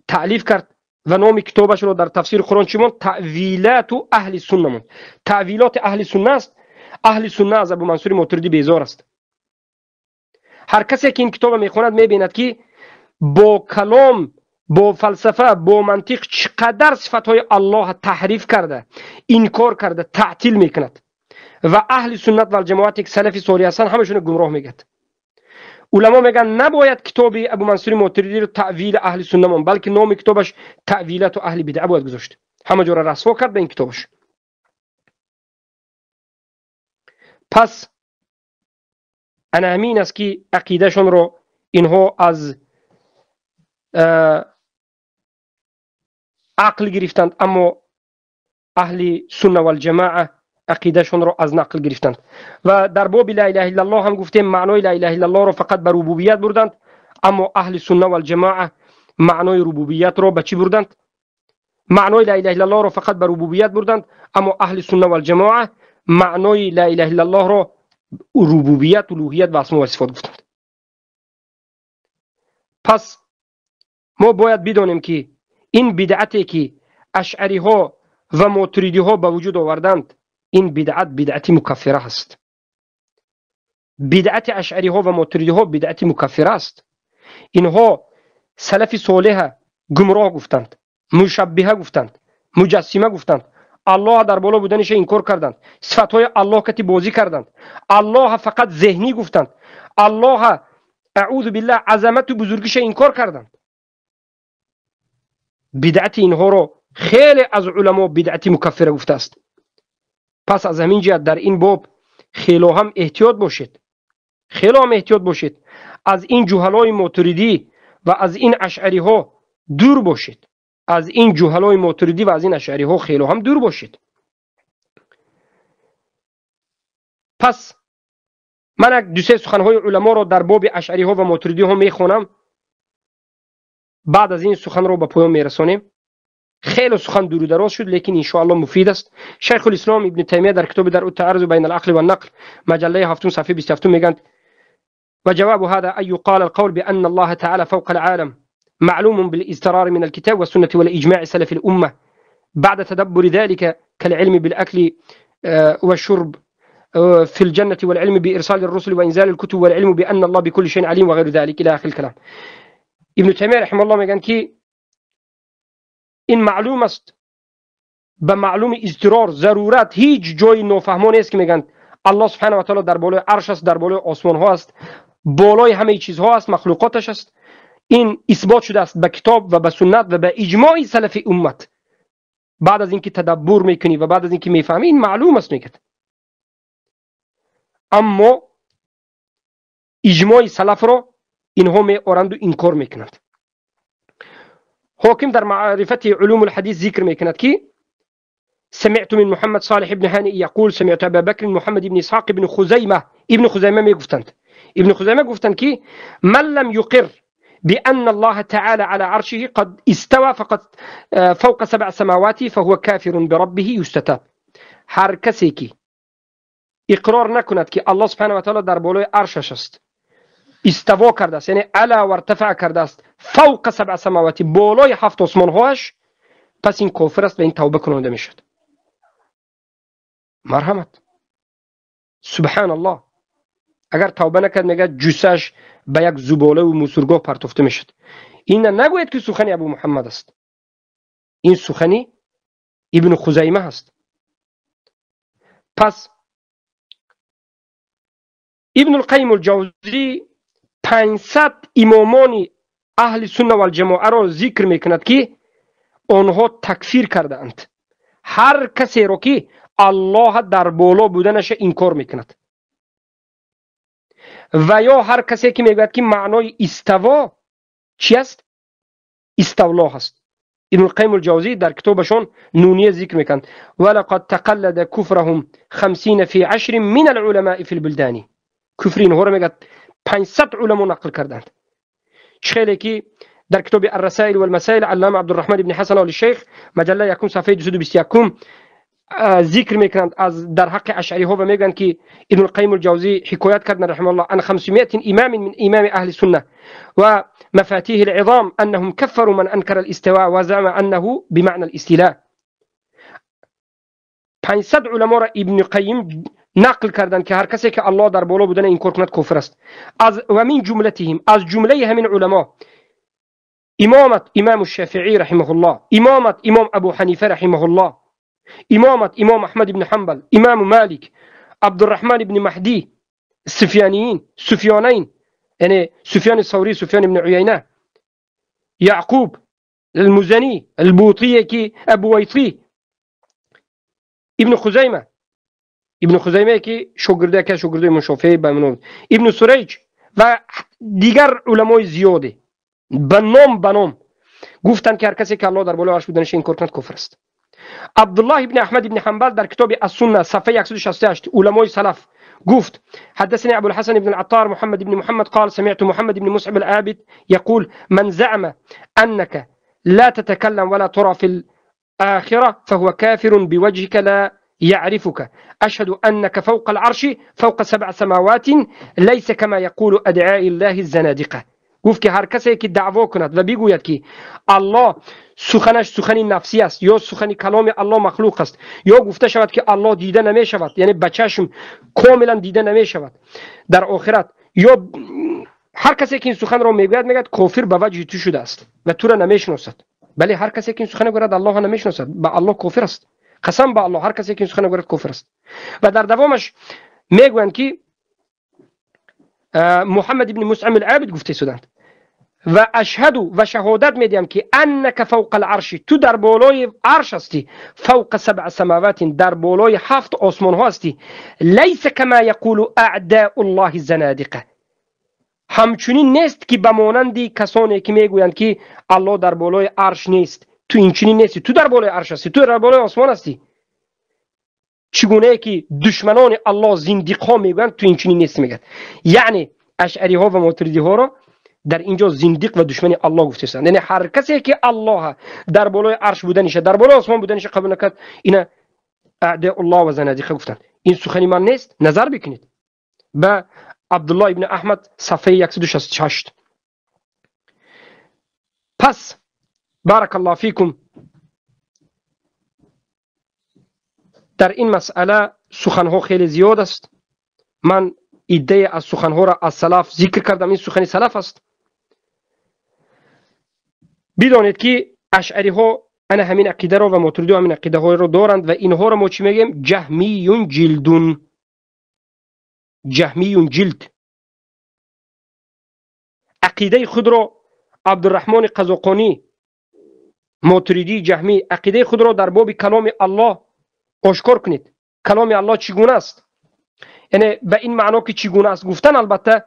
Speaker 1: تألیف کرد و نام کتابش رو در تفسیر قرآن چی موند؟ تعویلات اهل سنت موند. تعویلات اهل سنت است. اهل سنت از ابو منصور ماتریدی بیزار است. هر کسی که این کتاب میخواند میبیند که با کلام، با فلسفه، با منطق چقدر صفاتهای الله تحریف کرده، انکار کرده، تعطیل میکند. و اهل سنت و الجماعت یک سلف صالح هستند همشون گمراه میگد. علما میگن نباید کتاب ابو منصور ماتریدی رو تعویل اهل سنت مون، بلکه نام کتابش تعویلات اهل بدعه باید گذاشت. همه جا را رسوا کرد به این کتابش. پس انا امین است که عقیدهشون رو اینها از عقل گرفتند، اما اهل سنت و الجماعه عقیدهشون رو از نقل گرفتند. و در باب لا اله الا الله هم گفتیم معنای لا اله الا الله رو فقط به ربوبیت بردند، اما اهل سنت و الجماعه معنای ربوبیت رو به چی بردند؟ معنای لا اله الا الله رو فقط به ربوبیت بردند، اما اهل سنت و الجماعه معنای لا اله الا الله رو ربوبیت، الوهیت و اسما و صفات گفتند. پس ما باید بدانیم که این بدعتی که اشعری ها و ماتریدی ها به وجود آوردند، این بدعت مکفره است. بدعت اشعری ها و ماتریدی ها بدعت مکفره است. اینها سلف صالح گمراه گفتند، مشبهه گفتند، مجسمه گفتند، الله در بالا بودنش انکار کردند، صفات های الله کتی بازی کردند، الله فقط ذهنی گفتند، الله اعوذ بالله عظمت و بزرگیش انکار کردند. بدعت اینها رو خیلی از علما بدعت مکفره گفته است. پس از همین جهت در این باب خیلی هم احتیاط باشید، خیلی هم احتیاط باشید، از این جهلای ماتریدی و از این اشعری ها دور باشید، از این جهلای ماتریدی و از این اشعری ها خیلی هم دور باشید. پس من دو سه سخنهای علما را در باب اشعری ها و ماتریدی ها میخوانم، بعد از این سخن رو به پایان میرسانیم. خیلی سخن دور و دراز شد لیکن ان شاء الله مفید است. شیخ الاسلام ابن تیمیه در کتاب در التعارض بین العقل و النقل مجله 7 صفحه 27 میگند وجواب هذا أن يقال القول بأن الله تعالى فوق العالم معلوم بالاضطرار من الكتاب والسنة والإجماع سلف الأمة بعد تدبر ذلك كالعلم بالأكل والشرب في الجنة والعلم بإرسال الرسل وإنزال الكتب والعلم بأن الله بكل شيء عليم وغير ذلك إلى آخر الكلام. ابن تیمیه رحمه الله میگن که این معلوم است به معلوم اضطرار، ضرورت، هیچ جای نافهمان است که میگن الله سبحانه و تعالی در بالای عرش است، در بالای آسمان ها است، بالای همه چیزها است، مخلوقاتش است. این اثبات شده است به کتاب و به سنت و به اجماع سلف امت. بعد از اینکه تدبر میکنی و بعد از اینکه میفهمی این معلوم است میگه. اما اجماع سلف را اینها میآورند و انکار میکنند. حاکم در معرفت علوم الحديث ذکر میکند که سمعت من محمد صالح ابن هانئ يقول سمعت ابا بكر محمد ابن اسحاق ابن خزیمه میگفتند، ابن خزیمه گفتند که من لم يقر بأن الله تعالى على عرشه قد استوى فقط فوق 7 سماوات فهو كافر بربه يستتاب. هر کسی که اقرار نکند که الله سبحانه و تعالی در بالای عرشش است، استوا کرده است، یعنی علا و ارتفاع کرده است، فوق 7 سماوات، بالای 7 آسمان هاش، پس این کافر است و این توبه کننده میشد. مرحمت، سبحان الله. اگر توبه نکرد میگه جسش به یک زباله و موسرگاه پرتافته میشد. این نگوید که سخنی ابو محمد است، این سخنی ابن خزیمه است. پس ابن القیم الجوزی 500 امامان اهل سنت و الجماعه را ذکر میکند که آنها تکفیر کرده اند هر کسی را که الله در بالا بودنش انکار میکند، و یا هر کسی که میگوید که معنای استوا چی است؟ استولا هست. ابن القیم الجوزی در کتابشون نونیه ذکر میکنند ولقد تقلد کفرهم 50 فی 10 من العلماء فی البلدان. کفر اینها رو میگه 500 علما نقل کردند. خیلی که در کتاب الرسائل والمسائل علامه عبدالرحمن ابن حسن آل الشیخ مجله یکم صفحه 221 ذکر میکنند از در حق اشعری ها و میگن که ابن القیم الجوزی حکایت کردن رحمه الله عن 500 امام من امام اهل السنه و مفاتيح العظام انهم كفروا من انكر الاستواء وزعم انه بمعنى الاستيلاء. 500 علما را ابن قیم نقل کردند که هر کسی که الله در بالا بودن انکار کند کافر است. از و من جملتهم از جمله همین علما امامت امام الشافعی رحمه الله، امامت امام ابو حنیفه رحمه الله، امامت امام احمد بن حنبل، امام مالک، عبد الرحمن بن مهدی، سفیانین یعنی سفیان الثوری، سفیان بن عیینه، یعقوب المزنی، البوطی کی ابویطی، ابن خزیمه که شاگرد امام شافعی به ابن سریج و دیگر علمای زیاده به نام گفتند که هر کسی که الله در بالای عرش بودنش انکار کند کافر است. عبدالله ابن احمد ابن حنبل در کتاب السنه صفحه 168 علمای سلف گفت حدثني ابو الحسن بن العطار محمد بن محمد قال سمعت محمد بن مسعب العابد يقول من زعم انك لا تتكلم ولا ترى في الاخره فهو كافر بوجهك لا يعرفك اشهد انك فوق العرش فوق 7 سماوات ليس كما يقول ادعاء الله الزنادقه. گفت که هر کسی که دعوا کند و بگوید که الله سخنش سخنی نفسی است یا سخنی کلام الله مخلوق است یا گفته شود که الله دیده نمی شود یعنی به چشم کاملا دیده نمی شود در آخرت، یا هر کسی که این سخن را میگوید کافر به وجه تو شده است و تو را نمیشناسد. بله هر کسی که این سخن گوید الله نمیشناسد، به الله کافر است. قسم به الله هر کسی که این سخن گوید کافر است. و در دوامش میگویند که محمد ابن مسعب العابد گفته شدند و اشهد و شهادت میدیم که انک فوق العرش تو در بالای عرش هستی، فوق 7 سماوات در بالای 7 آسمان ها هستی، لیس کما یقول اعداء الله الزنادقه همچنین نیست که بمانندی کسانی که میگویند که الله در بالای عرش نیست. تو این چنین نیستی، تو در بالای عرش هستی، تو در بالای آسمان هستی. چگونه که دشمنان الله زندیقا میگویند تو این چنین نیست میگن. یعنی اشعری ها و ماتریدی ها را در اینجا زندیق و دشمن الله گفته است. یعنی هر کسی که الله در بالای عرش بودنش در بالای آسمان بودنش قبول نکرد اینا اعداء الله و زنادقه گفتند. این سخنی من نیست، نظر بکنید به عبدالله ابن احمد صفحه 168. پس بارک الله فیکم در این مسئله سخنها خیلی زیاد است. من ایده از سخنها را از سلف ذکر کردم، این سخن سلف است. بدانید که اشعری ها انا همین عقیده را و ماتریدی همین عقیده ها را دارند و اینها را ما چی میگیم؟ جهمیون جلدون، جهمیون جلد. عقیده خود را عبدالرحمن قزاقانی ماتریدی جهمی عقیده خود را در باب کلام الله آشکار کنید. کلام الله چگونه است؟ یعنی به این معنا که چگونه است گفتن، البته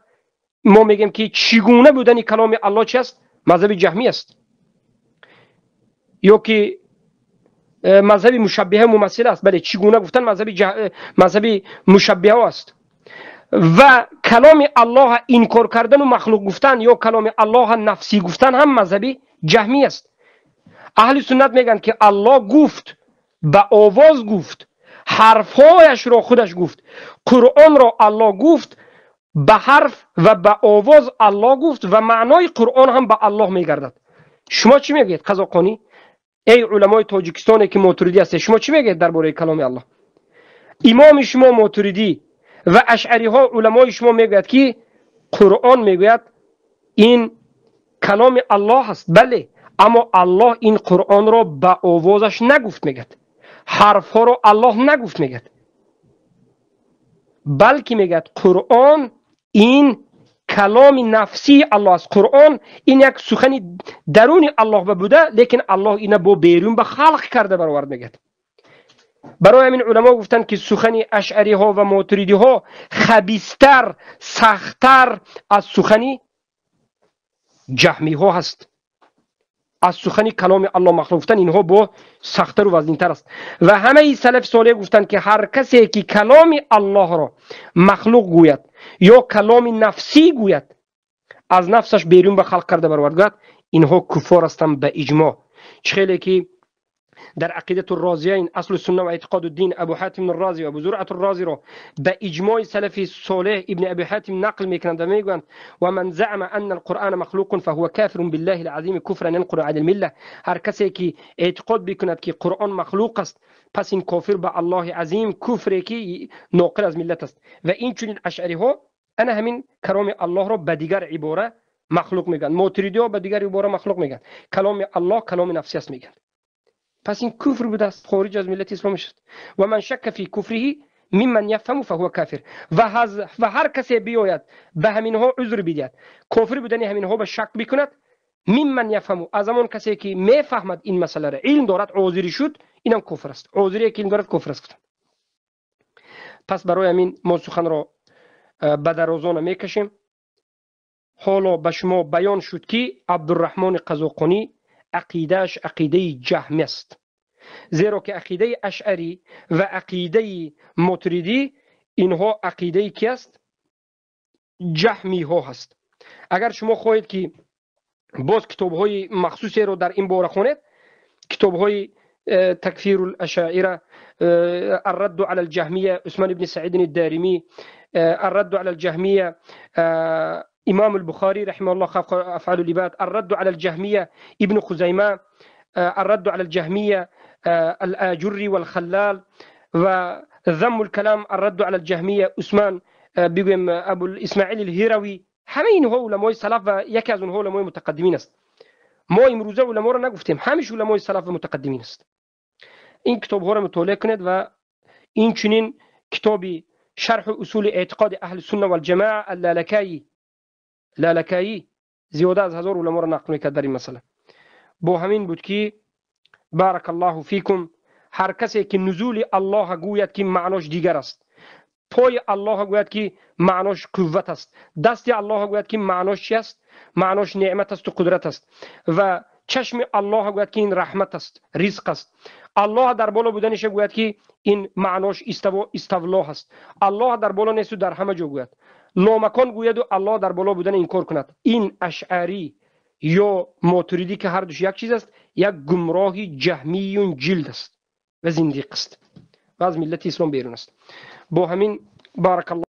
Speaker 1: ما میگیم که چگونه بودن کلام الله چی است؟ مذهب جهمی است یا که مذهب مشبهه ممثل است. بله چگونه گفتن مذهب مشبهه است. و کلام الله انکار کردن و مخلوق گفتن یا کلام الله نفسی گفتن هم مذهب جهمی است. اهل سنت میگن که الله گفت، به آواز گفت، حرفهایش را خودش گفت. قرآن را الله گفت به حرف و به آواز الله گفت و معنای قرآن هم به الله میگردد. شما چی میگید قزاقانی؟ ای علمای تاجیکستانی که ماتریدی هستید، شما چی میگید درباره کلام الله؟ امام شما ماتریدی و اشعری ها علمای شما میگوید که قرآن میگوید این کلام الله هست. بله، اما الله این قرآن را به آوازش نگفت میگد، حرف ها را الله نگفت میگد، بلکه میگد قرآن این کلام نفسی الله است. قرآن این یک سخن درون الله بوده، لیکن الله اینا با بیرون به خلق کرده برآورد میگد. برای همین علما گفتن که سخن اشعری ها و ماتریدی ها خبیثتر، سختتر از سخن جهمی ها هست. از سخن کلام الله مخلوق گفتن اینها با سخت‌تر و وزن‌تر است. و همه سلف صالح گفتند که هر کسی که کلام الله را مخلوق گوید یا کلام نفسی گوید، از نفسش بیرون به خلق کرده برآورد، اینها کفار هستند به اجماع. خیلی که در عقیدت الرازیین اصل السنه و اعتقاد الدین ابو حاتم الرازی و ابو زرعه الرازی را به اجماع سلف صالح ابن ابي حاتم نقل میکنند و میگویند و من زعم ان القرآن مخلوق فهو کافر بالله العظیم کفرا ينقل عن المله. هر کسی که اعتقاد بکند که قرآن مخلوق است، پس این کافر به الله عظیم کفری که ناقل از ملت است. و این چنین اشعری ها انا همین کلام الله را به دیگر عباره مخلوق میگن، ماتریدی ها به دیگر عباره مخلوق میگن، کلام الله کلام نفسی است میگن. پس این کفر بوده است، خارج از ملت اسلام شد. و من شک فی کفره ممن یفهم فهو کافر. و هر کسی بیاید به همینها عذر بدهد، کافر بودن همینها به شک بکند، ممن یفهم، از همان کسی که میفهمد این مسئله را، علم دارد، عذری شد، اینم کفر است. عذری که علم دارد کفر است. پس برای همین ما سخن را به درازانه میکشیم. حالا به شما بیان شد که عبدالرحمن قزاقانی عقیدهش عقیده جهمی است، زیرا که عقیده اشعری و عقیده ماتریدی اینها عقیده کی است؟ جهمی ها هست. اگر شما خواهید که باز کتاب های مخصوصی رو در این باره خونید، کتاب های تکفیر الاشاعره، الرد على الجهمیه عثمان بن سعید الدارمی، الرد على الجهمیه امام البخاري رحمه الله خلق افعال العباد، الرد على الجهميه ابن خزيمه، الرد على الجهميه الاجري والخلال، وذم الكلام الرد على الجهميه عثمان بيقول ابو الاسماعيل الهروي. همه اینها علمای سلف و یکی از اونها علمای متقدمین است. ما امروزه علما رو نگفتیم، همیشه علمای سلف و متقدمین است. این کتاب ها رو مطالعه کنید و این چنین کتابی شرح اصول اعتقاد اهل السنه والجماعه لالکایی زیاده از 1000 علما را نقل میکرد در این مسئله. با همین بود که بارک الله فیکم، هر کسی که نزول الله گوید که معناش دیگر است، پای الله گوید که معناش قوت است، دست الله گوید که معناش چی است؟ معناش نعمت است و قدرت است، و چشم الله گوید که این رحمت است، رزق است. الله در بالا بودنش گوید که این معناش استولا است. الله در بالا نیست و در همه جا گوید. لامکان گوید و الله در بالا بودن این کار کند. این اشعری یا ماتریدی که هر دوش یک چیز است، یک گمراهی جهمی جلد است و زندیق است و از ملت اسلام بیرون است. با همین بارک الله